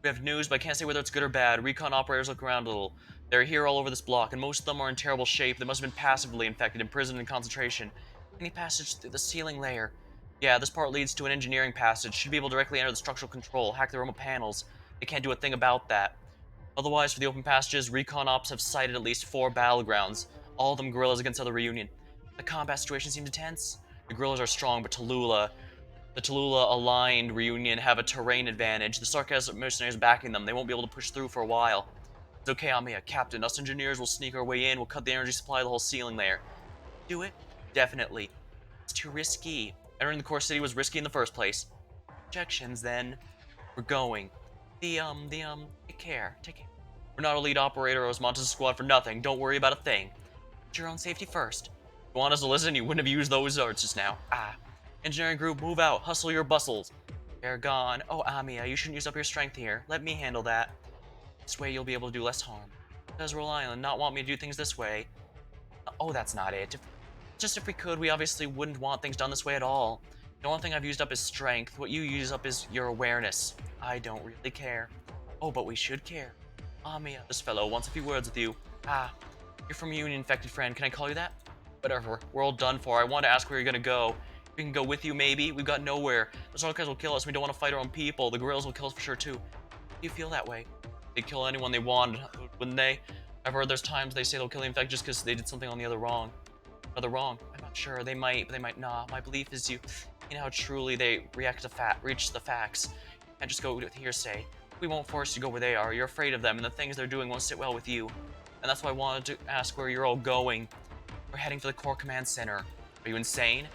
We have news, but I can't say whether it's good or bad. Recon operators look around a little. They're here all over this block, and most of them are in terrible shape. They must have been passively infected, imprisoned in concentration. Any passage through the ceiling layer? Yeah, this part leads to an engineering passage. Should be able to directly enter the structural control, hack the remote panels. They can't do a thing about that. Otherwise, for the open passages, recon ops have sighted at least 4 battlegrounds, all of them guerrillas against other Reunion. The combat situation seems tense. The guerrillas are strong, but the Talulah-aligned Reunion have a terrain advantage. The sarcasm mercenaries backing them. They won't be able to push through for a while. It's okay, Amiya. Captain, us engineers will sneak our way in. We'll cut the energy supply of the whole ceiling layer. Do it? Definitely. It's too risky. Entering the core city was risky in the first place. Objections, then. We're going. Take care. Take care. We're not a lead operator or Osmanthus' squad for nothing. Don't worry about a thing. Put your own safety first. If you want us to listen, you wouldn't have used those words just now. Engineering group, move out. Hustle your bustles. They're gone. Oh, Amiya, you shouldn't use up your strength here. Let me handle that. This way you'll be able to do less harm. Does Roll Island not want me to do things this way? Oh, that's not it. Just if we could, we obviously wouldn't want things done this way at all. The only thing I've used up is strength. What you use up is your awareness. I don't really care. Oh, but we should care. Amiya, this fellow wants a few words with you. You're from Union, infected friend. Can I call you that? Whatever. We're all done for. I want to ask where you're gonna go. We can go with you, maybe. We've got nowhere. The Sarkaz will kill us. We don't want to fight our own people. The guerrillas will kill us for sure, too. Do you feel that way? They'd kill anyone they wanted, wouldn't they? I've heard there's times they say they'll kill the infected just because they did something on the other wrong. I'm not sure. They might, but they might not. My belief is you know how truly they reach the facts. You can't just go with hearsay. We won't force you to go where they are. You're afraid of them, and the things they're doing won't sit well with you. And that's why I wanted to ask where you're all going. We're heading for the core command center. Are you insane?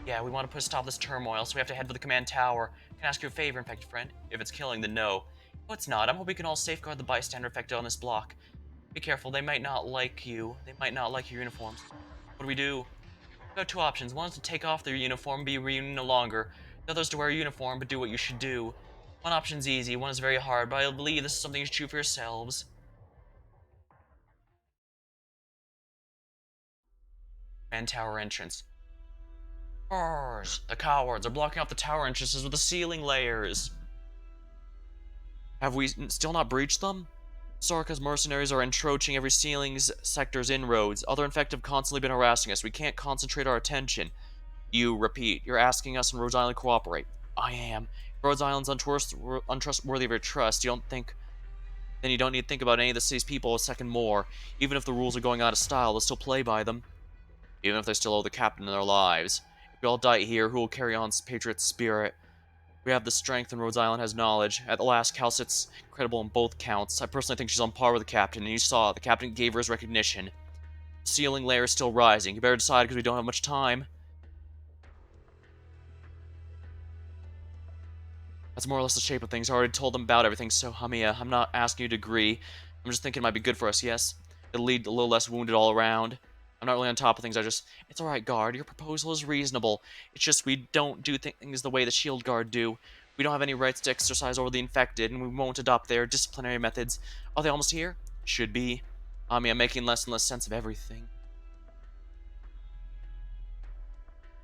Yeah, we want to put a stop to this turmoil, so we have to head for the command tower. Can I ask you a favor, infected friend? If it's killing, then no. No, it's not. I'm hoping we can all safeguard the bystander infected on this block. Be careful, they might not like you. They might not like your uniforms. What do we do? We've got 2 options. One is to take off their uniform, be Reunion no longer. The other is to wear a uniform, but do what you should do. One option's easy, one is very hard, but I believe this is something you should choose for yourselves. Command tower entrance. The cowards are blocking off the tower entrances with the ceiling layers. Have we still not breached them? Sarkaz mercenaries are encroaching every ceiling's sector's inroads. Other infected have constantly been harassing us. We can't concentrate our attention. You repeat. You're asking us and Rhode Island to cooperate. I am. If Rhode Island's untrustworthy of your trust, you don't need to think about any of the city's people a second more. Even if the rules are going out of style, they'll still play by them. Even if they still owe the captain their lives. If we all die here, who will carry on Patriot's spirit? We have the strength, and Rhode Island has knowledge. At the last, Calcit's credible on both counts. I personally think she's on par with the captain, and you saw, the captain gave her his recognition. The ceiling layer is still rising. You better decide, because we don't have much time. That's more or less the shape of things. I already told them about everything, so, Hamiya, I'm not asking you to agree. I'm just thinking it might be good for us, yes? It'll lead a little less wounded all around. I'm not really on top of things. It's alright, guard. Your proposal is reasonable. It's just we don't do things the way the shield guard do. We don't have any rights to exercise over the infected, and we won't adopt their disciplinary methods. Are they almost here? Should be. I mean, I'm making less and less sense of everything.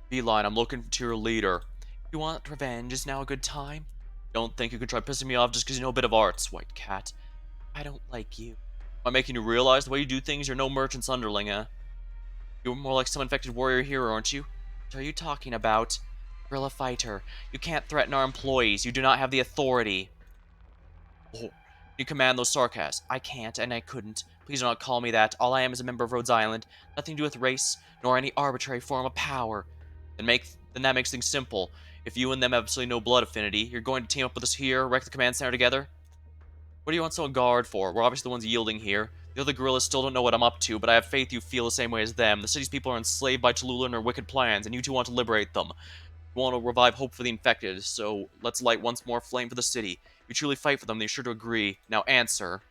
Beeline, I'm looking to your leader. If you want revenge, is now a good time? Don't think you can try pissing me off just because you know a bit of arts, white cat. I don't like you. Am I making you realize the way you do things, you're no merchant's underling, eh? You're more like some infected warrior hero, aren't you? What are you talking about? Guerrilla fighter. You can't threaten our employees. You do not have the authority. Oh, you command those sarcasms. I can't, and I couldn't. Please do not call me that. All I am is a member of Rhodes Island. Nothing to do with race, nor any arbitrary form of power. Then that makes things simple. If you and them have absolutely no blood affinity, you're going to team up with us here, wreck the command center together? What do you want someone guard for? We're obviously the ones yielding here. The other guerrillas still don't know what I'm up to, but I have faith you feel the same way as them. The city's people are enslaved by Talulah and her wicked plans, and you two want to liberate them. You want to revive hope for the infected, so let's light once more flame for the city. If you truly fight for them, they're sure to agree. Now answer.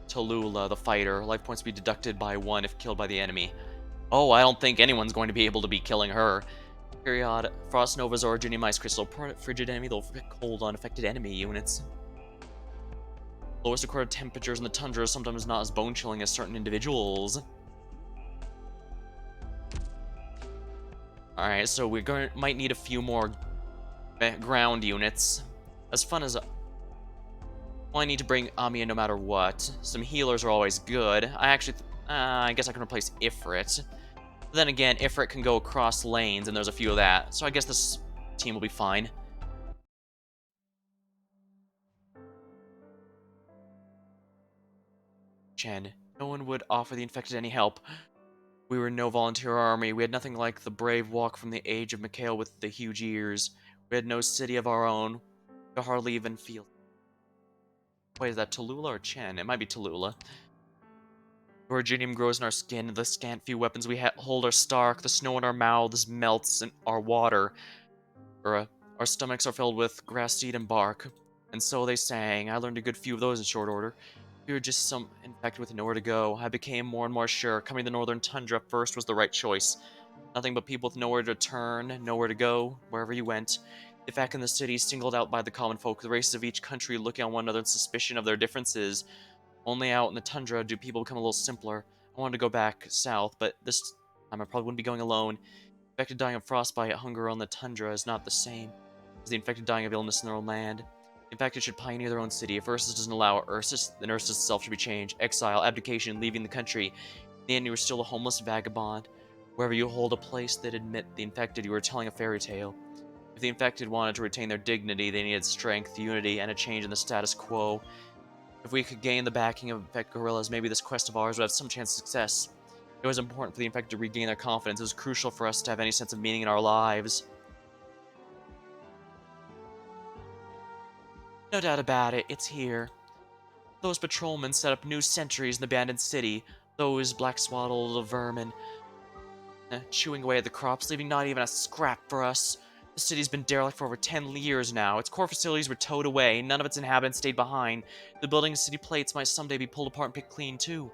Talulah, the fighter. Life points to be deducted by 1 if killed by the enemy. Oh, I don't think anyone's going to be able to be killing her. Period. Frost Nova's originium ice crystal. Frigid enemy, they'll affect cold on affected enemy units. Lowest recorded temperatures in the tundra are sometimes not as bone-chilling as certain individuals. Alright, so might need a few more ground units. As fun as... Well, I need to bring Amiya no matter what. Some healers are always good. I guess I can replace Ifrit. But then again, Ifrit can go across lanes, and there's a few of that. So I guess this team will be fine. Chen, no one would offer the infected any help. We were no volunteer army. We had nothing like the brave walk from the age of Mikhail with the huge ears. We had no city of our own. We could hardly even feel. Wait, is that Talulah or Chen? It might be Talulah. The originium grows in our skin. The scant few weapons we hold are stark. The snow in our mouths melts in our water. Our stomachs are filled with grass seed and bark. And so they sang. I learned a good few of those in short order. We were just some infected with nowhere to go. I became more and more sure coming to the northern tundra first was the right choice. Nothing but people with nowhere to turn, nowhere to go, wherever you went. If back in the city, singled out by the common folk, the races of each country looking on one another in suspicion of their differences. Only out in the tundra do people become a little simpler. I wanted to go back south, but this time I probably wouldn't be going alone. Infected dying of frostbite, hunger on the tundra is not the same as the infected dying of illness in their own land. In fact, it should pioneer their own city. If Ursus doesn't allow Ursus, then Ursus itself should be changed. Exile, abdication, leaving the country. In the end, you are still a homeless vagabond. Wherever you hold a place that admit the infected, you are telling a fairy tale. If the infected wanted to retain their dignity, they needed strength, unity, and a change in the status quo. If we could gain the backing of infected guerrillas, maybe this quest of ours would have some chance of success. It was important for the infected to regain their confidence. It was crucial for us to have any sense of meaning in our lives. No doubt about it, it's here. Those patrolmen set up new sentries in the abandoned city. Those black-swaddled vermin chewing away at the crops, leaving not even a scrap for us. The city's been derelict for over 10 years now. Its core facilities were towed away. None of its inhabitants stayed behind. The building's city plates might someday be pulled apart and picked clean, too.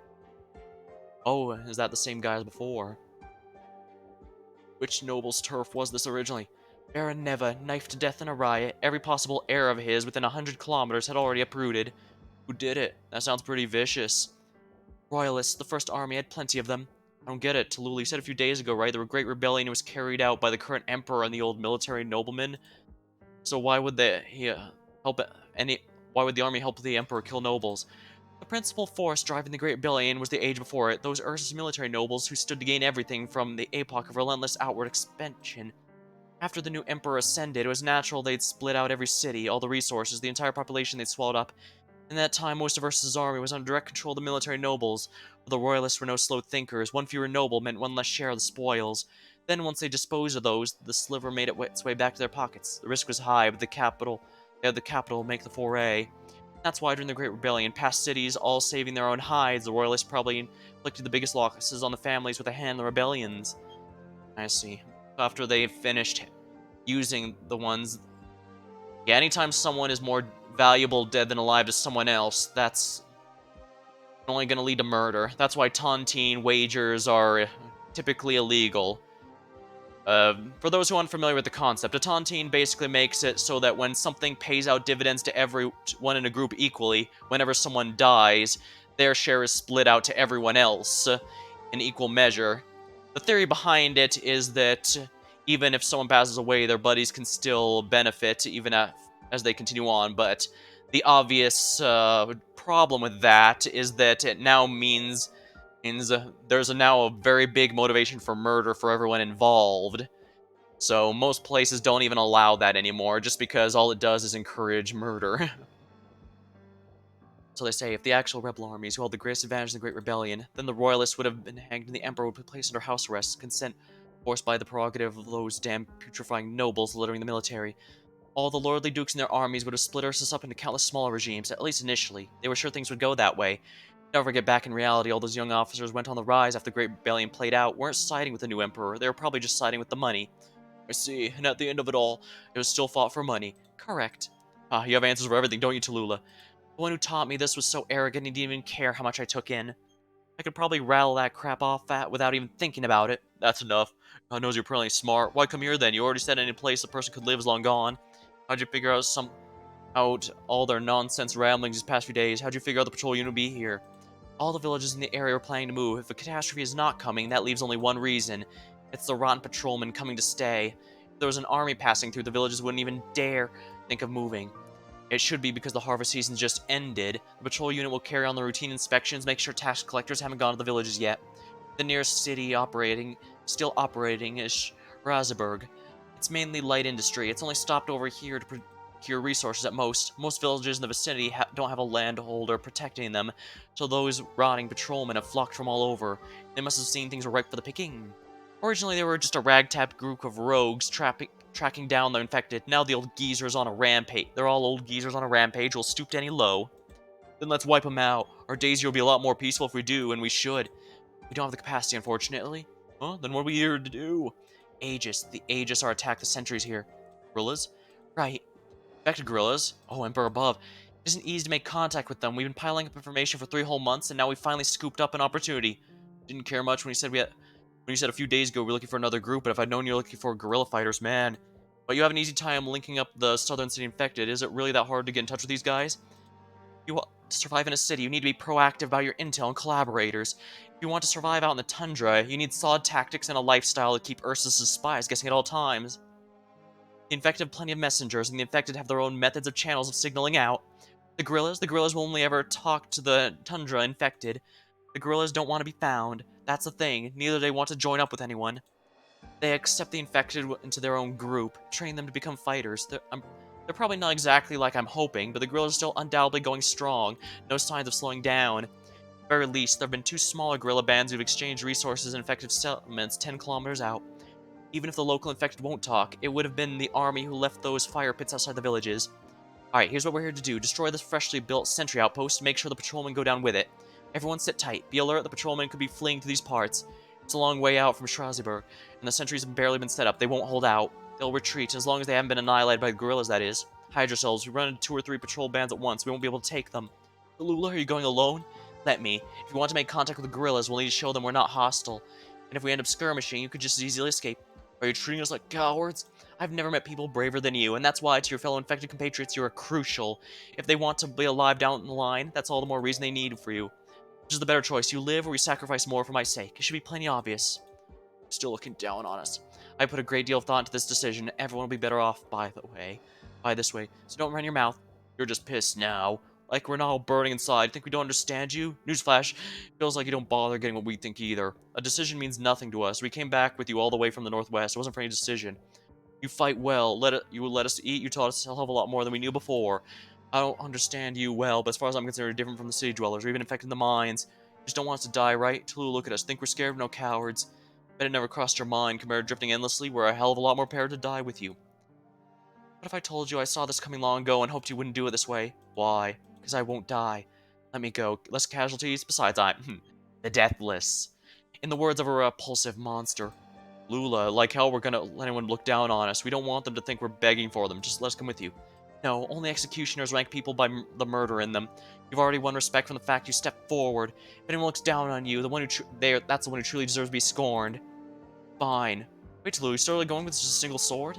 Oh, is that the same guy as before? Which noble's turf was this originally? Baron Neva, knifed to death in a riot. Every possible heir of his within 100 kilometers had already uprooted. Who did it? That sounds pretty vicious. Royalists, the First Army, had plenty of them. I don't get it. Talulah, you said a few days ago, right? The Great Rebellion was carried out by the current Emperor and the old military noblemen. So why would why would the army help the Emperor kill nobles? The principal force driving the Great Rebellion was the age before it, those Ursus military nobles who stood to gain everything from the epoch of relentless outward expansion. After the new Emperor ascended, it was natural they'd split out every city, all the resources, the entire population they'd swallowed up. In that time, most of Ursus' army was under direct control of the military nobles. But the royalists were no slow thinkers. One fewer noble meant one less share of the spoils. Then, once they disposed of those, the sliver made its way back to their pockets. The risk was high, but they had the capital make the foray. That's why during the Great Rebellion, past cities all saving their own hides, the royalists probably inflicted the biggest losses on the families with a hand in the rebellions. I see. After they finished using the ones Yeah, anytime someone is more valuable dead than alive to someone else, that's only going to lead to murder. That's why tontine wagers are typically illegal. For those who aren't familiar with the concept, a tontine basically makes it so that when something pays out dividends to everyone in a group equally, whenever someone dies, their share is split out to everyone else in equal measure. The theory behind it is that even if someone passes away, their buddies can still benefit even as they continue on, but the obvious problem with that is that it now means there's now a very big motivation for murder for everyone involved. So most places don't even allow that anymore, just because all it does is encourage murder. So they say, if the actual rebel armies who held the greatest advantage in the Great Rebellion, then the royalists would have been hanged and the emperor would be placed under house arrest, consent forced by the prerogative of those damn putrefying nobles littering the military. All the lordly dukes and their armies would have split us up into countless smaller regimes, at least initially. They were sure things would go that way. Never get back in reality, all those young officers went on the rise after the Great Rebellion played out, weren't siding with the new emperor, they were probably just siding with the money. I see, and at the end of it all, it was still fought for money. Correct. Ah, you have answers for everything, don't you, Talulah? The one who taught me this was so arrogant he didn't even care how much I took in. I could probably rattle that crap off without even thinking about it. That's enough. God knows you're pretty smart. Why come here then? You already said any place a person could live is long gone. How'd you figure out all their nonsense ramblings these past few days? How'd you figure out the patrol unit would be here? All the villages in the area are planning to move. If a catastrophe is not coming, that leaves only one reason. It's the rotten patrolmen coming to stay. If there was an army passing through, the villages wouldn't even dare think of moving. It should be because the harvest season just ended. The patrol unit will carry on the routine inspections, make sure tax collectors haven't gone to the villages yet. The nearest city still operating is Razeburg. It's mainly light industry. It's only stopped over here to procure resources at most. Most villages in the vicinity don't have a landholder protecting them, so those rotting patrolmen have flocked from all over. They must have seen things were ripe for the picking. Originally, they were just a ragtag group of rogues tracking down the infected. Now the old geezers on a rampage. They're all old geezers on a rampage. Will stoop to any low. Then let's wipe them out. Our days here will be a lot more peaceful if we do, and we should. We don't have the capacity, unfortunately. Huh? Then what are we here to do? Aegis. The Aegis are attack the sentries here. Gorillas? Right. Back to gorillas. Oh, Emperor above. It isn't easy to make contact with them. We've been piling up information for 3 whole months, and now we finally scooped up an opportunity. Didn't care much when you said a few days ago we were looking for another group, but if I'd known you were looking for guerrilla fighters, man. But you have an easy time linking up the southern city infected. Is it really that hard to get in touch with these guys? You want to survive in a city, you need to be proactive about your intel and collaborators. If you want to survive out in the tundra, you need solid tactics and a lifestyle to keep Ursus's spies guessing at all times. The infected have plenty of messengers, and the infected have their own methods of channels of signaling out. The gorillas will only ever talk to the tundra infected. The gorillas don't want to be found. That's the thing. Neither do they want to join up with anyone. They accept the infected into their own group, train them to become fighters. They're probably not exactly like I'm hoping, but the guerrillas are still undoubtedly going strong. No signs of slowing down. At the very least, there have been 2 smaller guerrilla bands who've exchanged resources in infected settlements 10 kilometers out. Even if the local infected won't talk, it would have been the army who left those fire pits outside the villages. Alright, here's what we're here to do. Destroy this freshly built sentry outpost and make sure the patrolmen go down with it. Everyone sit tight. Be alert, the patrolmen could be fleeing to these parts. It's a long way out from Strasbourg, and the sentries have barely been set up. They won't hold out. They'll retreat, as long as they haven't been annihilated by the guerrillas, that is. Hide yourselves. We run into 2 or 3 patrol bands at once. We won't be able to take them. Talulah, are you going alone? Let me. If you want to make contact with the guerrillas, we'll need to show them we're not hostile. And if we end up skirmishing, you could just as easily escape. Are you treating us like cowards? I've never met people braver than you, and that's why to your fellow infected compatriots you are crucial. If they want to be alive down the line, that's all the more reason they need for you. Which is the better choice? You live or we sacrifice more for my sake? It should be plenty obvious. Still looking down on us. I put a great deal of thought into this decision. Everyone will be better off by this way. So don't run your mouth. You're just pissed now. Like we're not all burning inside. Think we don't understand you? Newsflash. Feels like you don't bother getting what we think either. A decision means nothing to us. We came back with you all the way from the northwest. It wasn't for any decision. You fight well. You will let us eat. You taught us a hell of a lot more than we knew before. I don't understand you well, but as far as I'm concerned, you're different from the city dwellers, or even infected the mines. You just don't want us to die, right? Talulah, look at us. Think we're scared? No cowards. Bet it never crossed your mind. Compared to drifting endlessly, we're a hell of a lot more prepared to die with you. What if I told you I saw this coming long ago and hoped you wouldn't do it this way? Why? Because I won't die. Let me go. Less casualties. Besides, I'm the deathless. In the words of a repulsive monster. Lula, like hell we're gonna let anyone look down on us. We don't want them to think we're begging for them. Just let us come with you. No, only executioners rank people by the murder in them. You've already won respect from the fact you stepped forward. If anyone looks down on you, that's the one who truly deserves to be scorned. Fine. Wait, Talulah, you still really going with just a single sword?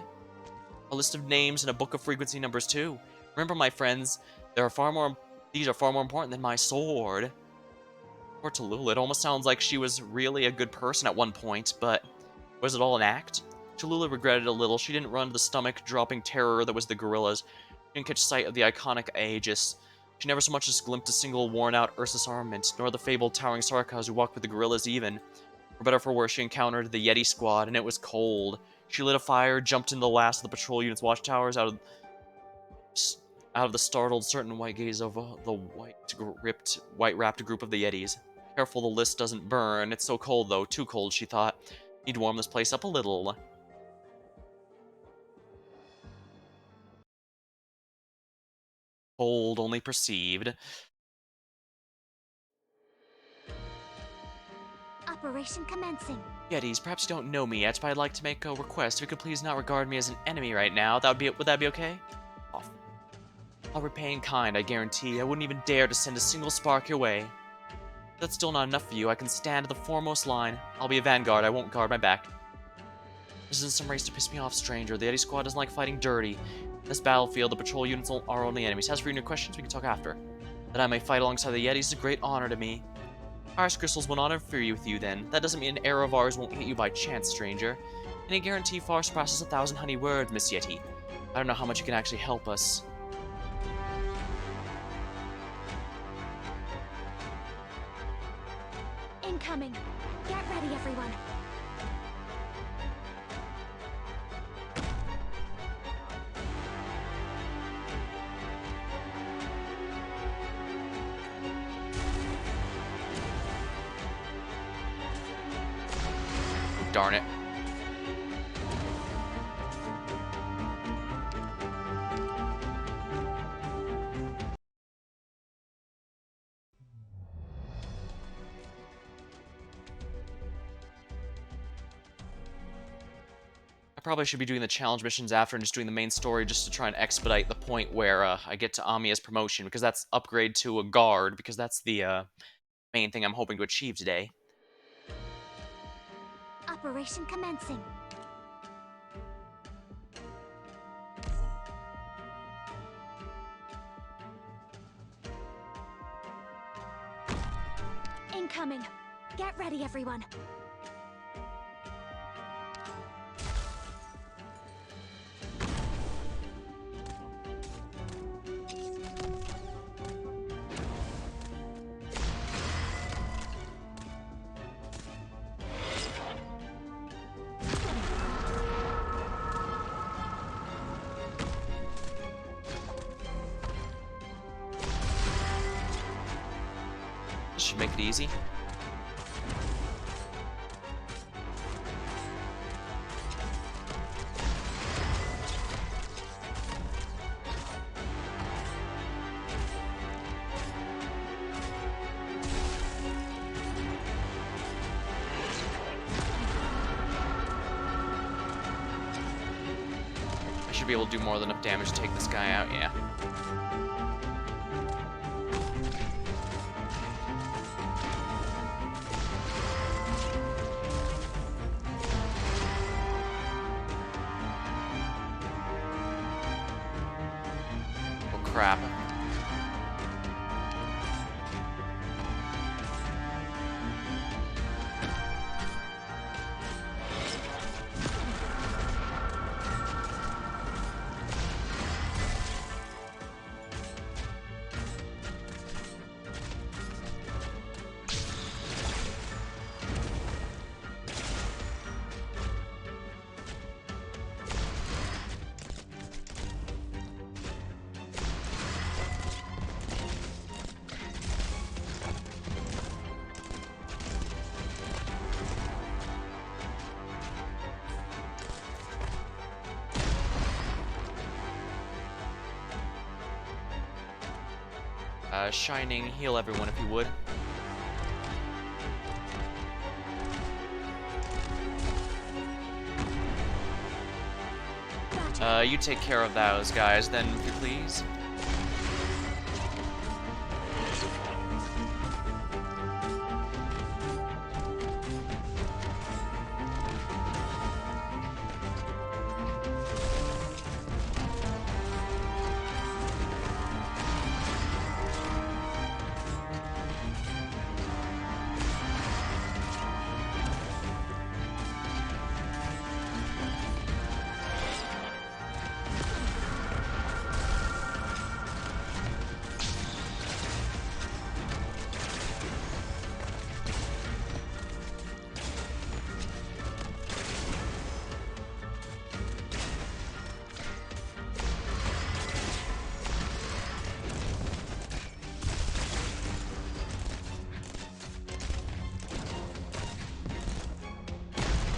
A list of names and a book of frequency numbers too. Remember, my friends, these are far more important than my sword. Poor Talulah, it almost sounds like she was really a good person at one point, but was it all an act? Talulah regretted a little. She didn't run to the stomach-dropping terror that was the gorillas. She didn't catch sight of the iconic Aegis. She never so much as glimpsed a single worn-out Ursus armament, nor the fabled towering Sarkaz who walked with the gorillas even. For better or for worse, she encountered the Yeti squad, and it was cold. She lit a fire, jumped into the last of the patrol unit's watchtowers out of the startled, certain white gaze of the white-wrapped group of the Yetis. Careful the list doesn't burn. It's so cold, though. Too cold, she thought. Need to warm this place up a little. Cold, only perceived. Operation commencing. Yetis, perhaps you don't know me yet, but I'd like to make a request. If you could please not regard me as an enemy right now, would that be okay? Off. I'll repay in kind, I guarantee. I wouldn't even dare to send a single spark your way. If that's still not enough for you, I can stand at the foremost line. I'll be a vanguard, I won't guard my back. This isn't some race to piss me off, stranger. The Yeti squad doesn't like fighting dirty. In this battlefield, the patrol units are our only enemies. As for your questions, we can talk after. That I may fight alongside the Yetis is a great honor to me. Iris crystals will not interfere with you then. That doesn't mean an arrow of ours won't hit you by chance, stranger. Any guarantee far surpasses 1,000 honey words, Miss Yeti. I don't know how much you can actually help us. Incoming. Get ready, everyone. Darn it. I probably should be doing the challenge missions after and just doing the main story just to try and expedite the point where I get to Amiya's promotion, because that's upgrade to a guard, because that's the main thing I'm hoping to achieve today. Operation commencing. Incoming. Get ready, everyone. This should make it easy. I should be able to do more than enough damage to take this guy out, yeah. Oh crap. Shining, heal everyone if you would. Gotcha. You take care of those guys then, if you please.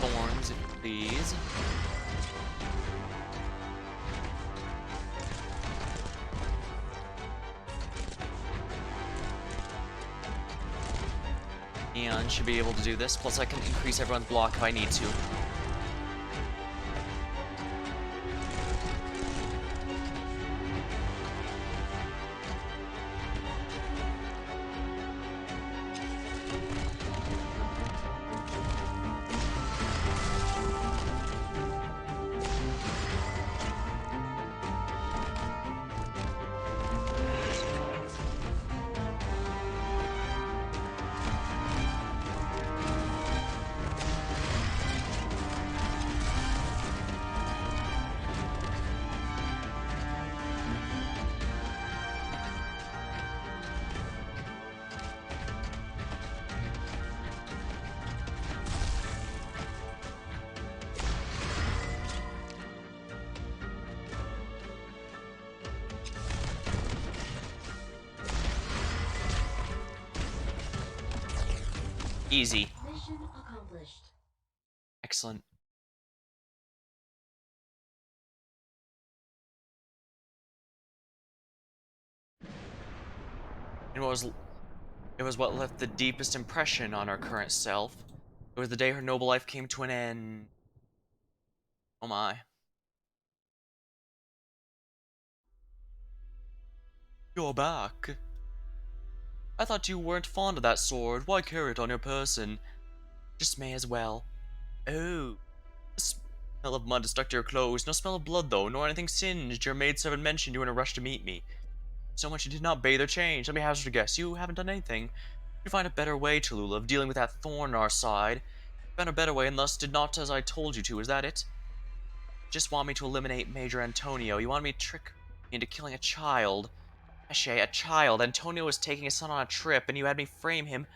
Thorns, if you please. And should be able to do this, plus I can increase everyone's block if I need to. Easy. Mission accomplished. Excellent. And it was what left the deepest impression on our current self. It was the day her noble life came to an end. Oh my. You're back. I thought you weren't fond of that sword. Why carry it on your person? Just may as well. Oh. The smell of mud has stuck to your clothes. No smell of blood, though, nor anything singed. Your maidservant mentioned you were in a rush to meet me. So much you did not bathe or change. Let me hazard a guess. You haven't done anything. You find a better way, Talulah, of dealing with that thorn on our side. You found a better way and thus did not as I told you to. Is that it? Just want me to eliminate Major Antonio. You want me to trick me into killing a child. Ch8, a child. Antonio was taking his son on a trip, and you had me frame him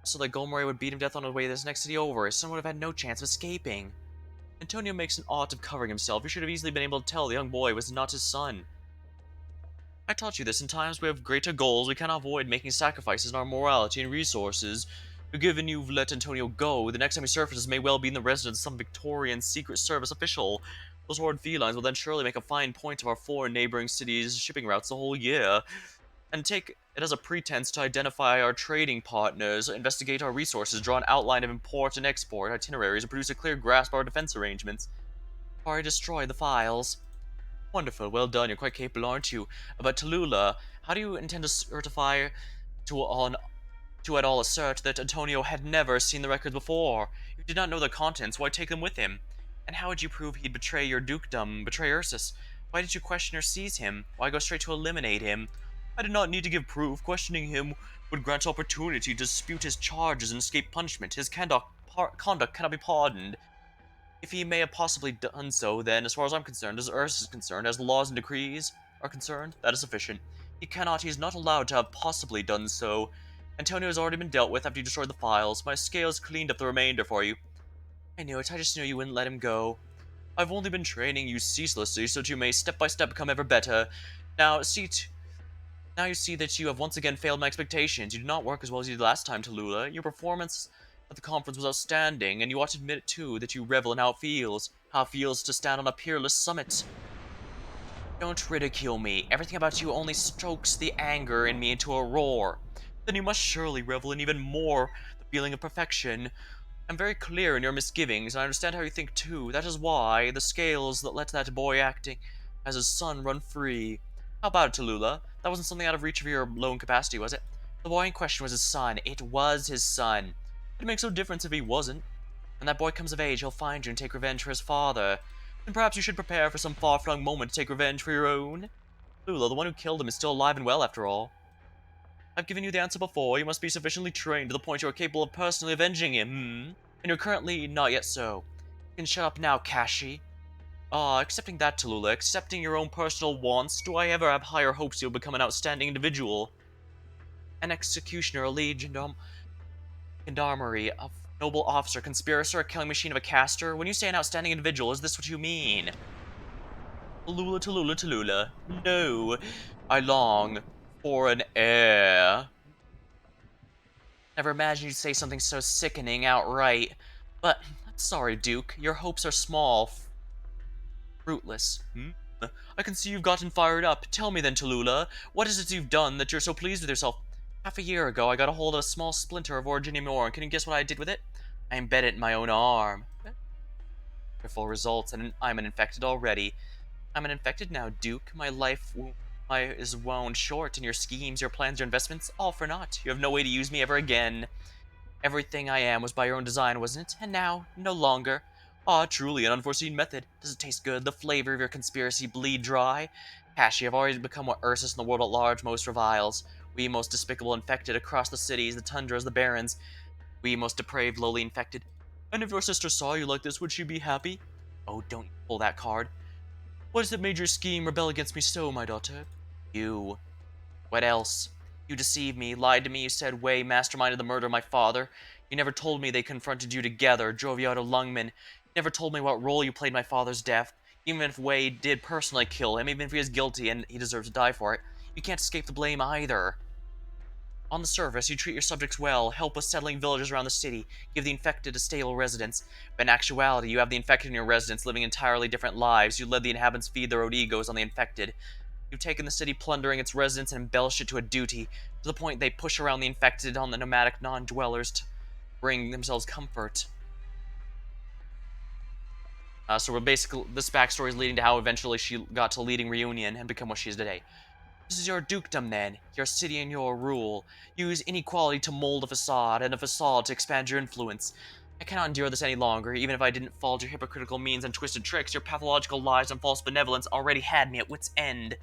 so that Golmore would beat him to death on his way to this next city over. His son would have had no chance of escaping. Antonio makes an ought of covering himself. You should have easily been able to tell the young boy was not his son. I taught you this. In times we have greater goals, we cannot avoid making sacrifices in our morality and resources. But given you've let Antonio go, the next time he surfaces may well be in the residence of some Victorian Secret Service official. Those horrid felines will then surely make a fine point of our four neighboring cities' shipping routes the whole year, and take it as a pretense to identify our trading partners, investigate our resources, draw an outline of import and export itineraries, and produce a clear grasp of our defense arrangements. Or destroy the files. Wonderful, well done, you're quite capable, aren't you? But Talulah, how do you intend to certify to at all assert that Antonio had never seen the records before? You did not know the contents, why take them with him? And how would you prove he'd betray your dukedom, betray Ursus? Why did you question or seize him? Why go straight to eliminate him? I did not need to give proof. Questioning him would grant opportunity to dispute his charges and escape punishment. His conduct cannot be pardoned. If he may have possibly done so, then, as far as I'm concerned, as Ursus is concerned, as the laws and decrees are concerned, that is sufficient. He is not allowed to have possibly done so. Antonio has already been dealt with after you destroyed the files. My scales cleaned up the remainder for you. I knew it, I just knew you wouldn't let him go. I've only been training you ceaselessly so that you may step by step become ever better. Now, now you see that you have once again failed my expectations. You did not work as well as you did last time, Talulah. Your performance at the conference was outstanding, and you ought to admit, too, that you revel in how it feels to stand on a peerless summit. Don't ridicule me. Everything about you only strokes the anger in me into a roar. Then you must surely revel in even more the feeling of perfection. I'm very clear in your misgivings, and I understand how you think too. That is why the scales that let that boy acting as his son run free. How about it, Talulah? That wasn't something out of reach of your loan capacity, was it? The boy in question was his son. It was his son. It makes no difference if he wasn't. When that boy comes of age, he'll find you and take revenge for his father. And perhaps you should prepare for some far-flung moment to take revenge for your own. Talulah, the one who killed him, is still alive and well after all. I've given you the answer before. You must be sufficiently trained to the point you are capable of personally avenging him, And you're currently not yet so. You can shut up now, Kashi. Accepting that, Talulah, accepting your own personal wants, do I ever have higher hopes you'll become an outstanding individual? An executioner, a gendarmerie, a noble officer, conspirator, a killing machine of a caster? When you say an outstanding individual, is this what you mean? Talulah, Talulah, Talulah. No. I long for an heir. Never imagined you'd say something so sickening outright. But, sorry, Duke, your hopes are small, fruitless. I can see you've gotten fired up. Tell me then, Talulah, what is it you've done that you're so pleased with yourself? Half a year ago, I got a hold of a small splinter of Originium ore, and can you guess what I did with it? I embedded it in my own arm. Wonderful results, and I'm an infected already. I'm an infected now, Duke. My life is wound short, and your schemes, your plans, your investments, all for naught. You have no way to use me ever again. Everything I am was by your own design, wasn't it? And now, no longer. Ah, truly an unforeseen method. Does it taste good? The flavor of your conspiracy bleed dry? Kashi, I've already become what Ursus and the world at large most reviles. We most despicable infected across the cities, the tundras, the barrens. We most depraved, lowly infected. And if your sister saw you like this, would she be happy? Oh, don't pull that card. What is it made your scheme rebel against me so, my daughter? You. What else? You deceived me, lied to me, you said Wei masterminded the murder of my father. You never told me they confronted you together, drove you out of Lungmen. You never told me what role you played in my father's death. Even if Wei did personally kill him, even if he is guilty and he deserves to die for it, you can't escape the blame either. On the surface, you treat your subjects well, help with settling villages around the city, give the infected a stable residence. But in actuality, you have the infected in your residence living entirely different lives. You let the inhabitants feed their own egos on the infected. You've taken the city plundering its residents and embellished it to a duty, to the point they push around the infected on the nomadic non-dwellers to bring themselves comfort. So we're basically, this backstory is leading to how eventually she got to leading Reunion and become what she is today. This is your dukedom then, your city and your rule. Use inequality to mold a facade, and a facade to expand your influence. I cannot endure this any longer, even if I didn't fall to your hypocritical means and twisted tricks. Your pathological lies and false benevolence already had me at wit's end.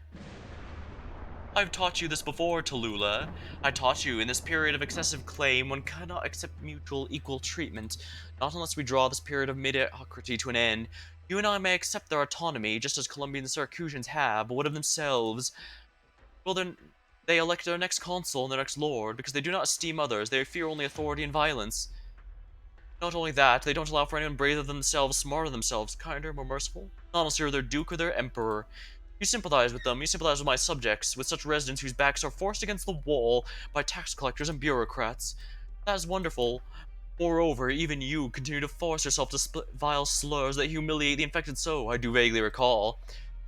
I've taught you this before, Talulah. I taught you in this period of excessive claim one cannot accept mutual equal treatment, not unless we draw this period of mediocrity to an end. You and I may accept their autonomy, just as Columbian Syracusans have, but what of themselves? Well then, they elect their next consul and their next lord, because they do not esteem others, they fear only authority and violence. Not only that, they don't allow for anyone braver than themselves, smarter than themselves, kinder, more merciful, not unless you're their duke or their emperor. You sympathize with them, you sympathize with my subjects, with such residents whose backs are forced against the wall by tax collectors and bureaucrats. That is wonderful. Moreover, even you continue to force yourself to split vile slurs that humiliate the infected so, I do vaguely recall.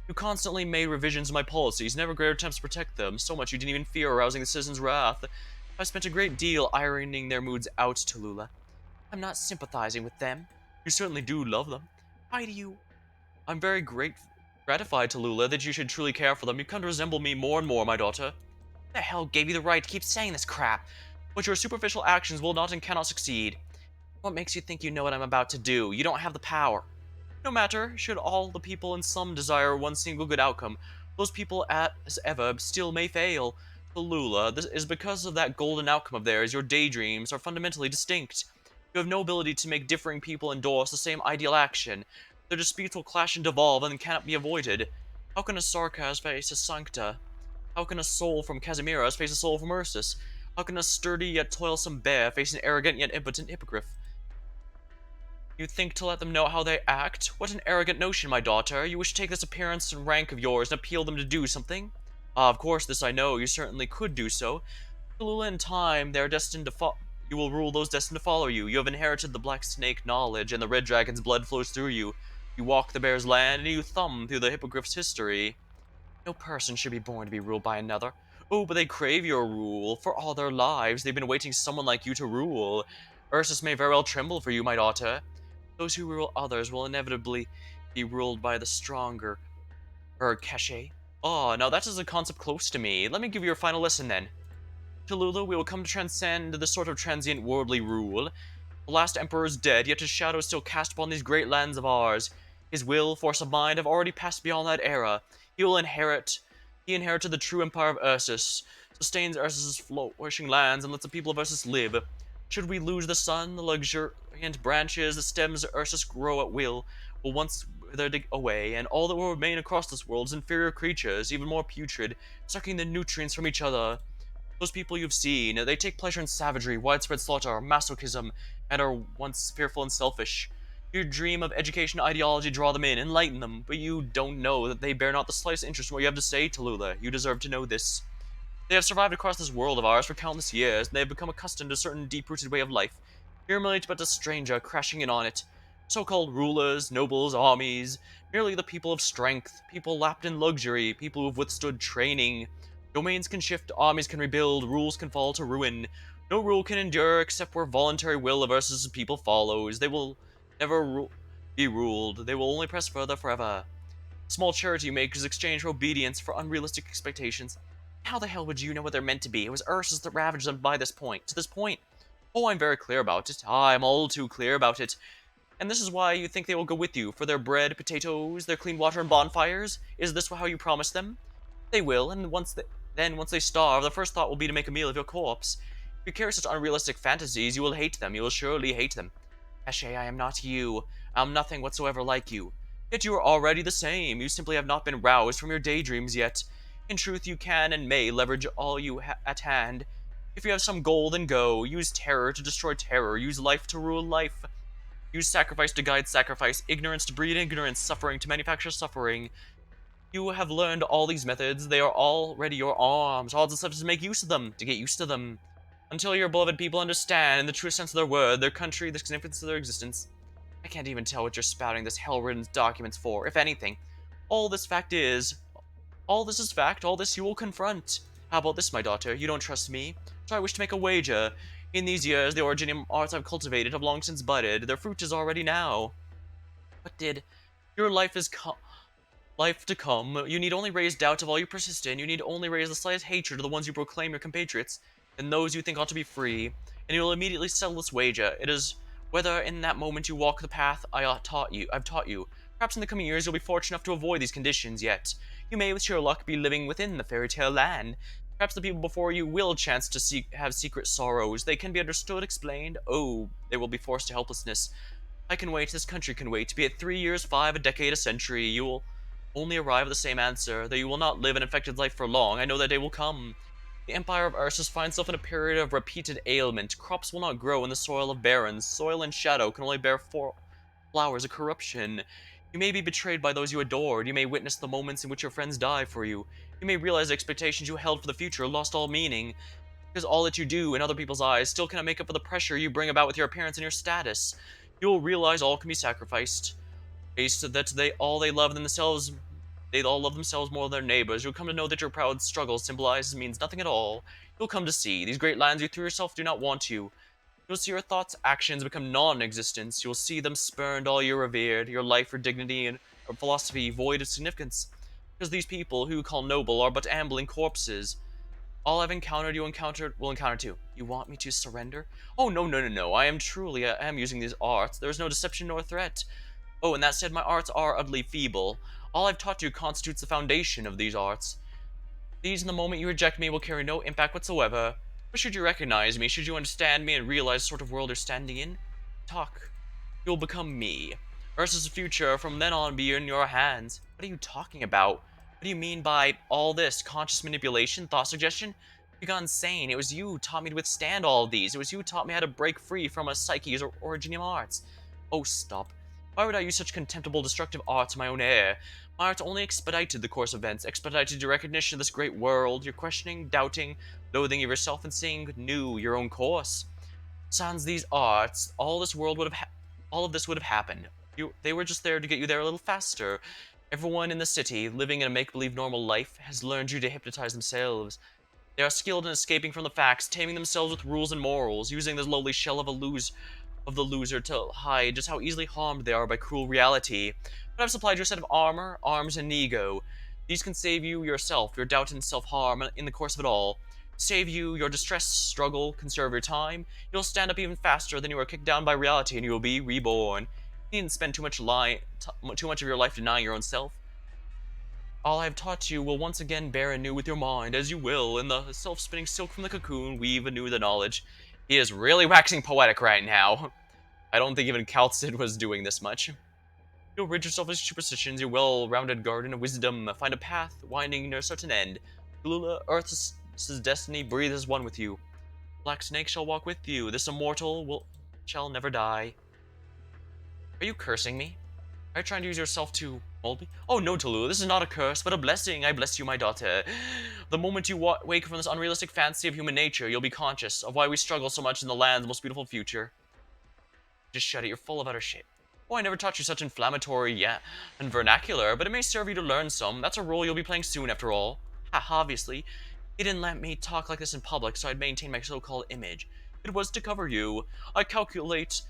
You constantly made revisions to my policies, never greater attempts to protect them, so much you didn't even fear arousing the citizens' wrath. I spent a great deal ironing their moods out, Talulah. I'm not sympathizing with them. You certainly do love them. Why do you... I'm very gratified, Talulah, that you should truly care for them. You come to resemble me more and more, my daughter. Who the hell gave you the right to keep saying this crap? But your superficial actions will not and cannot succeed. What makes you think you know what I'm about to do? You don't have the power. No matter, should all the people in some desire one single good outcome, those people as ever still may fail. Talulah, this is because of that golden outcome of theirs, your daydreams are fundamentally distinct. You have no ability to make differing people endorse the same ideal action. Their disputes will clash and devolve and cannot be avoided. How can a Sarkaz face a Sancta? How can a soul from Casimiras face a soul from Ursus? How can a sturdy yet toilsome bear face an arrogant yet impotent hippogriff? You think to let them know how they act? What an arrogant notion, my daughter. You wish to take this appearance and rank of yours and appeal them to do something? Ah, of course, this I know. You certainly could do so. Talulah, in time, they are destined to you will rule those destined to follow you. You have inherited the black snake knowledge, and the red dragon's blood flows through you. You walk the bear's land, and you thumb through the hippogriff's history. No person should be born to be ruled by another. Oh, but they crave your rule. For all their lives, they've been waiting someone like you to rule. Ursus may very well tremble for you, my daughter. Those who rule others will inevitably be ruled by the stronger, Ch8. Oh, now that is a concept close to me. Let me give you your final lesson then. Talulah, we will come to transcend the sort of transient worldly rule. The last emperor is dead, yet his shadow is still cast upon these great lands of ours. His will, force of mind, have already passed beyond that era. He inherited the true empire of Ursus, sustains Ursus's flourishing lands, and lets the people of Ursus live. Should we lose the sun, the luxuriant branches, the stems Ursus grow at will once wither away, and all that will remain across this world is inferior creatures, even more putrid, sucking the nutrients from each other. Those people you've seen, they take pleasure in savagery, widespread slaughter, masochism, and are once fearful and selfish. Your dream of education ideology draw them in, enlighten them, but you don't know that they bear not the slightest interest in what you have to say, Talulah. You deserve to know this. They have survived across this world of ours for countless years, and they have become accustomed to a certain deep-rooted way of life. You're merely but a stranger crashing in on it. So-called rulers, nobles, armies, merely the people of strength, people lapped in luxury, people who have withstood training. Domains can shift, armies can rebuild, rules can fall to ruin. No rule can endure except where voluntary will of Ursus' people follows. They will never be ruled. They will only press further forever. Small charity you make is exchange for obedience for unrealistic expectations. How the hell would you know what they're meant to be? It was Ursus that ravaged them by this point. To this point. Oh, I'm very clear about it. I'm all too clear about it. And this is why you think they will go with you, for their bread, potatoes, their clean water, and bonfires? Is this how you promise them? They will, and once they starve, the first thought will be to make a meal of your corpse. If you carry such unrealistic fantasies, you will hate them. You will surely hate them. Ch8, I am not you. I am nothing whatsoever like you. Yet you are already the same. You simply have not been roused from your daydreams yet. In truth, you can and may leverage all you at hand. If you have some goal, then go. Use terror to destroy terror. Use life to rule life. Use sacrifice to guide sacrifice. Ignorance to breed ignorance. Suffering to manufacture suffering. You have learned all these methods. They are already your arms. All that's left is to make use of them, to get used to them. Until your beloved people understand, in the true sense of their word, their country, the significance of their existence. I can't even tell what you're spouting this hell-ridden documents for, if anything. All this is fact, all this you will confront. How about this, my daughter? You don't trust me? So I wish to make a wager. In these years, the originium arts I've cultivated have long since budded. Their fruit is already now. What did? Your life to come, you need only raise doubt of all you persist in, you need only raise the slightest hatred of the ones you proclaim your compatriots, and those you think ought to be free, and you will immediately settle this wager. It is whether in that moment you walk the path I've taught you. Perhaps in the coming years you'll be fortunate enough to avoid these conditions, yet you may with sheer luck be living within the fairy tale land. Perhaps the people before you will chance to have secret sorrows. They can be understood, explained. Oh, they will be forced to helplessness. I can wait, this country can wait, be it 3 years, 5, a decade, a century. You will only arrive at the same answer, though you will not live an infected life for long. I know that day will come. The Empire of Ursus finds itself in a period of repeated ailment. Crops will not grow in the soil of barrens. Soil and shadow can only bear flowers of corruption. You may be betrayed by those you adored. You may witness the moments in which your friends die for you. You may realize the expectations you held for the future lost all meaning, because all that you do in other people's eyes still cannot make up for the pressure you bring about with your appearance and your status. You will realize all can be sacrificed. Based that they all love themselves more than their neighbors. You'll come to know that your proud struggle symbolizes means nothing at all. You'll come to see these great lands you through yourself do not want you. You'll see your thoughts, actions become non-existence. You'll see them spurned all you revered, your life, your dignity, and your philosophy void of significance. Because these people, who you call noble, are but ambling corpses. All I've encountered, will encounter too. You want me to surrender? Oh, no, no, no, no. I am using these arts. There is no deception nor threat. Oh, and that said, my arts are utterly feeble. All I've taught you constitutes the foundation of these arts. These, in the moment you reject me, will carry no impact whatsoever. But should you recognize me, should you understand me and realize the sort of world you're standing in, talk. You will become me. Ursus' future from then on be in your hands. What are you talking about? What do you mean by all this? Conscious manipulation? Thought suggestion? You got insane. It was you who taught me to withstand all of these. It was you who taught me how to break free from a psyche's or originium arts. Oh, stop. Why would I use such contemptible, destructive arts in my own heir? My arts only expedited the course of events, expedited your recognition of this great world, your questioning, doubting, loathing of yourself, and seeing new your own course. Sans these arts, all of this would have happened. They were just there to get you there a little faster. Everyone in the city, living in a make-believe normal life, has learned you to hypnotize themselves. They are skilled in escaping from the facts, taming themselves with rules and morals, using the lowly shell of the loser to hide just how easily harmed they are by cruel reality. But I've supplied you a set of armor, arms, and an ego. These can save you yourself, your doubt and self-harm in the course of it all. Save you your distress, struggle, conserve your time. You'll stand up even faster than you are kicked down by reality, and you will be reborn. You needn't spend too much of your life denying your own self. All I have taught you will once again bear anew with your mind, as you will, in the self-spinning silk from the cocoon, weave anew the knowledge. He is really waxing poetic right now. I don't think even Calcid was doing this much. You'll rid yourself of superstitions, your well-rounded garden of wisdom. Find a path winding near a certain end. Talulah, Earth's destiny breathes as one with you. Black snake shall walk with you. This immortal shall never die. Are you cursing me? Are you trying to use yourself to mold me? Oh no, Talulah, this is not a curse, but a blessing. I bless you, my daughter. The moment you wake from this unrealistic fantasy of human nature, you'll be conscious of why we struggle so much in the land's most beautiful future. Just shut it, you're full of utter shit. Oh, I never taught you such inflammatory, and vernacular, but it may serve you to learn some. That's a role you'll be playing soon, after all. Ha, obviously. He didn't let me talk like this in public, so I'd maintain my so-called image. It was to cover you. I calculate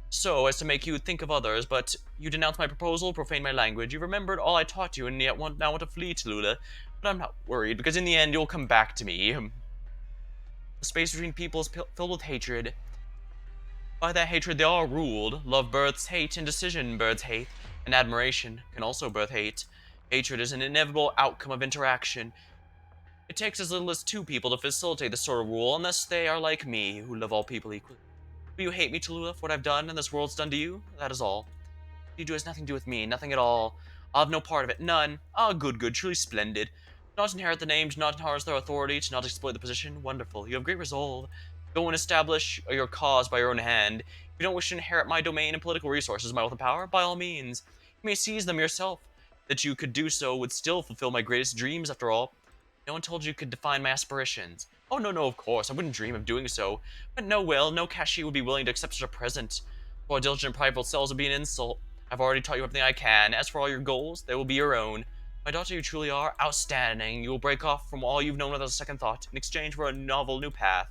so as to make you think of others, but you denounced my proposal, profaned my language. You remembered all I taught you, and yet now want to flee, Talulah. But I'm not worried, because in the end, you'll come back to me. The space between people is filled with hatred. By that hatred they are ruled. Love births hate, indecision births hate, and admiration can also birth hate. Hatred is an inevitable outcome of interaction. It takes as little as two people to facilitate this sort of rule, unless they are like me, who love all people equally. Will you hate me, Talulah, for what I've done and this world's done to you? That is all. What you do has nothing to do with me, nothing at all. I'll have no part of it, none. Ah, good, truly splendid. Do not inherit the name, do not enhance their authority, do not exploit the position. Wonderful. You have great resolve. Go and establish your cause by your own hand. If you don't wish to inherit my domain and political resources, my wealth and power, by all means. You may seize them yourself. That you could do so would still fulfill my greatest dreams, after all. No one told you could define my aspirations. Oh, no, of course, I wouldn't dream of doing so. But no cashier would be willing to accept such a present. For our diligent prideful selves would be an insult. I've already taught you everything I can. As for all your goals, they will be your own. My daughter, you truly are outstanding. You will break off from all you've known without a second thought, in exchange for a novel new path.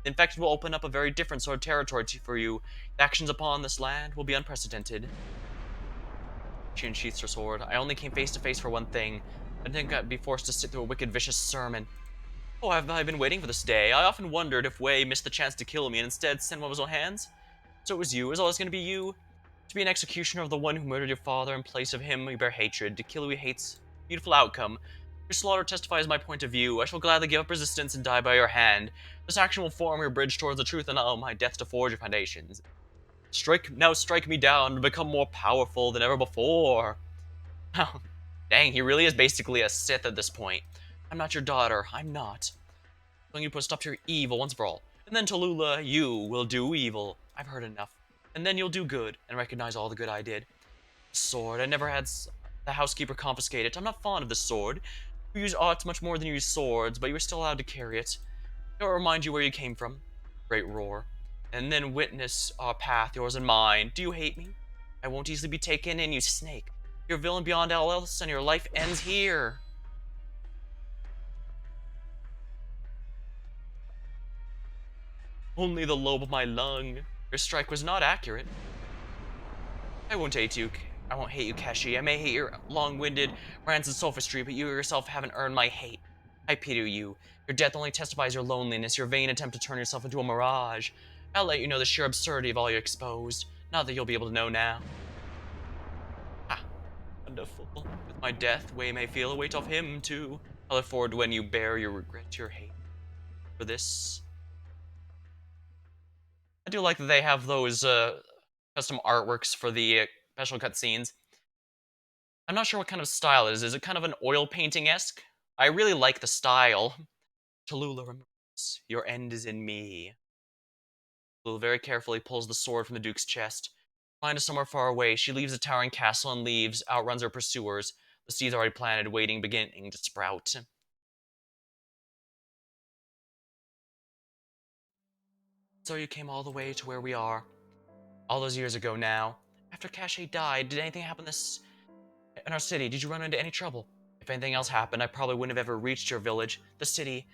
The infected will open up a very different sort of territory for you. The actions upon this land will be unprecedented. She unsheaths her sword. I only came face to face for one thing. I didn't think I'd be forced to sit through a wicked, vicious sermon. Oh, have I been waiting for this day? I often wondered if Wei missed the chance to kill me and instead sent one of his own hands. So it was you. It was always going to be you. To be an executioner of the one who murdered your father in place of him you bear hatred. To kill who he hates. Beautiful outcome. Your slaughter testifies my point of view. I shall gladly give up resistance and die by your hand. This action will form your bridge towards the truth and allow my death to forge your foundations. Now strike me down and become more powerful than ever before. Oh, dang, he really is basically a Sith at this point. I'm not your daughter. I'm not. I'm going to put a stop to your evil once for all. And then, Talulah, you will do evil. I've heard enough. And then you'll do good and recognize all the good I did. Sword. I never had the housekeeper confiscate it. I'm not fond of this sword. You use arts much more than you use swords, but you were still allowed to carry it. It'll remind you where you came from. Great roar. And then witness our path, yours and mine. Do you hate me? I won't easily be taken in, you snake. You're a villain beyond all else, and your life ends here. Only the lobe of my lung. Your strike was not accurate. I won't hate you. I won't hate you, Keshi. I may hate your long-winded rants and sophistry, but you yourself haven't earned my hate. I pity you. Your death only testifies your loneliness, your vain attempt to turn yourself into a mirage. I'll let you know the sheer absurdity of all you exposed. Not that you'll be able to know now. Ah, wonderful. With my death, Wei may feel a weight off him, too. I look forward to when you bear your regret, your hate. For this... I do like that they have those, custom artworks for the special cutscenes. I'm not sure what kind of style it is. Is it kind of an oil painting-esque? I really like the style. Talulah remembers, your end is in me. Talulah very carefully pulls the sword from the Duke's chest. Find us somewhere far away. She leaves the towering castle and leaves, outruns her pursuers. The seeds already planted, waiting, beginning to sprout. So you came all the way to where we are. All those years ago now. After Ch8 died, did anything happen in our city? Did you run into any trouble? If anything else happened, I probably wouldn't have ever reached your village, the city.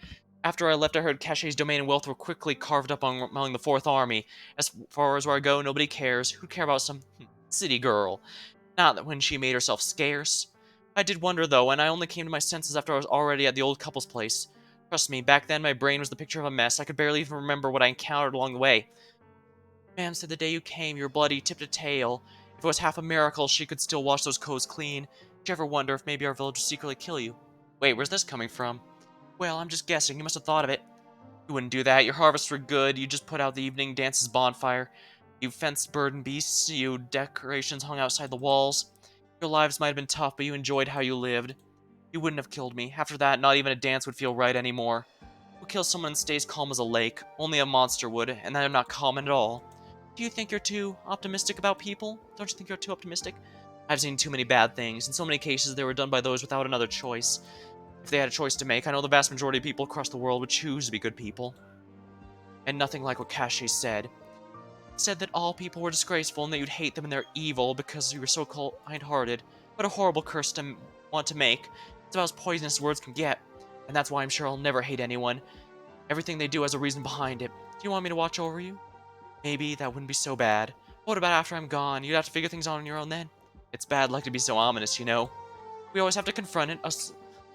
After I left, I heard Ch8's domain and wealth were quickly carved up among the Fourth Army. As far as where I go, nobody cares. Who'd care about some city girl? Not that when she made herself scarce. I did wonder, though, and I only came to my senses after I was already at the old couple's place. Trust me, back then my brain was the picture of a mess. I could barely even remember what I encountered along the way. Man said the day you came, your bloody tipped a tail. If it was half a miracle, she could still wash those coats clean. Did you ever wonder if maybe our village would secretly kill you? Wait, where's this coming from? Well, I'm just guessing. You must have thought of it. You wouldn't do that. Your harvests were good. You just put out the evening dance's bonfire. You fenced bird and beasts. You decorations hung outside the walls. Your lives might have been tough, but you enjoyed how you lived. You wouldn't have killed me. After that, not even a dance would feel right anymore. Who kills someone and stays calm as a lake? Only a monster would, and I'm not common at all. Do you think you're too optimistic about people? Don't you think you're too optimistic? I've seen too many bad things. In so many cases, they were done by those without another choice. If they had a choice to make, I know the vast majority of people across the world would choose to be good people. And nothing like what Ch8 said. He said that all people were disgraceful and that you'd hate them and they're evil because you were so kind-hearted. What a horrible curse to want to make. It's about as poisonous as words can get. And that's why I'm sure I'll never hate anyone. Everything they do has a reason behind it. Do you want me to watch over you? Maybe that wouldn't be so bad. What about after I'm gone? You'd have to figure things out on your own then. It's bad luck to be so ominous, you know. We always have to confront it. Us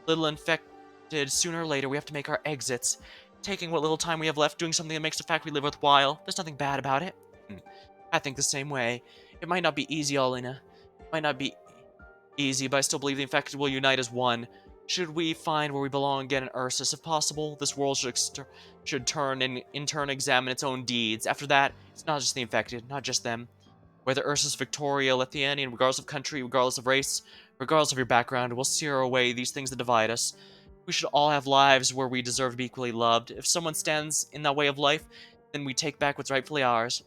little infected, sooner or later we have to make our exits. Taking what little time we have left, doing something that makes the fact we live worthwhile. There's nothing bad about it. I think the same way. It might not be easy, Alina. It might not be easy, but I still believe the infected will unite as one. Should we find where we belong again in Ursus, if possible, this world should turn and in turn examine its own deeds. After that, it's not just the infected, not just them. Whether Ursus, Victoria, Lithuanian, regardless of country, regardless of race, regardless of your background, we'll sear away these things that divide us. We should all have lives where we deserve to be equally loved. If someone stands in that way of life, then we take back what's rightfully ours.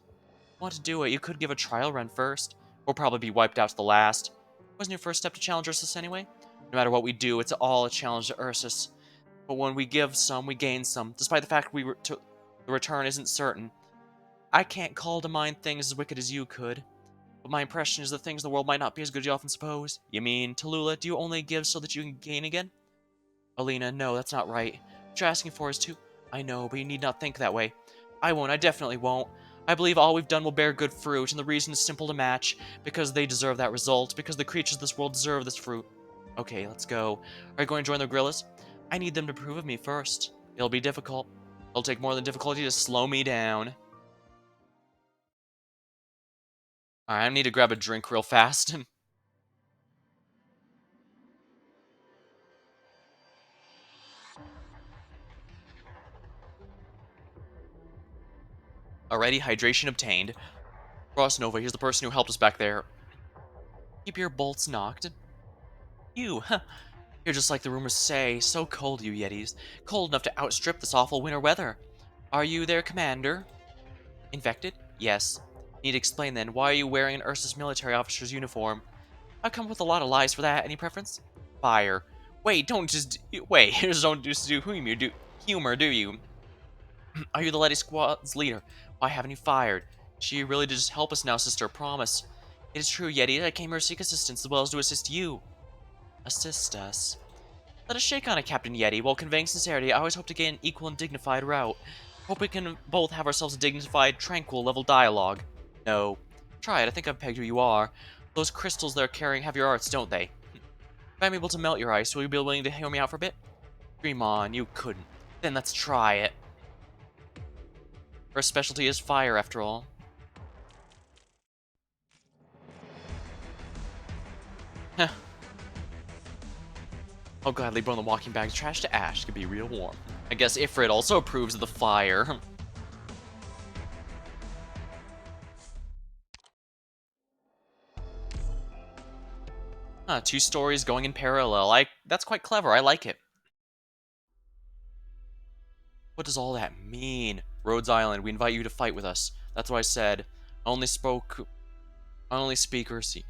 Want to do it, you could give a trial run first. We'll probably be wiped out to the last. Wasn't your first step to challenge Ursus anyway? No matter what we do, it's all a challenge to Ursus. But when we give some, we gain some, despite the fact the return isn't certain. I can't call to mind things as wicked as you could, but my impression is that things in the world might not be as good as you often suppose. You mean, Talulah, do you only give so that you can gain again? Alina, no, that's not right. What you're asking for is too... I know, but you need not think that way. I won't, I definitely won't. I believe all we've done will bear good fruit, and the reason is simple to match. Because they deserve that result, because the creatures of this world deserve this fruit. Okay, let's go. Are you going to join the gorillas? I need them to approve of me first. It'll be difficult. It'll take more than difficulty to slow me down. Alright, I need to grab a drink real fast. Alrighty, hydration obtained. Frost Nova, here's the person who helped us back there. Keep your bolts knocked. You, huh? You're just like the rumors say. So cold, you Yetis. Cold enough to outstrip this awful winter weather. Are you their commander? Infected? Yes. Need to explain then. Why are you wearing an Ursus military officer's uniform? I've come up with a lot of lies for that. Any preference? Fire. Wait, don't just... Wait, just don't just do humor, do you? Are you the Letty Squad's leader? Why haven't you fired? She really did just help us now, sister, promise. It is true, Yeti. I came here to seek assistance as well as to assist you. Assist us? Let us shake on it, Captain Yeti. While conveying sincerity, I always hope to gain an equal and dignified route. Hope we can both have ourselves a dignified, tranquil level dialogue. No. Try it. I think I've pegged who you are. Those crystals they're carrying have your arts, don't they? If I'm able to melt your ice, will you be willing to hear me out for a bit? Dream on, you couldn't. Then let's try it. Her specialty is fire, after all. Heh. I'll gladly burn the walking bag's trash to ash. It could be real warm. I guess Ifrit also approves of the fire. Huh, two stories going in parallel. That's quite clever. I like it. What does all that mean? Rhodes Island, we invite you to fight with us. That's what I said. I only speak or see.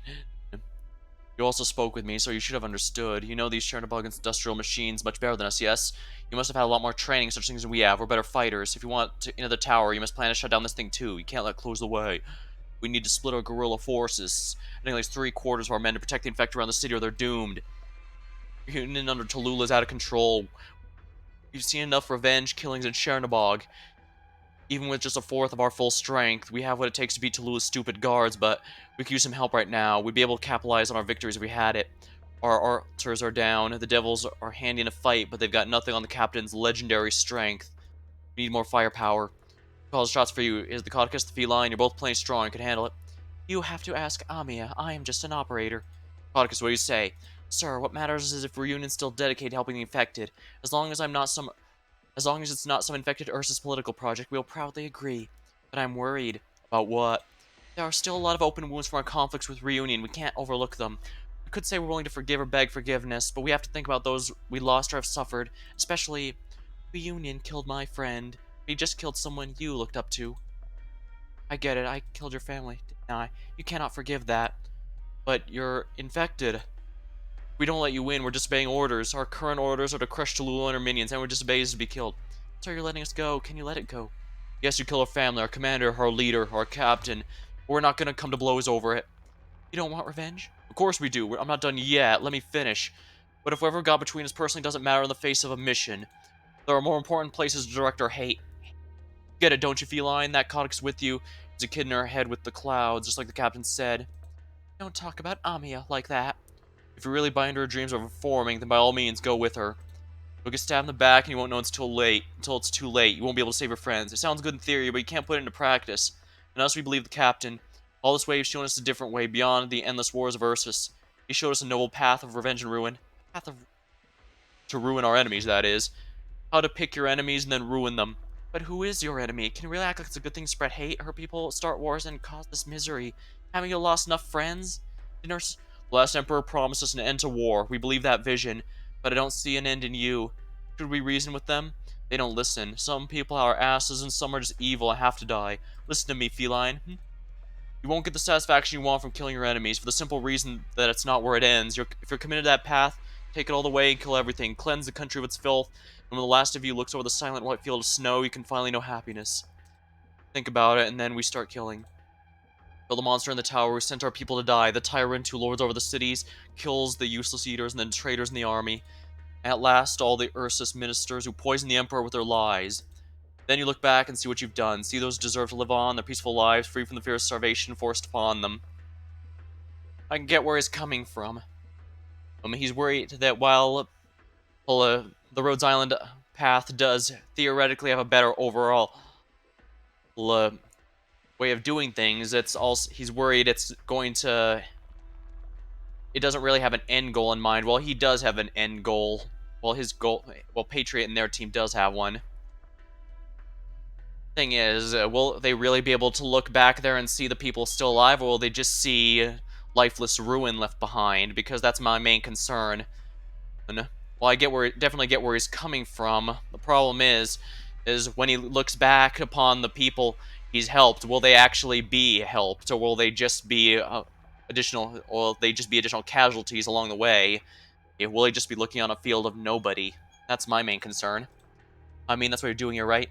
You also spoke with me, so you should have understood. You know these Chernobog industrial machines much better than us, yes? You must have had a lot more training in such things than we have. We're better fighters. If you want to enter the tower, you must plan to shut down this thing too. You can't let it close the way. We need to split our guerrilla forces. I think at least 3/4 of our men to protect the infected around the city or they're doomed. Union under Talulah is out of control. We've seen enough revenge killings in Chernobog. Even with just a fourth of our full strength, we have what it takes to beat Talulah's stupid guards, but we could use some help right now. We'd be able to capitalize on our victories if we had it. Our altars are down, the devils are handy in a fight, but they've got nothing on the captain's legendary strength. We need more firepower. Calls shots for you. Is the Caudicus the feline? You're both playing strong and can handle it. You have to ask Amia. I am just an operator. Caudicus, what do you say? Sir, what matters is if Reunion's still dedicated to helping the infected. As long as it's not some infected Ursus political project, we'll proudly agree. But I'm worried. About what? There are still a lot of open wounds from our conflicts with Reunion. We can't overlook them. We could say we're willing to forgive or beg forgiveness, but we have to think about those we lost or have suffered. Especially, Reunion killed my friend. He just killed someone you looked up to. I get it. I killed your family, didn't I? You cannot forgive that. But you're infected. We don't let you win, we're disobeying orders. Our current orders are to crush Talulah and her minions, and we're disobeying to be killed. So you're letting us go. Can you let it go? Yes, you kill our family, our commander, our leader, our captain. We're not gonna come to blows over it. You don't want revenge? Of course we do. I'm not done yet. Let me finish. But if whatever got between us personally doesn't matter in the face of a mission, there are more important places to direct our hate. Get it, don't you, feline? That Caudic's with you. There's a kid in her head with the clouds, just like the captain said. Don't talk about Amia like that. If you really buy into her dreams of reforming, then by all means, go with her. You'll get stabbed in the back and you won't know until it's too late. You won't be able to save your friends. It sounds good in theory, but you can't put it into practice. And us, we believe the captain. All this way, he's shown us a different way, beyond the endless wars of Ursus. He showed us a noble path of revenge and ruin. To ruin our enemies, that is. How to pick your enemies and then ruin them. But who is your enemy? Can you really act like it's a good thing to spread hate, hurt people, start wars, and cause this misery? Haven't you lost enough friends? The last emperor promised us an end to war. We believe that vision, but I don't see an end in you. Should we reason with them? They don't listen. Some people are asses and some are just evil and have to die. Listen to me, feline. You won't get the satisfaction you want from killing your enemies for the simple reason that it's not where it ends. If you're committed to that path, take it all the way and kill everything. Cleanse the country of its filth. And when the last of you looks over the silent white field of snow, you can finally know happiness. Think about it, and then we start killing. Kill the monster in the tower who sent our people to die. The tyrant who lords over the cities, kills the useless eaters and then traitors in the army. At last, all the Ursus ministers who poison the emperor with their lies. Then you look back and see what you've done. See those who deserve to live on their peaceful lives, free from the fear of starvation forced upon them. I can get where he's coming from. He's worried that while the Rhodes Island path does theoretically have a better overall way of doing things, he's worried it doesn't really have an end goal in mind. Well, he does have an end goal. Patriot and their team does have one. Thing is, will they really be able to look back there and see the people still alive, or will they just see lifeless ruin left behind? Because that's my main concern. And, well, definitely get where he's coming from. The problem is when he looks back upon the people he's helped, will they actually be helped, or will they just be additional casualties along the way? Will he just be looking on a field of nobody? That's my main concern. I mean, that's what you're doing here, right?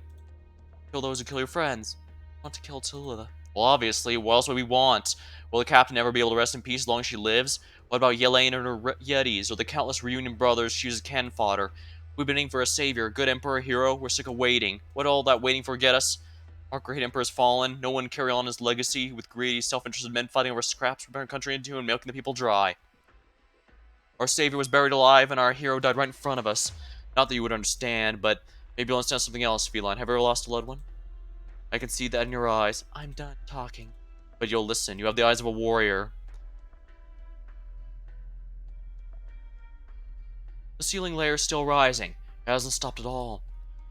Kill those who kill your friends. I want to kill Talulah. Well, obviously, what else would we want? Will the captain ever be able to rest in peace as long as she lives? What about Yelaine and her Yetis, or the countless reunion brothers she was cannon fodder? We've been waiting for a savior, a good emperor, hero. We're sick of waiting. What all that waiting for get us? Our great emperor's fallen. No one carry on his legacy with greedy, self-interested men fighting over scraps, preparing country into and milking the people dry. Our savior was buried alive, and our hero died right in front of us. Not that you would understand, but maybe you'll understand something else, feline. Have you ever lost a loved one? I can see that in your eyes. I'm done talking. But you'll listen. You have the eyes of a warrior. The ceiling layer is still rising. It hasn't stopped at all.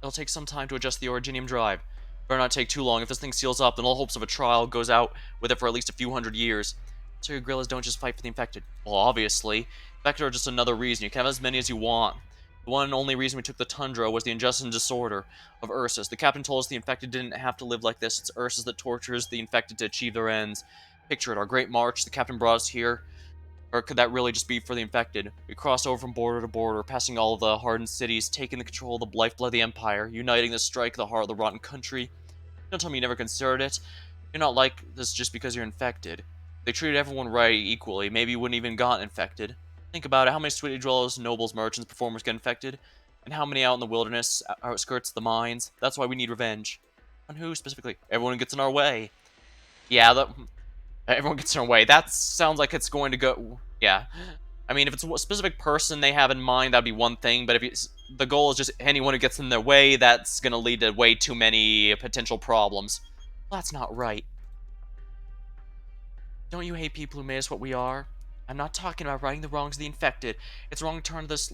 It'll take some time to adjust the originium drive. Better not take too long. If this thing seals up, then all hopes of a trial goes out with it for at least a few hundred years. So your guerrillas don't just fight for the infected. Well, obviously. Infected are just another reason. You can have as many as you want. The one and only reason we took the tundra was the injustice and disorder of Ursus. The captain told us the infected didn't have to live like this. It's Ursus that tortures the infected to achieve their ends. Picture it, our great march. The captain brought us here. Or could that really just be for the infected? We crossed over from border to border, passing all of the hardened cities, taking the control of the lifeblood of the Empire, uniting the strike of the heart of the rotten country. Don't tell me you never considered it. You're not like this just because you're infected. If they treated everyone right equally, maybe you wouldn't even gotten infected. Think about it, how many city dwellers, nobles, merchants, performers get infected? And how many out in the wilderness, outskirts of the mines? That's why we need revenge. On who specifically? Everyone gets in our way. Yeah, everyone gets in our way. That sounds like it's going to go... Yeah. I mean, if it's a specific person they have in mind, that'd be one thing. But if the goal is just anyone who gets in their way, that's going to lead to way too many potential problems. Well, that's not right. Don't you hate people who made us what we are? I'm not talking about righting the wrongs of the infected. It's wrong to turn this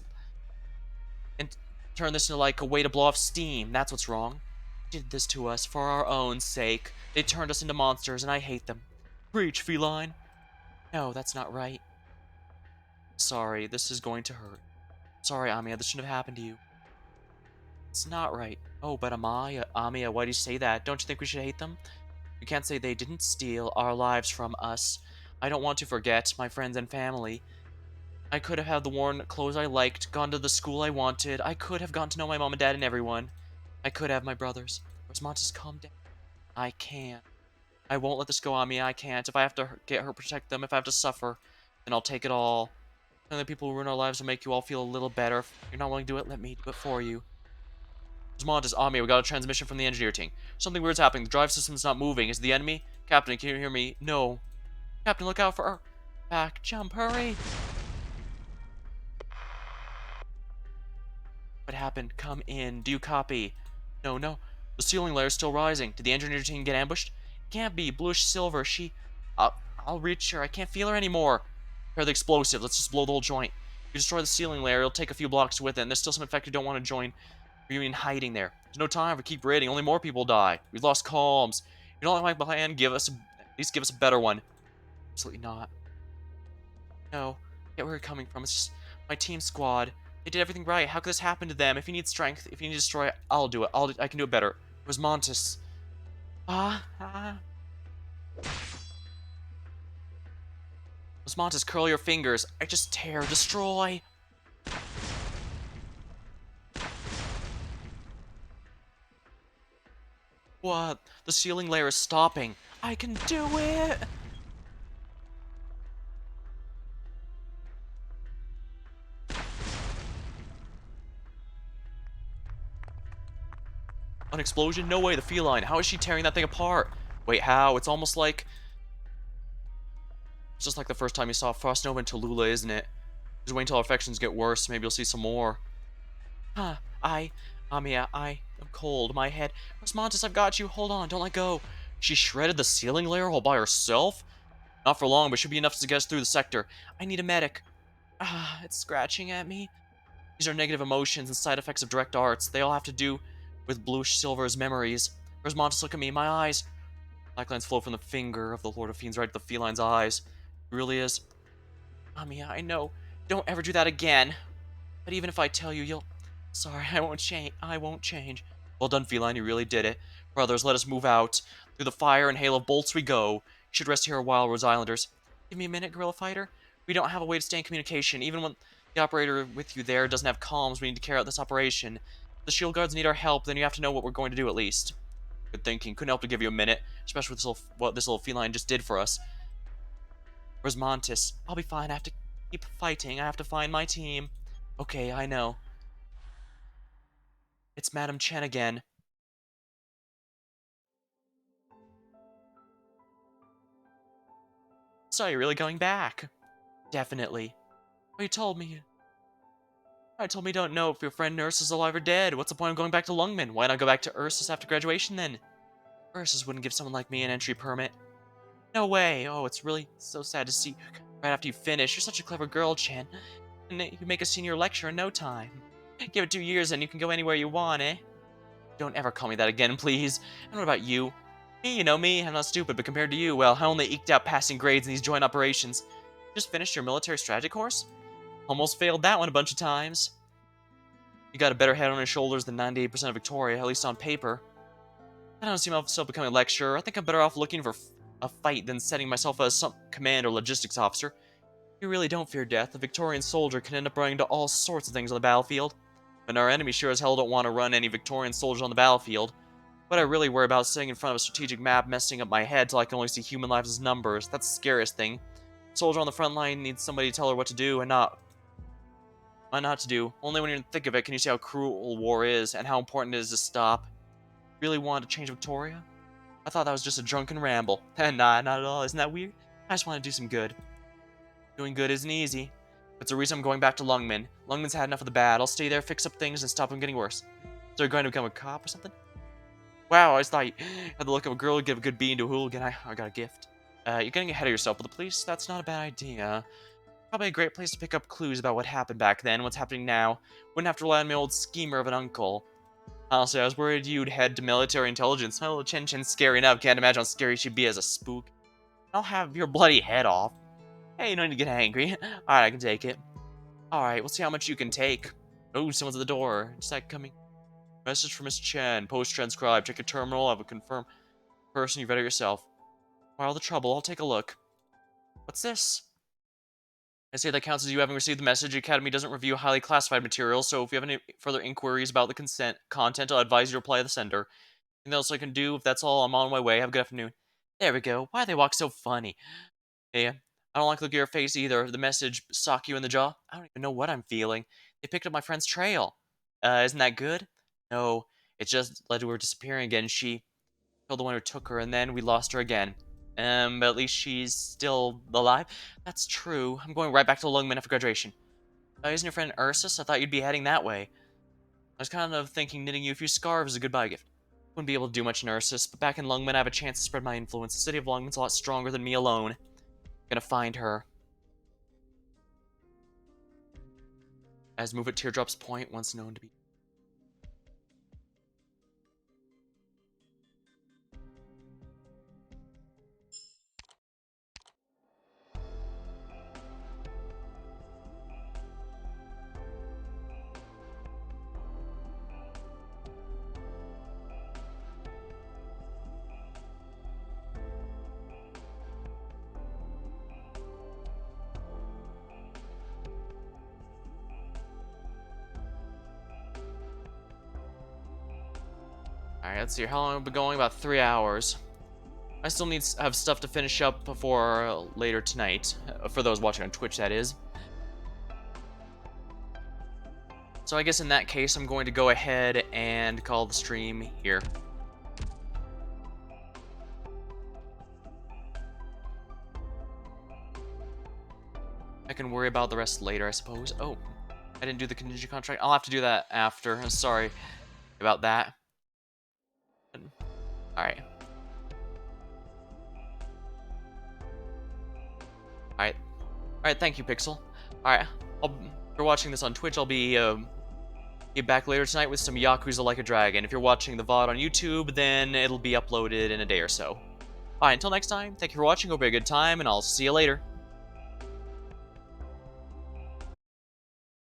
into like a way to blow off steam. That's what's wrong. They did this to us for our own sake. They turned us into monsters, and I hate them. Preach, feline. No, that's not right. Sorry, this is going to hurt. Sorry, Amiya, this shouldn't have happened to you. It's not right. Oh, but Amiya, why do you say that? Don't you think we should hate them? You can't say they didn't steal our lives from us. I don't want to forget my friends and family. I could have had the worn clothes I liked, gone to the school I wanted. I could have gotten to know my mom and dad and everyone. I could have my brothers. Rosmantis, calm down. I can't. I won't let this go on me. I can't. If I have to get her, protect them, if I have to suffer, then I'll take it all. And the people who ruin our lives will make you all feel a little better. If you're not willing to do it, let me do it for you. Rosmantis, Ami, we got a transmission from the engineer team. Something weird's happening. The drive system's not moving. Is it the enemy? Captain, can you hear me? No. Captain, look out for her. Back. Jump. Hurry. What happened? Come in. Do you copy? No, no. The ceiling layer is still rising. Did the engineer team get ambushed? Can't be. Bluish silver. I'll reach her. I can't feel her anymore. Prepare the explosive. Let's just blow the whole joint. If you destroy the ceiling layer, it'll take a few blocks with it, and there's still some infected who don't want to join. Reunion hiding there. There's no time for keep raiding. Only more people die. We've lost calms. You don't like my plan? At least give us a better one. Absolutely not. No. Get where you're coming from. It's just my team squad. They did everything right. How could this happen to them? If you need strength, if you need to destroy it, I'll do it. I can do it better. It was Montes. Montes, curl your fingers. I just tear, destroy. What? The ceiling layer is stopping. I can do it. An explosion? No way, the feline. How is she tearing that thing apart? Wait, how? It's almost like... It's just like the first time you saw Frost Nova in Talulah, isn't it? Just wait until our affections get worse. Maybe you'll see some more. Huh. Amiya, I am cold. My head. Rosmantis, I've got you. Hold on, don't let go. She shredded the ceiling layer all by herself? Not for long, but should be enough to get us through the sector. I need a medic. It's scratching at me. These are negative emotions and side effects of direct arts. They all have to do with bluish silver's memories. Rosmantis, look at me. My eyes. Black lines flow from the finger of the Lord of Fiends right to the feline's eyes. It really is. Amiya, I know. Don't ever do that again. But even if I tell you, you'll... Sorry, I won't change. Well done, feline. You really did it. Brothers, let us move out. Through the fire and hail of bolts we go. You should rest here a while, Rose Islanders. Give me a minute, Guerrilla Fighter. We don't have a way to stay in communication. Even when the operator with you there doesn't have comms, we need to carry out this operation. If the shield guards need our help, then you have to know what we're going to do at least. Good thinking. Couldn't help to give you a minute, especially with what this little feline just did for us. Rosmantis, I'll be fine. I have to keep fighting. I have to find my team. Okay, I know. It's Madame Chen again. So you're really going back? Definitely. Well, you told me. I told me you don't know if your friend Nurse is alive or dead. What's the point of going back to Lungman? Why not go back to Ursus after graduation then? Ursus wouldn't give someone like me an entry permit. No way. Oh, it's really so sad to see right after you finish. You're such a clever girl, Chen. And you make a senior lecturer in no time. Give it 2 years and you can go anywhere you want, eh? Don't ever call me that again, please. And what about you? Me, you know me. I'm not stupid, but compared to you, well, I only eked out passing grades in these joint operations. Just finished your military strategy course? Almost failed that one a bunch of times. You got a better head on your shoulders than 98% of Victoria, at least on paper. I don't see myself becoming a lecturer. I think I'm better off looking for a fight than setting myself as some command or logistics officer. You really don't fear death. A Victorian soldier can end up running into all sorts of things on the battlefield. And our enemy sure as hell don't want to run any Victorian soldiers on the battlefield. What I really worry about is sitting in front of a strategic map messing up my head till I can only see human lives as numbers. That's the scariest thing. A soldier on the front line needs somebody to tell her what to do and not What not to do. Only when you're in the thick of it can you see how cruel war is and how important it is to stop. Really wanted to change Victoria? I thought that was just a drunken ramble. Nah, not at all. Isn't that weird? I just want to do some good. Doing good isn't easy. That's the reason I'm going back to Lungman. Lungman's had enough of the bad. I'll stay there, fix up things, and stop them getting worse. So you're going to become a cop or something? Wow, I just thought you had the look of a girl who'd give a good bean to a hooligan. I got a gift. You're getting ahead of yourself with the police. That's not a bad idea. Probably a great place to pick up clues about what happened back then, what's happening now. Wouldn't have to rely on my old schemer of an uncle. Honestly, I was worried you'd head to military intelligence. My little Chen Chen's scary enough. Can't imagine how scary she'd be as a spook. I'll have your bloody head off. Hey, you don't need to get angry. Alright, I can take it. Alright, we'll see how much you can take. Oh, someone's at the door. Is that coming? Message from Miss Chen. Post-transcribe. Check your terminal. Have a confirmed person. You've read it yourself. Why all the trouble? I'll take a look. What's this? I say that counts as you having received the message. The Academy doesn't review highly classified material, so if you have any further inquiries about the content, I'll advise you to reply to the sender. Anything else I can do? If that's all, I'm on my way. Have a good afternoon. There we go. Why do they walk so funny? Hey, I don't like the look at your face either. The message sock you in the jaw. I don't even know what I'm feeling. They picked up my friend's trail. Isn't that good? No, it just led to her disappearing again. She killed the one who took her, and then we lost her again. But at least she's still alive. That's true. I'm going right back to Lungman after graduation. Isn't your friend Ursus? I thought you'd be heading that way. I was kind of thinking knitting you a few scarves as a goodbye gift. Wouldn't be able to do much in Ursus, but back in Lungman I have a chance to spread my influence. The city of Lungman's a lot stronger than me alone. Gonna find her. As move at Teardrop's Point, once known to be. Alright, let's see. How long have I been going? About 3 hours. I still have stuff to finish up before later tonight. For those watching on Twitch, that is. So I guess in that case, I'm going to go ahead and call the stream here. I can worry about the rest later, I suppose. Oh, I didn't do the contingency contract. I'll have to do that after. I'm sorry about that. Alright. Alright, thank you, Pixel. Alright, if you're watching this on Twitch, I'll be back later tonight with some Yakuza Like a Dragon. If you're watching the VOD on YouTube, then it'll be uploaded in a day or so. Alright, until next time, thank you for watching, hope you had a good time, and I'll see you later.